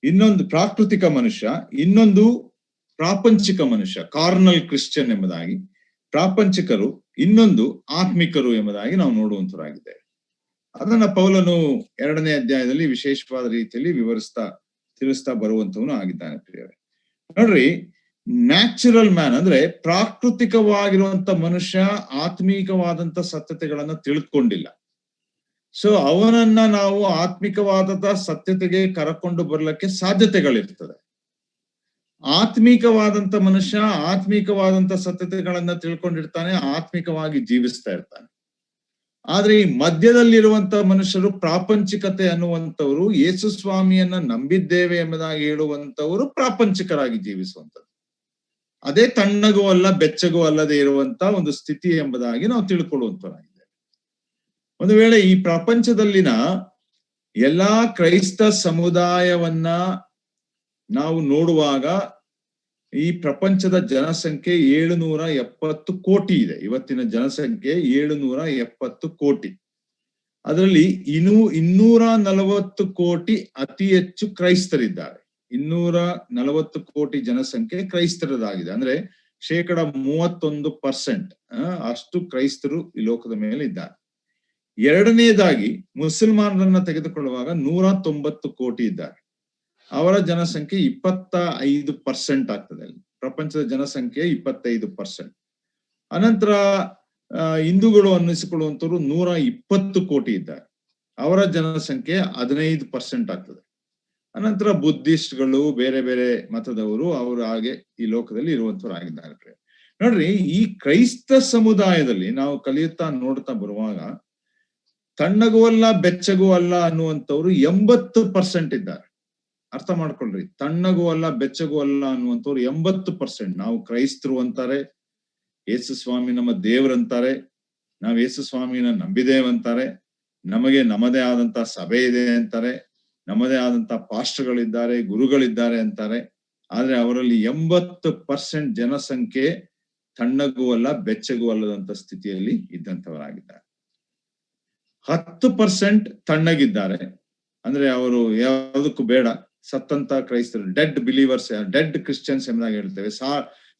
ಇನ್ನೊಂದು ಪ್ರಾಕೃತಿಕ ಮನುಷ್ಯ, ಇನ್ನೊಂದು ಪ್ರಾಪಂಚಿಕ ಮನುಷ್ಯ, ಕಾರ್ನಲ್ ಕ್ರಿಶ್ಚಿಯನ್ ಎಂಬುದಾಗಿ ಪ್ರಾಪಂಚಿಕರು, ಇನ್ನೊಂದು ಆತ್ಮಿಕರು ಎಂಬುದಾಗಿ ನಾವು ನೋಡುವಂತರಾಗಿದ್ದೇವೆ. ಅದನ್ನ ಪೌಲನು 2ನೇ ಅಧ್ಯಾಯದಲ್ಲಿ ವಿಶೇಷವಾದ ರೀತಿಯಲ್ಲಿ ತಿಳಿಸ್ತಾ ಬರುವಂತವನು ಆಗಿದ್ದಾನೆ. ಪ್ರಿಯರೇ, ನೋಡ್ರಿ, ನ್ಯಾಚುರಲ್ ಮ್ಯಾನ್ ಅಂದ್ರೆ ಪ್ರಾಕೃತಿಕವಾಗಿರುವಂತ ಮನುಷ್ಯ ಆತ್ಮೀಕವಾದಂತ ಸತ್ಯತೆಗಳನ್ನ ತಿಳ್ಕೊಂಡಿಲ್ಲ. ಸೊ ಅವನನ್ನ ನಾವು ಆತ್ಮಿಕವಾದಂತ ಸತ್ಯತೆಗೆ ಕರಕೊಂಡು ಬರ್ಲಿಕ್ಕೆ ಸಾಧ್ಯತೆಗಳಿರ್ತದೆ. ಆತ್ಮೀಕವಾದಂತ ಮನುಷ್ಯ ಆತ್ಮೀಕವಾದಂತ ಸತ್ಯತೆಗಳನ್ನ ತಿಳ್ಕೊಂಡಿರ್ತಾನೆ, ಆತ್ಮಿಕವಾಗಿ ಜೀವಿಸ್ತಾ ಇರ್ತಾನೆ. ಆದ್ರೆ ಈ ಮಧ್ಯದಲ್ಲಿರುವಂತ ಮನುಷ್ಯರು ಪ್ರಾಪಂಚಿಕತೆ ಅನ್ನುವಂಥವ್ರು, ಯೇಸು ಸ್ವಾಮಿಯನ್ನ ನಂಬಿದ್ದೇವೆ ಎಂಬುದಾಗಿ ಹೇಳುವಂತವರು ಪ್ರಾಪಂಚಿಕರಾಗಿ ಜೀವಿಸುವಂಥದ್ದು. ಅದೇ ತಣ್ಣಗೂ ಅಲ್ಲ ಬೆಚ್ಚಗೂ ಅಲ್ಲದೆ ಇರುವಂತ ಒಂದು ಸ್ಥಿತಿ ಎಂಬುದಾಗಿ ನಾವು ತಿಳ್ಕೊಳ್ಳುವಂತರಾಗಿದ್ದೇವೆ. ಒಂದು ವೇಳೆ ಈ ಪ್ರಪಂಚದಲ್ಲಿನ ಎಲ್ಲಾ ಕ್ರೈಸ್ತ ಸಮುದಾಯವನ್ನ ನಾವು ನೋಡುವಾಗ ಈ ಪ್ರಪಂಚದ ಜನಸಂಖ್ಯೆ 770 ಕೋಟಿ ಇದೆ. ಇವತ್ತಿನ ಜನಸಂಖ್ಯೆ 770 ಕೋಟಿ. ಅದರಲ್ಲಿ 240 ಕೋಟಿ ಅತಿ ಹೆಚ್ಚು ಕ್ರೈಸ್ತರಿದ್ದಾರೆ. 240 ಕೋಟಿ ಜನಸಂಖ್ಯೆ ಕ್ರೈಸ್ತರದಾಗಿದೆ. ಅಂದ್ರೆ 31% ಅಷ್ಟು ಕ್ರೈಸ್ತರು ಈ ಲೋಕದ ಮೇಲೆ ಇದ್ದಾರೆ. ಎರಡನೇದಾಗಿ ಮುಸಲ್ಮಾನರನ್ನ ತೆಗೆದುಕೊಳ್ಳುವಾಗ 190 ಕೋಟಿ ಇದ್ದಾರೆ. ಅವರ ಜನಸಂಖ್ಯೆ 25% ಆಗ್ತದೆ. ಅಲ್ಲಿ ಪ್ರಪಂಚದ ಜನಸಂಖ್ಯೆ 25%. ಅನಂತರ ಹಿಂದೂಗಳು ಅನ್ನಿಸಿಕೊಳ್ಳುವಂತವ್ರು 120 ಕೋಟಿ ಇದ್ದಾರೆ. ಅವರ ಜನಸಂಖ್ಯೆ 15% ಆಗ್ತದೆ. ಅನಂತರ ಬುದ್ಧಿಸ್ಟ್ಗಳು, ಬೇರೆ ಬೇರೆ ಮತದವರು, ಅವರು ಹಾಗೆ ಈ ಲೋಕದಲ್ಲಿ ಇರುವಂತವ್ರು ಆಗಿದ್ದಾರೆ. ನೋಡ್ರಿ, ಈ ಕ್ರೈಸ್ತ ಸಮುದಾಯದಲ್ಲಿ ನಾವು ಕಲಿಯುತ್ತಾ ನೋಡ್ತಾ ಬರುವಾಗ ತಣ್ಣಗೂ ಅಲ್ಲ ಬೆಚ್ಚಗೂ ಅಲ್ಲ ಅನ್ನುವಂಥವ್ರು 80% ಇದ್ದಾರೆ. ಅರ್ಥ ಮಾಡ್ಕೊಳ್ರಿ, ತಣ್ಣಗೂ ಅಲ್ಲ ಬೆಚ್ಚಗೂ ಅಲ್ಲ ಅನ್ನುವಂಥವ್ರು 80%. ನಾವು ಕ್ರೈಸ್ತರು ಅಂತಾರೆ, ಯೇಸು ಸ್ವಾಮಿ ನಮ್ಮ ದೇವರಂತಾರೆ, ನಾವು ಯೇಸು ಸ್ವಾಮಿನ ನಂಬಿದೇವಂತಾರೆ, ನಮಗೆ ನಮ್ಮದೇ ಆದಂತ ಸಭೆ ಇದೆ ಅಂತಾರೆ, ನಮ್ಮದೇ ಆದಂತ ಪಾಸ್ಟರ್ಗಳಿದ್ದಾರೆ, ಗುರುಗಳಿದ್ದಾರೆ ಅಂತಾರೆ. ಆದ್ರೆ ಅವರಲ್ಲಿ 80% ಜನಸಂಖ್ಯೆ ತಣ್ಣಗೂ ಅಲ್ಲ ಬೆಚ್ಚಗೂ ಅಲ್ಲದಂತ ಸ್ಥಿತಿಯಲ್ಲಿ ಇದ್ದಂಥವರಾಗಿದ್ದಾರೆ. 10% ತಣ್ಣಗಿದ್ದಾರೆ, ಅಂದ್ರೆ ಅವರು ಯಾವುದಕ್ಕೂ ಬೇಡ, ಸತ್ತಂತ ಕ್ರೈಸ್ತರು, ಡೆಡ್ ಬಿಲೀವರ್ಸ್, ಡೆಡ್ ಕ್ರಿಶ್ಚಿಯನ್ಸ್ ಎಂಬುದಾಗಿ ಹೇಳ್ತೇವೆ.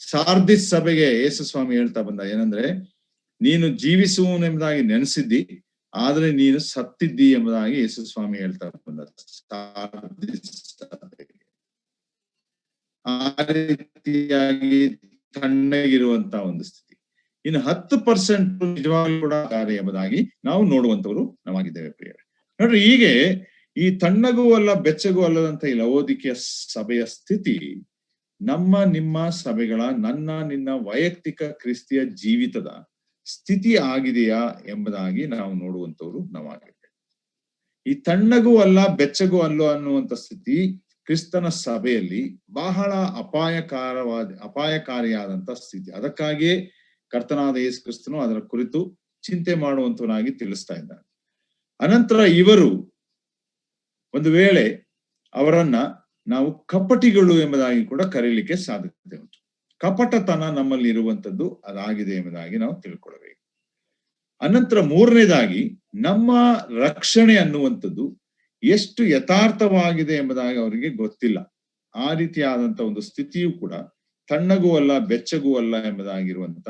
ಸಾರ್ದಿಸ್ ಸಭೆಗೆ ಯೇಸು ಸ್ವಾಮಿ ಹೇಳ್ತಾ ಬಂದ ಏನಂದ್ರೆ, ನೀನು ಜೀವಿಸುವನೆಂಬುದಾಗಿ ನೆನೆಸಿದ್ದಿ, ಆದ್ರೆ ನೀನು ಸತ್ತಿದ್ದಿ ಎಂಬುದಾಗಿ ಯೇಸು ಸ್ವಾಮಿ ಹೇಳ್ತಾ ಬಂದ. ಸಾರ್ದಿಸ್ ಸಭೆಗೆ ಆ ರೀತಿಯಾಗಿ ತಣ್ಣಗಿರುವಂತ ಒಂದು ಸ್ಥಿತಿ. ಇನ್ನು 10% ನಿಜವಾಗ್ಲೂ ಕೂಡ ಕಾರ್ಯ ಎಂಬುದಾಗಿ ನಾವು ನೋಡುವಂತವರು ನಾವಾಗಿದ್ದೇವೆ ಪ್ರಿಯರೇ. ನೋಡ್ರಿ, ಹೀಗೆ ಈ ತಣ್ಣಗೂ ಅಲ್ಲ ಬೆಚ್ಚಗೂ ಅಲ್ಲದಂತ ಈ ಲವೋದಿಕೆಯ ಸಭೆಯ ಸ್ಥಿತಿ ನಮ್ಮ ನಿಮ್ಮ ಸಭೆಗಳ, ನನ್ನ ನಿನ್ನ ವೈಯಕ್ತಿಕ ಕ್ರಿಸ್ತಿಯ ಜೀವಿತದ ಸ್ಥಿತಿ ಆಗಿದೆಯಾ ಎಂಬುದಾಗಿ ನಾವು ನೋಡುವಂತವ್ರು ನಾವಾಗಿದ್ದೇವೆ. ಈ ತಣ್ಣಗೂ ಅಲ್ಲ ಬೆಚ್ಚಗೂ ಅಲ್ಲ ಅನ್ನುವಂತ ಸ್ಥಿತಿ ಕ್ರಿಸ್ತನ ಸಭೆಯಲ್ಲಿ ಬಹಳ ಅಪಾಯಕಾರಿಯಾದಂತ ಸ್ಥಿತಿ. ಅದಕ್ಕಾಗಿಯೇ ಕರ್ತನಾದ ಯೇಸು ಕ್ರಿಸ್ತನು ಅದರ ಕುರಿತು ಚಿಂತೆ ಮಾಡುವಂತವನಾಗಿ ತಿಳಿಸ್ತಾ ಇದ್ದಾನೆ. ಅನಂತರ ಇವರು ಒಂದು ವೇಳೆ ಅವರನ್ನ ನಾವು ಕಪಟಿಗಳು ಎಂಬುದಾಗಿ ಕೂಡ ಕರೀಲಿಕ್ಕೆ ಸಾಧ್ಯತೆ ಉಂಟು. ಕಪಟತನ ನಮ್ಮಲ್ಲಿ ಇರುವಂತದ್ದು ಅದಾಗಿದೆ ಎಂಬುದಾಗಿ ನಾವು ತಿಳ್ಕೊಳ್ಬೇಕು. ಅನಂತರ ಮೂರನೇದಾಗಿ, ನಮ್ಮ ರಕ್ಷಣೆ ಅನ್ನುವಂಥದ್ದು ಎಷ್ಟು ಯಥಾರ್ಥವಾಗಿದೆ ಎಂಬುದಾಗಿ ಅವರಿಗೆ ಗೊತ್ತಿಲ್ಲ. ಆ ರೀತಿಯಾದಂತ ಒಂದು ಸ್ಥಿತಿಯು ಕೂಡ ತಣ್ಣಗೂ ಅಲ್ಲ ಬೆಚ್ಚಗೂ ಅಲ್ಲ ಎಂಬುದಾಗಿರುವಂತ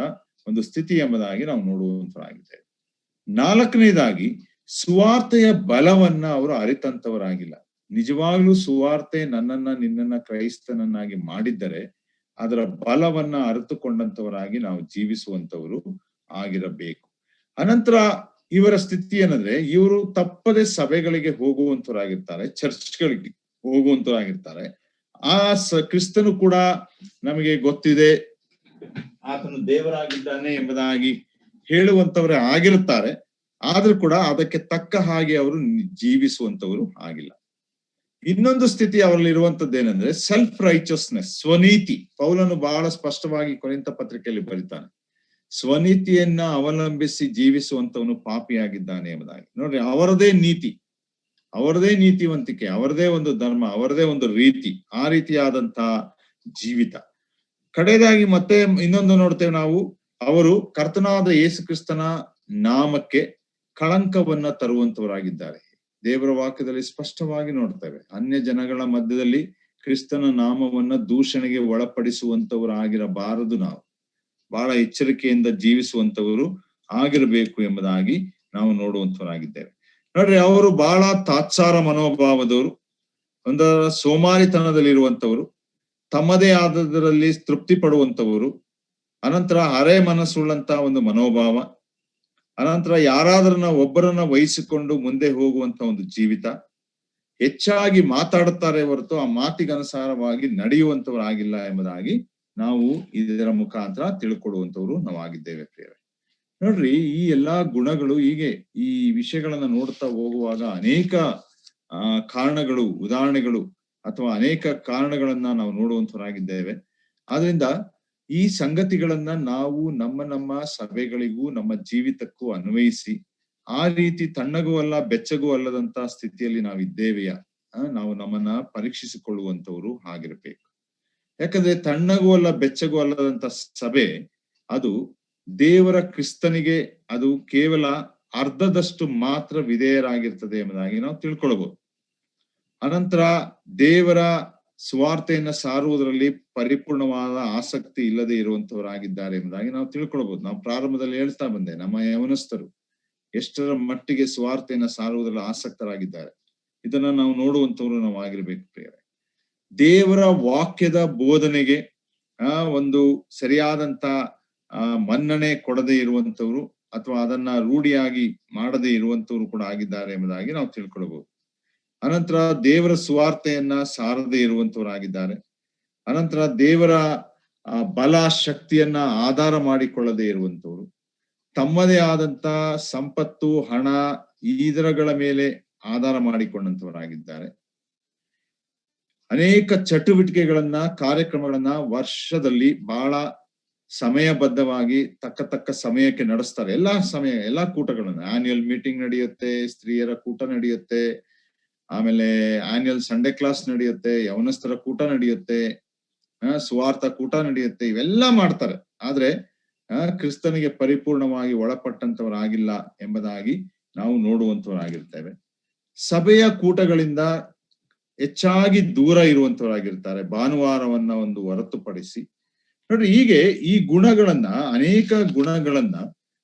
ಒಂದು ಸ್ಥಿತಿ ಎಂಬುದಾಗಿ ನಾವು ನೋಡುವಂತರಾಗಿದ್ದೇವೆ. ನಾಲ್ಕನೇದಾಗಿ, ಸುವಾರ್ತೆಯ ಬಲವನ್ನ ಅವರು ಅರಿತಂತವರಾಗಿಲ್ಲ. ನಿಜವಾಗ್ಲೂ ಸುವಾರ್ತೆ ನನ್ನನ್ನ ನಿನ್ನನ್ನ ಕ್ರೈಸ್ತನನ್ನಾಗಿ ಮಾಡಿದ್ದರೆ ಅದರ ಬಲವನ್ನ ಅರಿತುಕೊಂಡಂತವರಾಗಿ ನಾವು ಜೀವಿಸುವಂತವರು ಆಗಿರಬೇಕು. ಅನಂತರ ಇವರ ಸ್ಥಿತಿ ಏನಂದ್ರೆ, ಇವರು ತಪ್ಪದೆ ಸಭೆಗಳಿಗೆ ಹೋಗುವಂತವರಾಗಿರ್ತಾರೆ, ಚರ್ಚ್ಗಳಿಗೆ ಹೋಗುವಂತವರಾಗಿರ್ತಾರೆ. ಆ ಕ್ರಿಸ್ತನು ಕೂಡ ನಮಗೆ ಗೊತ್ತಿದೆ, ಆತನು ದೇವರಾಗಿದ್ದಾನೆ ಎಂಬುದಾಗಿ ಹೇಳುವಂತವರೇ ಆಗಿರುತ್ತಾರೆ. ಆದ್ರೂ ಕೂಡ ಅದಕ್ಕೆ ತಕ್ಕ ಹಾಗೆ ಅವರು ಜೀವಿಸುವಂತವರು ಆಗಿಲ್ಲ. ಇನ್ನೊಂದು ಸ್ಥಿತಿ ಅವರಲ್ಲಿ ಇರುವಂತದ್ದೇನೆಂದ್ರೆ ಸೆಲ್ಫ್ ರೈಚಸ್ನೆಸ್, ಸ್ವನೀತಿ. ಪೌಲನು ಬಹಳ ಸ್ಪಷ್ಟವಾಗಿ ಕೊರಿಂಥ ಪತ್ರಿಕೆಯಲ್ಲಿ ಬರೀತಾನೆ, ಸ್ವನೀತಿಯನ್ನ ಅವಲಂಬಿಸಿ ಜೀವಿಸುವಂತವನು ಪಾಪಿಯಾಗಿದ್ದಾನೆ ಎಂಬುದಾಗಿ. ನೋಡ್ರಿ, ಅವರದೇ ನೀತಿ, ಅವರದೇ ನೀತಿವಂತಿಕೆ, ಅವರದೇ ಒಂದು ಧರ್ಮ, ಅವರದೇ ಒಂದು ರೀತಿ, ಆ ರೀತಿಯಾದಂತಹ ಜೀವಿತ. ಕಡೆಯದಾಗಿ ಮತ್ತೆ ಇನ್ನೊಂದು ನೋಡ್ತೇವೆ ನಾವು, ಅವರು ಕರ್ತನಾದ ಯೇಸು ಕ್ರಿಸ್ತನ ನಾಮಕ್ಕೆ ಕಳಂಕವನ್ನ ತರುವಂತವರಾಗಿದ್ದಾರೆ. ದೇವರ ವಾಕ್ಯದಲ್ಲಿ ಸ್ಪಷ್ಟವಾಗಿ ನೋಡ್ತೇವೆ, ಅನ್ಯ ಜನಗಳ ಮಧ್ಯದಲ್ಲಿ ಕ್ರಿಸ್ತನ ನಾಮವನ್ನ ದೂಷಣೆಗೆ ಒಳಪಡಿಸುವಂತವರಾಗಿರಬಾರದು. ನಾವು ಬಹಳ ಎಚ್ಚರಿಕೆಯಿಂದ ಜೀವಿಸುವಂತವರು ಆಗಿರಬೇಕು ಎಂಬುದಾಗಿ ನಾವು ನೋಡುವಂತವರಾಗಿದ್ದೇವೆ. ನೋಡ್ರಿ, ಅವರು ಬಹಳ ತಾತ್ಸಾರ ಮನೋಭಾವದವರು, ಒಂದರ ಸೋಮಾರಿತನದಲ್ಲಿರುವಂತವರು, ತಮ್ಮದೇ ಆದದರಲ್ಲಿ ತೃಪ್ತಿ ಪಡುವಂತವರು, ಅನಂತರ ಅರೆ ಮನಸ್ಸುಳ್ಳಂತ ಒಂದು ಮನೋಭಾವ, ಅನಂತರ ಯಾರಾದ್ರನ್ನ ಒಬ್ಬರನ್ನ ವಹಿಸಿಕೊಂಡು ಮುಂದೆ ಹೋಗುವಂತ ಒಂದು ಜೀವಿತ, ಹೆಚ್ಚಾಗಿ ಮಾತಾಡುತ್ತಾರೆ ಹೊರತು ಆ ಮಾತಿಗನುಸಾರವಾಗಿ ನಡೆಯುವಂತವರಾಗಿಲ್ಲ ಎಂಬುದಾಗಿ ನಾವು ಇದರ ಮುಖಾಂತರ ತಿಳ್ಕೊಡುವಂತವ್ರು ನಾವಾಗಿದ್ದೇವೆ ಪ್ರಿಯರೇ. ನೋಡ್ರಿ, ಈ ಎಲ್ಲಾ ಗುಣಗಳು, ಹೀಗೆ ಈ ವಿಷಯಗಳನ್ನ ನೋಡ್ತಾ ಹೋಗುವಾಗ ಅನೇಕ ಕಾರಣಗಳು, ಉದಾಹರಣೆಗಳು ಅಥವಾ ಅನೇಕ ಕಾರಣಗಳನ್ನ ನಾವು ನೋಡುವಂತವರಾಗಿದ್ದೇವೆ. ಆದ್ರಿಂದ ಈ ಸಂಗತಿಗಳನ್ನ ನಾವು ನಮ್ಮ ಸಭೆಗಳಿಗೂ ನಮ್ಮ ಜೀವಿತಕ್ಕೂ ಅನ್ವಯಿಸಿ ಆ ರೀತಿ ತಣ್ಣಗೂ ಅಲ್ಲ ಬೆಚ್ಚಗೂ ಅಲ್ಲದಂತ ಸ್ಥಿತಿಯಲ್ಲಿ ನಾವಿದ್ದೇವೆಯಾ, ನಾವು ನಮ್ಮನ್ನ ಪರೀಕ್ಷಿಸಿಕೊಳ್ಳುವಂತವ್ರು ಆಗಿರ್ಬೇಕು. ಯಾಕಂದ್ರೆ ತಣ್ಣಗೂ ಅಲ್ಲ ಬೆಚ್ಚಗೂ ಅಲ್ಲದಂತ ಸಭೆ ಅದು ದೇವರ ಕ್ರಿಸ್ತನಿಗೆ ಅದು ಕೇವಲ ಅರ್ಧದಷ್ಟು ಮಾತ್ರ ವಿಧೇಯರಾಗಿರ್ತದೆ ಎಂಬುದಾಗಿ ನಾವು ತಿಳ್ಕೊಳ್ಬಹುದು. ಅನಂತರ ದೇವರ ಸ್ವಾರ್ಥೆಯನ್ನ ಸಾರುವುದರಲ್ಲಿ ಪರಿಪೂರ್ಣವಾದ ಆಸಕ್ತಿ ಇಲ್ಲದೆ ಇರುವಂತವರಾಗಿದ್ದಾರೆ ಎಂಬುದಾಗಿ ನಾವು ತಿಳ್ಕೊಳ್ಬಹುದು. ನಾವು ಪ್ರಾರಂಭದಲ್ಲಿ ಹೇಳ್ತಾ ಬಂದೆ, ನಮ್ಮ ಯವನಸ್ಥರು ಎಷ್ಟರ ಮಟ್ಟಿಗೆ ಸ್ವಾರ್ಥೆಯನ್ನ ಸಾರುವುದರಲ್ಲಿ ಆಸಕ್ತರಾಗಿದ್ದಾರೆ, ಇದನ್ನ ನಾವು ನೋಡುವಂತವ್ರು ನಾವು ಆಗಿರ್ಬೇಕು ಪ್ರಿಯರೇ. ದೇವರ ವಾಕ್ಯದ ಬೋಧನೆಗೆ ಒಂದು ಸರಿಯಾದಂತ ಮನ್ನಣೆ ಕೊಡದೆ ಇರುವಂತವ್ರು ಅಥವಾ ಅದನ್ನ ರೂಢಿಯಾಗಿ ಮಾಡದೇ ಇರುವಂತವ್ರು ಕೂಡ ಆಗಿದ್ದಾರೆ ಎಂಬುದಾಗಿ ನಾವು ತಿಳ್ಕೊಳ್ಬಹುದು. ಅನಂತರ ದೇವರ ಸುವಾರ್ತೆಯನ್ನ ಸಾರದೆ ಇರುವಂತವರಾಗಿದ್ದಾರೆ. ಅನಂತರ ದೇವರ ಬಲ ಶಕ್ತಿಯನ್ನ ಆಧಾರ ಮಾಡಿಕೊಳ್ಳದೆ ಇರುವಂತವರು, ತಮ್ಮದೇ ಆದಂತ ಸಂಪತ್ತು, ಹಣ, ಇದರಗಳ ಮೇಲೆ ಆಧಾರ ಮಾಡಿಕೊಂಡಂತವರಾಗಿದ್ದಾರೆ. ಅನೇಕ ಚಟುವಟಿಕೆಗಳನ್ನ, ಕಾರ್ಯಕ್ರಮಗಳನ್ನ ವರ್ಷದಲ್ಲಿ ಬಹಳ ಸಮಯಬದ್ಧವಾಗಿ ತಕ್ಕ ಸಮಯಕ್ಕೆ ನಡೆಸ್ತಾರೆ. ಎಲ್ಲಾ ಕೂಟಗಳನ್ನ, ಆನ್ಯುಯಲ್ ಮೀಟಿಂಗ್ ನಡೆಯುತ್ತೆ, ಸ್ತ್ರೀಯರ ಕೂಟ ನಡೆಯುತ್ತೆ, ಆಮೇಲೆ ಆನ್ಯುಯಲ್ ಸಂಡೇ ಕ್ಲಾಸ್ ನಡೆಯುತ್ತೆ, ಯವನಸ್ಥರ ಕೂಟ ನಡೆಯುತ್ತೆ, ಸುವಾರ್ಥ ಕೂಟ ನಡೆಯುತ್ತೆ, ಇವೆಲ್ಲ ಮಾಡ್ತಾರೆ. ಆದ್ರೆ ಕ್ರಿಸ್ತನಿಗೆ ಪರಿಪೂರ್ಣವಾಗಿ ಒಳಪಟ್ಟಂತವರಾಗಿಲ್ಲ ಎಂಬುದಾಗಿ ನಾವು ನೋಡುವಂತವರಾಗಿರ್ತೇವೆ. ಸಭೆಯ ಕೂಟಗಳಿಂದ ಹೆಚ್ಚಾಗಿ ದೂರ ಇರುವಂತವರಾಗಿರ್ತಾರೆ, ಭಾನುವಾರವನ್ನ ಒಂದು ಹೊರತುಪಡಿಸಿ. ನೋಡ್ರಿ, ಹೀಗೆ ಈ ಗುಣಗಳನ್ನ, ಅನೇಕ ಗುಣಗಳನ್ನ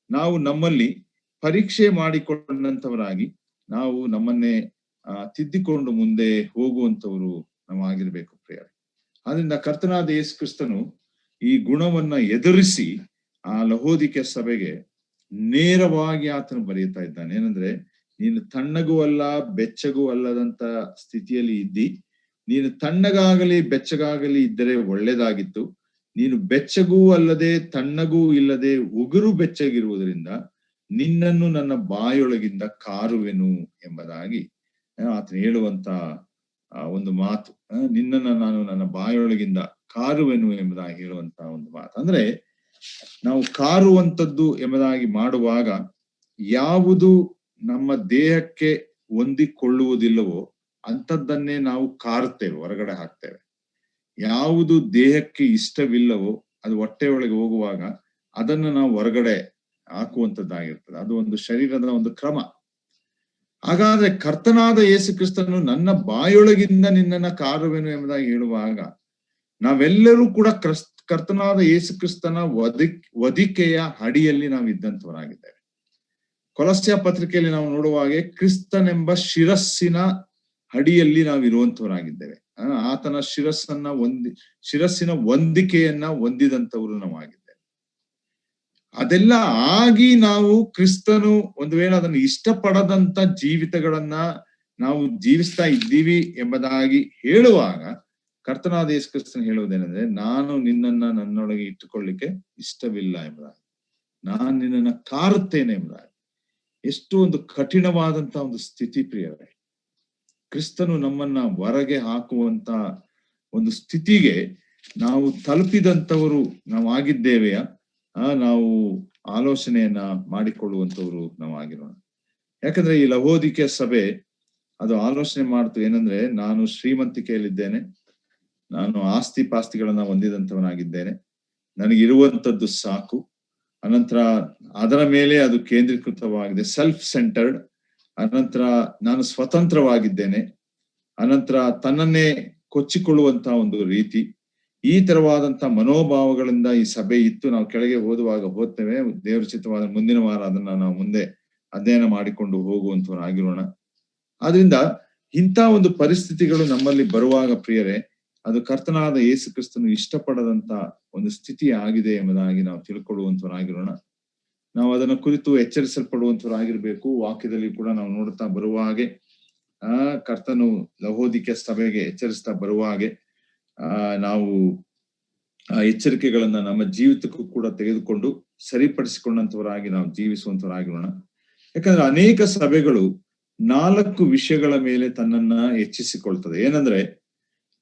ನಾವು ನಮ್ಮಲ್ಲಿ ಪರೀಕ್ಷೆ ಮಾಡಿಕೊಂಡಂತವರಾಗಿ ನಾವು ನಮ್ಮನ್ನೇ ತಿದ್ದಿಕೊಂಡು ಮುಂದೆ ಹೋಗುವಂತವರು ನಾವಾಗಿರ್ಬೇಕು ಪ್ರಿಯರೇ. ಆದ್ರಿಂದ ಕರ್ತನಾದ ಯೇಸು ಕ್ರಿಸ್ತನು ಈ ಗುಣವನ್ನ ಎದುರಿಸಿ ಆ ಲಹೋದಿಕೆ ಸಭೆಗೆ ನೇರವಾಗಿ ಆತನು ಬರೆಯುತ್ತಾ ಇದ್ದಾನೆ. ಏನಂದ್ರೆ, ನೀನು ತಣ್ಣಗೂ ಅಲ್ಲ ಬೆಚ್ಚಗೂ ಅಲ್ಲದಂತ ಸ್ಥಿತಿಯಲ್ಲಿ ಇದ್ದಿ, ನೀನು ತಣ್ಣಗಾಗಲಿ ಬೆಚ್ಚಗಾಗಲಿ ಇದ್ದರೆ ಒಳ್ಳೇದಾಗಿತ್ತು. ನೀನು ಬೆಚ್ಚಗೂ ಅಲ್ಲದೆ ತಣ್ಣಗೂ ಇಲ್ಲದೆ ಉಗುರು ಬೆಚ್ಚಗಿರುವುದರಿಂದ ನಿನ್ನನ್ನು ನನ್ನ ಬಾಯೊಳಗಿಂದ ಕಾರುವೆನು ಎಂಬುದಾಗಿ ಆತನು ಹೇಳುವಂತ ಒಂದು ಮಾತು. ನಿನ್ನನ್ನು ನಾನು ನನ್ನ ಬಾಯೊಳಗಿಂದ ಕಾರುವೆನು ಎಂಬುದಾಗಿ ಹೇಳುವಂತ ಒಂದು ಮಾತು. ಅಂದ್ರೆ ನಾವು ಕಾರುವಂತದ್ದು ಎಂಬುದಾಗಿ ಮಾಡುವಾಗ ಯಾವುದು ನಮ್ಮ ದೇಹಕ್ಕೆ ಹೊಂದಿಕೊಳ್ಳುವುದಿಲ್ಲವೋ ಅಂಥದ್ದನ್ನೇ ನಾವು ಕಾರುತ್ತೇವೆ, ಹೊರಗಡೆ ಹಾಕ್ತೇವೆ. ಯಾವುದು ದೇಹಕ್ಕೆ ಇಷ್ಟವಿಲ್ಲವೋ ಅದು ಹೊಟ್ಟೆಯೊಳಗೆ ಹೋಗುವಾಗ ಅದನ್ನು ನಾವು ಹೊರಗಡೆ ಹಾಕುವಂತದ್ದಾಗಿರ್ತದೆ. ಅದು ಒಂದು ಶರೀರದ ಒಂದು ಕ್ರಮ. ಹಾಗಾದ್ರೆ ಕರ್ತನಾದ ಯೇಸು ಕ್ರಿಸ್ತನು ನನ್ನ ಬಾಯೊಳಗಿಂದ ನಿನ್ನನ್ನ ಕಾರುವೆನು ಎಂಬುದಾಗಿ ಹೇಳುವಾಗ ನಾವೆಲ್ಲರೂ ಕೂಡ ಕರ್ತನಾದ ಯೇಸು ಕ್ರಿಸ್ತನ ವಧಿಕೆಯ ಅಡಿಯಲ್ಲಿ ನಾವು ಇದ್ದಂತವರಾಗಿದ್ದೇವೆ. ಕೊಲಸ್ಯ ಪತ್ರಿಕೆಯಲ್ಲಿ ನಾವು ನೋಡುವ ಹಾಗೆ ಕ್ರಿಸ್ತನೆಂಬ ಶಿರಸ್ಸಿನ ಅಡಿಯಲ್ಲಿ ನಾವು ಇರುವಂತವರಾಗಿದ್ದೇವೆ. ಆತನ ಶಿರಸ್ಸಿನ ಹೊಂದಿಕೆಯನ್ನ ಹೊಂದಿದಂತವರು ನಾವಾಗಿದ್ದೇವೆ. ಅದೆಲ್ಲ ಆಗಿ ನಾವು ಕ್ರಿಸ್ತನು ಒಂದು ವೇಳೆ ಅದನ್ನು ಇಷ್ಟಪಡದಂತ ಜೀವಿತಗಳನ್ನ ನಾವು ಜೀವಿಸ್ತಾ ಇದ್ದೀವಿ ಎಂಬುದಾಗಿ ಹೇಳುವಾಗ ಕರ್ತನಾದ ಯೇಸು ಕ್ರಿಸ್ತನು ಹೇಳುವುದೇನೆಂದ್ರೆ, ನಾನು ನಿನ್ನನ್ನ ನನ್ನೊಳಗೆ ಇಟ್ಟುಕೊಳ್ಳಿಕ್ಕೆ ಇಷ್ಟವಿಲ್ಲ ಎಂಬುದಾಗಿ, ನಾನು ನಿನ್ನನ್ನ ಕಾರುತ್ತೇನೆ ಎಂಬುದಾಗಿ. ಎಷ್ಟು ಒಂದು ಕಠಿಣವಾದಂತ ಒಂದು ಸ್ಥಿತಿ ಪ್ರಿಯರೇ. ಕ್ರಿಸ್ತನು ನಮ್ಮನ್ನ ಹೊರಗೆ ಹಾಕುವಂತ ಒಂದು ಸ್ಥಿತಿಗೆ ನಾವು ತಲುಪಿದಂತವರು ನಾವಾಗಿದ್ದೇವೆಯಾ? ನಾವು ಆಲೋಚನೆಯನ್ನ ಮಾಡಿಕೊಳ್ಳುವಂತವರು ನಾವಾಗಿರೋಣ. ಯಾಕಂದ್ರೆ ಈ ಲಹೋದಿಕೆ ಸಭೆ ಅದು ಆಲೋಚನೆ ಮಾಡ್ತು ಏನಂದ್ರೆ, ನಾನು ಶ್ರೀಮಂತಿಕೆಯಲ್ಲಿದ್ದೇನೆ, ನಾನು ಆಸ್ತಿ ಪಾಸ್ತಿಗಳನ್ನ ಹೊಂದಿದಂತವನಾಗಿದ್ದೇನೆ, ನನಗಿರುವಂತದ್ದು ಸಾಕು. ಅನಂತರ ಅದರ ಮೇಲೆ ಅದು ಕೇಂದ್ರೀಕೃತವಾಗಿದೆ, ಸೆಲ್ಫ್ ಸೆಂಟರ್ಡ್. ಅನಂತರ ನಾನು ಸ್ವತಂತ್ರವಾಗಿದ್ದೇನೆ. ಅನಂತರ ತನ್ನನ್ನೇ ಕೊಚ್ಚಿಕೊಳ್ಳುವಂತ ಒಂದು ರೀತಿ, ಈ ತರವಾದಂತ ಮನೋಭಾವಗಳಿಂದ ಈ ಸಭೆ ಇತ್ತು. ನಾವು ಕೆಳಗೆ ಓದ್ತೇವೆ, ದೇವರ ಚಿತ್ತವಾದ ಮುಂದಿನ ವಾರ ಅದನ್ನ ನಾವು ಮುಂದೆ ಅಧ್ಯಯನ ಮಾಡಿಕೊಂಡು ಹೋಗುವಂತವರಾಗಿರೋಣ. ಆದ್ರಿಂದ ಇಂಥ ಒಂದು ಪರಿಸ್ಥಿತಿಗಳು ನಮ್ಮಲ್ಲಿ ಬರುವಾಗ ಪ್ರಿಯರೇ, ಅದು ಕರ್ತನಾದ ಯೇಸು ಕ್ರಿಸ್ತನು ಇಷ್ಟಪಡದಂತ ಒಂದು ಸ್ಥಿತಿ ಆಗಿದೆ ಎಂಬುದಾಗಿ ನಾವು ತಿಳ್ಕೊಳ್ಳುವಂತವರಾಗಿರೋಣ. ನಾವು ಅದನ್ನ ಕುರಿತು ಎಚ್ಚರಿಸಲ್ಪಡುವಂತವರಾಗಿರ್ಬೇಕು. ವಾಕ್ಯದಲ್ಲಿ ಕೂಡ ನಾವು ನೋಡ್ತಾ ಬರುವ ಹಾಗೆ ಕರ್ತನು ಲಹೋದಿಕೆ ಸಭೆಗೆ ಎಚ್ಚರಿಸ್ತಾ ಬರುವ ಹಾಗೆ ನಾವು ಆ ಎಚ್ಚರಿಕೆಗಳನ್ನ ನಮ್ಮ ಜೀವಿತಕ್ಕೂ ಕೂಡ ತೆಗೆದುಕೊಂಡು ಸರಿಪಡಿಸಿಕೊಂಡಂತವರಾಗಿ ನಾವು ಜೀವಿಸುವಂತವರಾಗಿರೋಣ. ಯಾಕಂದ್ರೆ ಅನೇಕ ಸಭೆಗಳು 4 ವಿಷಯಗಳ ಮೇಲೆ ತನ್ನನ್ನ ಹೆಚ್ಚಿಸಿಕೊಳ್ತದೆ. ಏನಂದ್ರೆ,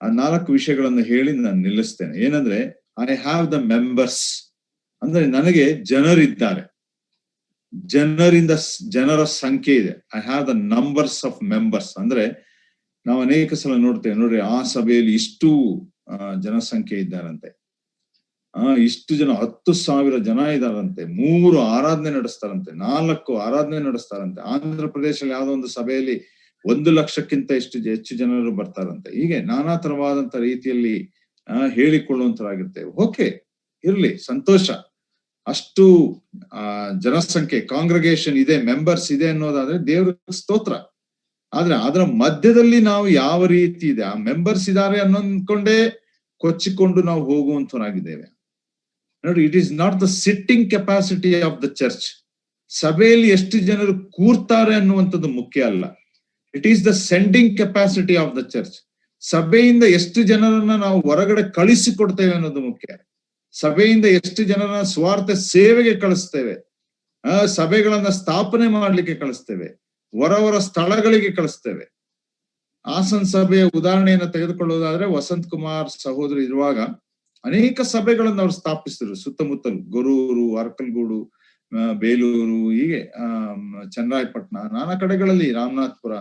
ಆ 4 ವಿಷಯಗಳನ್ನು ಹೇಳಿ ನಾನು ನಿಲ್ಲಿಸ್ತೇನೆ. ಏನಂದ್ರೆ, ಐ ಹ್ಯಾವ್ ದ ಮೆಂಬರ್ಸ್, ಅಂದ್ರೆ ನನಗೆ ಜನರಿದ್ದಾರೆ, ಜನರ ಸಂಖ್ಯೆ ಇದೆ. I have the numbers of members. ಅಂದ್ರೆ ನಾವು ಅನೇಕ ಸಲ ನೋಡ್ತೇವೆ, ನೋಡ್ರಿ ಆ ಸಭೆಯಲ್ಲಿ ಇಷ್ಟು ಜನಸಂಖ್ಯೆ ಇದ್ದಾರಂತೆ, ಇಷ್ಟು ಜನ 10,000 ಜನ ಇದ್ದಾರಂತೆ, 3 ಆರಾಧನೆ ನಡೆಸ್ತಾರಂತೆ, 4 ಆರಾಧನೆ ನಡೆಸ್ತಾರಂತೆ. ಆಂಧ್ರ ಪ್ರದೇಶದಲ್ಲಿ ಯಾವ್ದೋ ಒಂದು ಸಭೆಯಲ್ಲಿ 1 ಲಕ್ಷಕ್ಕಿಂತ ಹೆಚ್ಚು ಜನರು ಬರ್ತಾರಂತೆ. ಹೀಗೆ ನಾನಾ ತರವಾದಂತ ರೀತಿಯಲ್ಲಿ ಹೇಳಿಕೊಳ್ಳುವಂತರಾಗಿರ್ತೇವೆ. ಓಕೆ, ಇರ್ಲಿ, ಸಂತೋಷ. ಅಷ್ಟು ಜನಸಂಖ್ಯೆ, ಕಾಂಗ್ರಿಗೇಷನ್ ಇದೆ, ಮೆಂಬರ್ಸ್ ಇದೆ ಅನ್ನೋದಾದ್ರೆ ದೇವ್ರ ಸ್ತೋತ್ರ. ಆದ್ರೆ ಅದರ ಮಧ್ಯದಲ್ಲಿ ನಾವು ಯಾವ ರೀತಿ ಇದೆ, ಆ ಮೆಂಬರ್ಸ್ ಇದ್ದಾರೆ ಅನ್ನೊಂದ್ಕೊಂಡೇ ಕೊಚ್ಚಿಕೊಂಡು ನಾವು ಹೋಗುವಂತವರಾಗಿದ್ದೇವೆ. ನೋಡಿ, it is not the sitting capacity of the church. ಸಭೆಯಲ್ಲಿ ಎಷ್ಟು ಜನರು ಕೂರ್ತಾರೆ ಅನ್ನುವಂಥದ್ದು ಮುಖ್ಯ ಅಲ್ಲ. It is the sending capacity of the church. ಸಭೆಯಿಂದ ಎಷ್ಟು ಜನರನ್ನ ನಾವು ಹೊರಗಡೆ ಕಳಿಸಿಕೊಡ್ತೇವೆ ಅನ್ನೋದು ಮುಖ್ಯ. ಸಭೆಯಿಂದ ಎಷ್ಟು ಜನರನ್ನ ಸ್ವಾರ್ಥ ಸೇವೆಗೆ ಕಳಿಸ್ತೇವೆ, ಸಭೆಗಳನ್ನ ಸ್ಥಾಪನೆ ಮಾಡ್ಲಿಕ್ಕೆ ಕಳಿಸ್ತೇವೆ, ಹೊರ ಸ್ಥಳಗಳಿಗೆ ಕಳಿಸ್ತೇವೆ. ಹಾಸನ್ ಸಭೆಯ ಉದಾಹರಣೆಯನ್ನು ತೆಗೆದುಕೊಳ್ಳುವುದಾದ್ರೆ, ವಸಂತ್ ಕುಮಾರ್ ಸಹೋದರಿ ಇರುವಾಗ ಅನೇಕ ಸಭೆಗಳನ್ನು ಅವರು ಸ್ಥಾಪಿಸಿದ್ರು. ಸುತ್ತಮುತ್ತಲು ಗೊರೂರು, ಅರ್ಕಲ್ಗೂಡು, ಬೇಲೂರು, ಹೀಗೆ ಚನ್ನರಾಯಪಟ್ಟಣ, ನಾನಾ ಕಡೆಗಳಲ್ಲಿ, ರಾಮನಾಥ್ಪುರ,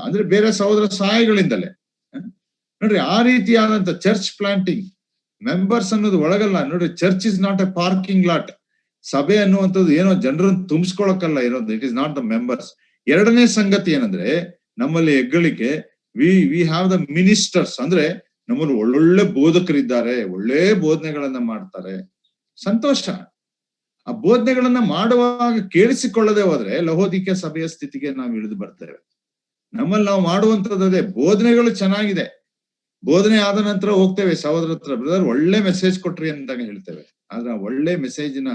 ಅಂದ್ರೆ ಬೇರೆ ಸಹೋದರ ಸಹಾಯಗಳಿಂದಲೇ ನೋಡ್ರಿ ಆ ರೀತಿಯಾದಂತ ಚರ್ಚ್ ಪ್ಲಾಂಟಿಂಗ್. ಮೆಂಬರ್ಸ್ ಅನ್ನೋದು ಒಳಗಲ್ಲ ನೋಡ್ರಿ. Church is not A parking lot. ಸಭೆ ಅನ್ನುವಂಥದ್ದು ಏನೋ ಜನರನ್ನು ತುಂಬಿಸ್ಕೊಳಕ್ಕಲ್ಲ ಇರೋದು. It is not the members. ಎರಡನೇ ಸಂಗತಿ ಏನಂದ್ರೆ, ನಮ್ಮಲ್ಲಿ ಹೆಗ್ಗಳಿಕೆ, ವಿ ಹ್ಯಾವ್ ದ ಮಿನಿಸ್ಟರ್ಸ್. ಅಂದ್ರೆ ನಮ್ಮಲ್ಲಿ ಒಳ್ಳೊಳ್ಳೆ ಬೋಧಕರಿದ್ದಾರೆ, ಒಳ್ಳೆ ಬೋಧನೆಗಳನ್ನ ಮಾಡ್ತಾರೆ, ಸಂತೋಷ. ಆ ಬೋಧನೆಗಳನ್ನ ಮಾಡುವಾಗ ಕೇಳಿಸಿಕೊಳ್ಳದೆ ಹೋದ್ರೆ ಲಹೋದಿಕೆ ಸಭೆಯ ಸ್ಥಿತಿಗೆ ನಾವು ಇಳಿದು ಬರ್ತೇವೆ. ನಮ್ಮಲ್ಲಿ ನಾವು ಮಾಡುವಂತದ್ದೇ ಬೋಧನೆಗಳು ಚೆನ್ನಾಗಿದೆ, ಬೋಧನೆ ಆದ ನಂತರ ಹೋಗ್ತೇವೆ ಸಹೋದರ ಹತ್ರ, ಬ್ರದರ್ ಒಳ್ಳೆ ಮೆಸೇಜ್ ಕೊಟ್ರಿ ಅಂತಾಗ ಹೇಳ್ತೇವೆ. ಆದ್ರೆ ಆ ಒಳ್ಳೆ ಮೆಸೇಜಿನ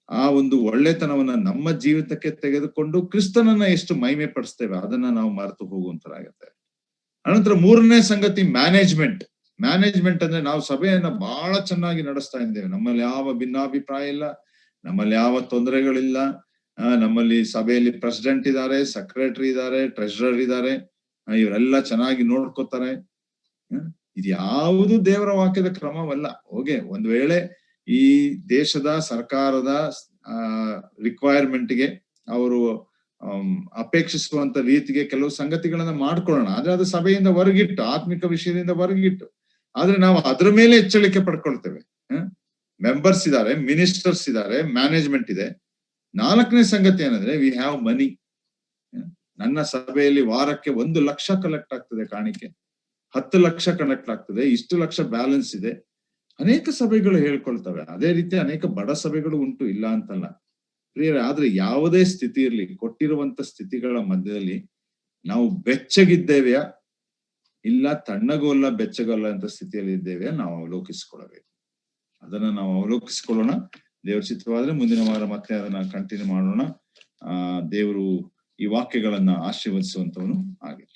ಆ ಒಂದು ಒಳ್ಳೆತನವನ್ನ ನಮ್ಮ ಜೀವಿತಕ್ಕೆ ತೆಗೆದುಕೊಂಡು ಕ್ರಿಸ್ತನನ್ನ ಎಷ್ಟು ಮಹಿಮೆ ಪಡಿಸ್ತೇವೆ ಅದನ್ನ ನಾವು ಮರೆತು ಹೋಗುವಂತರಾಗತ್ತೆ. ಅನಂತರ ಮೂರನೇ ಸಂಗತಿ ಮ್ಯಾನೇಜ್ಮೆಂಟ್. ಮ್ಯಾನೇಜ್ಮೆಂಟ್ ಅಂದ್ರೆ ನಾವು ಸಭೆಯನ್ನ ಬಹಳ ಚೆನ್ನಾಗಿ ನಡೆಸ್ತಾ ಇದ್ದೇವೆ, ನಮ್ಮಲ್ಲಿ ಯಾವ ಭಿನ್ನಾಭಿಪ್ರಾಯ ಇಲ್ಲ, ನಮ್ಮಲ್ಲಿ ಯಾವ ತೊಂದರೆಗಳಿಲ್ಲ, ನಮ್ಮಲ್ಲಿ ಸಭೆಯಲ್ಲಿ ಪ್ರೆಸಿಡೆಂಟ್ ಇದ್ದಾರೆ, ಸೆಕ್ರೆಟರಿ ಇದ್ದಾರೆ, ಟ್ರೆಷರರ್ ಇದ್ದಾರೆ, ಇವರೆಲ್ಲ ಚೆನ್ನಾಗಿ ನೋಡ್ಕೋತಾರೆ. ಇದು ಯಾವುದು ದೇವರ ವಾಕ್ಯದ ಕ್ರಮವಲ್ಲ. ಹೋಗೆ ಒಂದ್ ವೇಳೆ ಈ ದೇಶದ ಸರ್ಕಾರದ ರಿಕ್ವೈರ್ಮೆಂಟ್ಗೆ ಅವರು ಅಪೇಕ್ಷಿಸುವಂತ ರೀತಿಗೆ ಕೆಲವು ಸಂಗತಿಗಳನ್ನ ಮಾಡ್ಕೊಳ್ಳೋಣ. ಆದ್ರೆ ಅದು ಸಭೆಯಿಂದ ಹೊರಗಿಟ್ಟು, ಆತ್ಮಿಕ ವಿಷಯದಿಂದ ಹೊರಗಿಟ್ಟು, ಆದ್ರೆ ನಾವು ಅದ್ರ ಮೇಲೆ ಎಚ್ಚರಿಕೆ ಪಡ್ಕೊಳ್ತೇವೆ. ಮೆಂಬರ್ಸ್ ಇದ್ದಾರೆ, ಮಿನಿಸ್ಟರ್ಸ್ ಇದ್ದಾರೆ, ಮ್ಯಾನೇಜ್ಮೆಂಟ್ ಇದೆ. ನಾಲ್ಕನೇ ಸಂಗತಿ ಏನಂದ್ರೆ, ವಿ ಹ್ಯಾವ್ ಮನಿ. ನನ್ನ ಸಭೆಯಲ್ಲಿ ವಾರಕ್ಕೆ 1 ಲಕ್ಷ ಕಲೆಕ್ಟ್ ಆಗ್ತದೆ ಕಾಣಿಕೆ, 10 ಲಕ್ಷ ಕಲೆಕ್ಟ್ ಆಗ್ತದೆ, ಇಷ್ಟು ಲಕ್ಷ ಬ್ಯಾಲೆನ್ಸ್ ಇದೆ. ಅನೇಕ ಸಭೆಗಳು ಹೇಳ್ಕೊಳ್ತವೆ. ಅದೇ ರೀತಿ ಅನೇಕ ಬಡ ಸಭೆಗಳು ಉಂಟು, ಇಲ್ಲ ಅಂತಲ್ಲ ಪ್ರಿಯರೇ. ಆದ್ರೆ ಯಾವುದೇ ಸ್ಥಿತಿ ಇರ್ಲಿ, ಕೊಟ್ಟಿರುವಂತ ಸ್ಥಿತಿಗಳ ಮಧ್ಯದಲ್ಲಿ ನಾವು ಬೆಚ್ಚಗಿದ್ದೇವೆಯಾ ಇಲ್ಲ ತಣ್ಣಗೋಲ್ಲ ಬೆಚ್ಚಗೋಲ್ಲ ಅಂತ ಸ್ಥಿತಿಯಲ್ಲಿ ಇದ್ದೇವೆಯಾ ನಾವು ಅವಲೋಕಿಸಿಕೊಳ್ಳಬೇಕು. ಅದನ್ನ ನಾವು ಅವಲೋಕಿಸಿಕೊಳ್ಳೋಣ. ದೇವರ ಚಿತ್ತವಾದ್ರೆ ಮುಂದಿನ ವಾರ ಮತ್ತೆ ಅದನ್ನ ಕಂಟಿನ್ಯೂ ಮಾಡೋಣ. ದೇವರು ಈ ವಾಕ್ಯಗಳನ್ನ ಆಶೀರ್ವದಿಸುವಂತವನು ಆಗಿರ್ಲಿ.